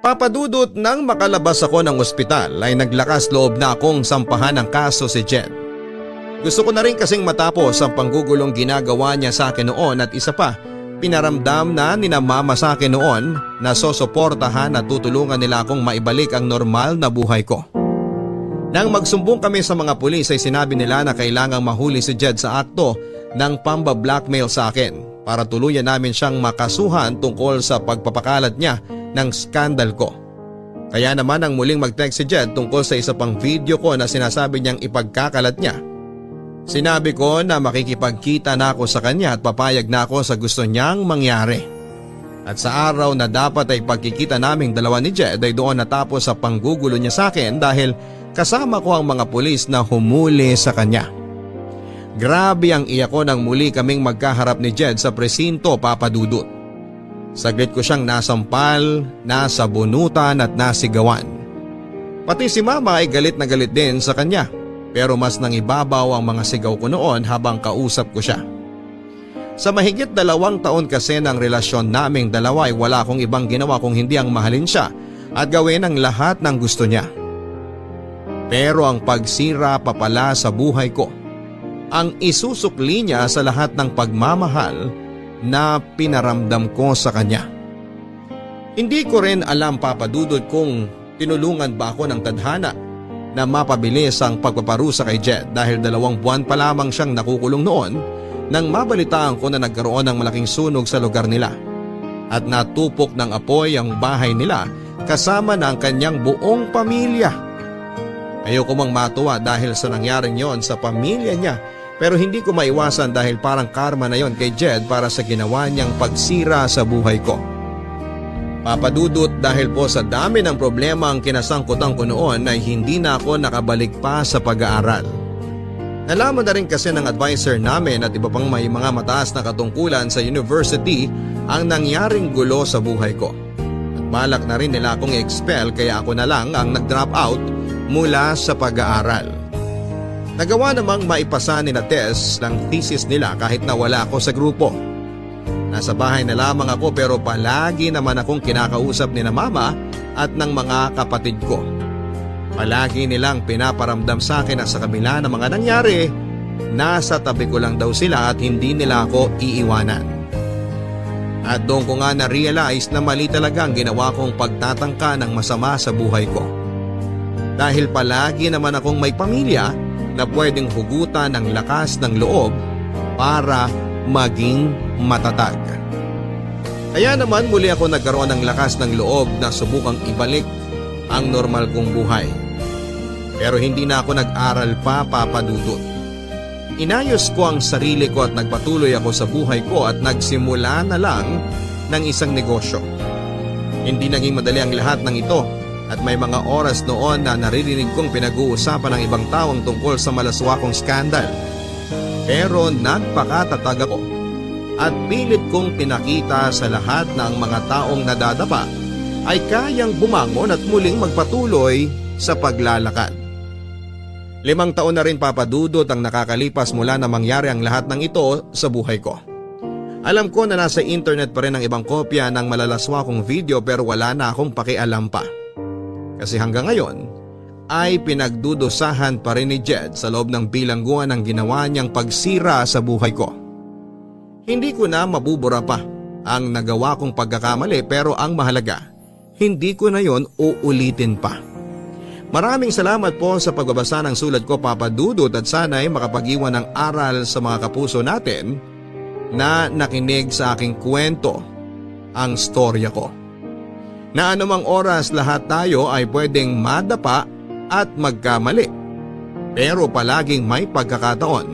Papadudot nang makalabas ako ng ospital ay naglakas loob na akong sampahan ng kaso si Jed. Gusto ko na rin kasing matapos ang panggugulong ginagawa niya sa akin noon at isa pa, pinaramdam na ni na mama sa akin noon na sosuportahan at tutulungan nila akong maibalik ang normal na buhay ko. Nang magsumbong kami sa mga pulis ay sinabi nila na kailangang mahuli si Jed sa akto ng pamba-blackmail sa akin para tuluyan namin siyang makasuhan tungkol sa pagpapakalat niya ng skandal ko. Kaya naman ang muling mag-text si Jed tungkol sa isa pang video ko na sinasabi niyang ipagkakalat niya. Sinabi ko na makikipagkita na ako sa kanya at papayag na ako sa gusto niyang mangyari. At sa araw na dapat ay pagkikita naming dalawa ni Jed ay doon natapos sa panggugulo niya sa akin dahil kasama ko ang mga pulis na humuli sa kanya. Grabe ang iyak ko nang muli kaming magkaharap ni Jed sa presinto, Papadudot. Saglit ko siyang nasampal, nasabunutan at nasigawan. Pati si mama ay galit na galit din sa kanya, pero mas nangibabaw ang mga sigaw ko noon habang kausap ko siya. Sa mahigit 2 taon kasi ng relasyon naming dalawa ay wala akong ibang ginawa kung hindi ang mahalin siya at gawin ang lahat ng gusto niya. Pero ang pagsira pa pala sa buhay ko, ang isusukli niya sa lahat ng pagmamahal na pinaramdam ko sa kanya. Hindi ko rin alam, Papadudod, kung tinulungan ba ako ng tadhana na mapabilis ang pagpaparusa kay Jed dahil 2 buwan pa lamang siyang nakukulong noon nang mabalitaan ko na nagkaroon ng malaking sunog sa lugar nila. at natupok ng apoy ang bahay nila kasama ng kanyang buong pamilya. Ayoko mang matuwa dahil sa nangyaring yon sa pamilya niya, pero hindi ko maiwasan dahil parang karma na yon kay Jed para sa ginawa niyang pagsira sa buhay ko. Papa Dudut, dahil po sa dami ng problema ang kinasangkutan ko noon ay hindi na ako nakabalik pa sa pag-aaral. Nalaman na rin kasi ng advisor namin at iba pang may mga mataas na katungkulan sa university ang nangyaring gulo sa buhay ko. At balak na rin nila akong i-expel kaya ako na lang ang nag-drop out mula sa pag-aaral. Nagawa namang maipasa nila Tess ng thesis nila kahit na wala ako sa grupo. Nasa bahay na lamang ako pero palagi naman akong kinakausap ni na mama at ng mga kapatid ko. Palagi nilang pinaparamdam sa akin na sa kabila ng mga nangyari, nasa tabi ko lang daw sila at hindi nila ako iiwanan. At doon ko nga na-realize na mali talaga ang ginawa kong pagtatangka ng masama sa buhay ko. Dahil palagi naman akong may pamilya na pwedeng hugutan ng lakas ng loob para maging matatag. Kaya naman muli ako nagkaroon ng lakas ng loob na subukang ibalik ang normal kong buhay. Pero hindi na ako nag-aral pa, Papa Dudut. Inayos ko ang sarili ko at nagpatuloy ako sa buhay ko at nagsimula na lang ng isang negosyo. Hindi naging madali ang lahat ng ito at may mga oras noon na naririnig kong pinag-uusapan ng ibang tawang tungkol sa malaswakong skandal. Pero nagpakatatag ako at pilit kong pinakita sa lahat na ang mga taong nadadapa ay kayang bumangon at muling magpatuloy sa paglalakad. 5 taon na rin, Papa Dudut, ang nakakalipas mula na mangyari ang lahat ng ito sa buhay ko. Alam ko na nasa internet pa rin ang ibang kopya ng malalaswakong video pero wala na akong pakialam pa. Kasi hanggang ngayon ay pinagdudusahan pa rin ni Jed sa loob ng bilangguan ang ginawa niyang pagsira sa buhay ko. Hindi ko na mabubura pa ang nagawa kong pagkakamali pero ang mahalaga, hindi ko na yon uulitin pa. Maraming salamat po sa pagbabasa ng sulat ko, Papa Dudut, at sana'y makapag-iwan ng aral sa mga kapuso natin na nakinig sa aking kwento, ang storya ko. Na anumang oras lahat tayo ay pwedeng madapa at magkamali. Pero palaging may pagkakataon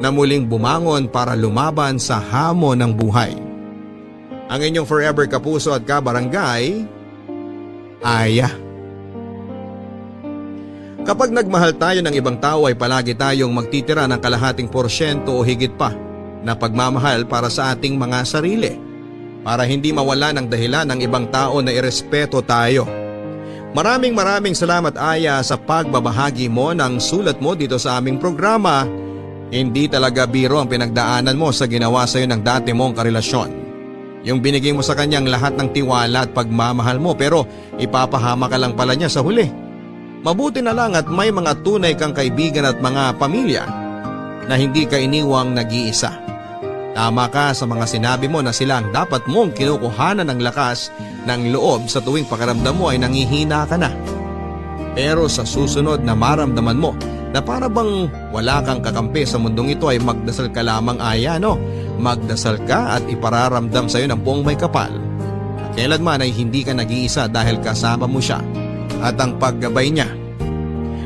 na muling bumangon para lumaban sa hamon ng buhay. Ang inyong forever kapuso at kabarangay, Aya. Kapag nagmahal tayo ng ibang tao ay palagi tayong magtitira ng kalahating porsyento o higit pa na pagmamahal para sa ating mga sarili. Para hindi mawala ng dahilan ng ibang tao na irespeto tayo. Maraming salamat, Aya, sa pagbabahagi mo ng sulat mo dito sa aming programa. Hindi talaga biro ang pinagdaanan mo sa ginawa sa iyo ng dati mong karelasyon. Yung binigay mo sa kanyang lahat ng tiwala at pagmamahal mo pero ipapahama ka lang pala niya sa huli. Mabuti na lang at may mga tunay kang kaibigan at mga pamilya na hindi ka iniwang nag-iisa. Tama ka sa mga sinabi mo na sila ang dapat mong kinukuhanan ng lakas ng loob sa tuwing pakiramdam mo ay nangihina ka na. Pero sa susunod na maramdaman mo na para bang wala kang kakampi sa mundong ito ay magdasal ka lamang, Aya, no? Magdasal ka at ipararamdam sa iyo ng buong may kapal. At kailanman ay hindi ka nag-iisa dahil kasama mo siya at ang paggabay niya.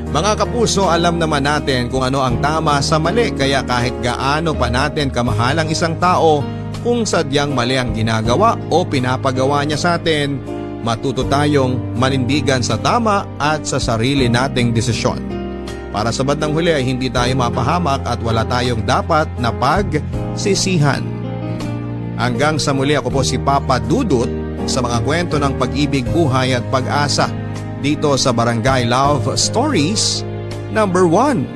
Mga kapuso, alam naman natin kung ano ang tama sa mali kaya kahit gaano pa natin kamahal ang isang tao, kung sadyang mali ang ginagawa o pinapagawa niya sa atin, matuto tayong manindigan sa tama at sa sarili nating desisyon. Para sa bandang huli ay hindi tayo mapahamak at wala tayong dapat na pagsisihan. Hanggang sa muli, ako po si Papa Dudut sa mga kwento ng pag-ibig, buhay at pag-asa dito sa Barangay Love Stories number 1.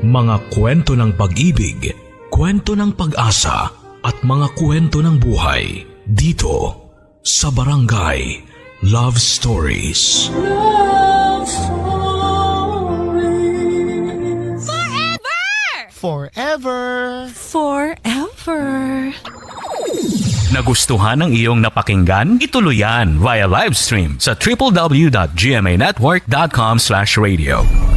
Mga kwento ng pag-ibig, kwento ng pag-asa at mga kwento ng buhay dito sa Barangay Love Stories.
Love Stories.
Forever!
Nagustuhan ng iyong napakinggan? Ituloy yan via live stream sa www.gmanetwork.com/radio.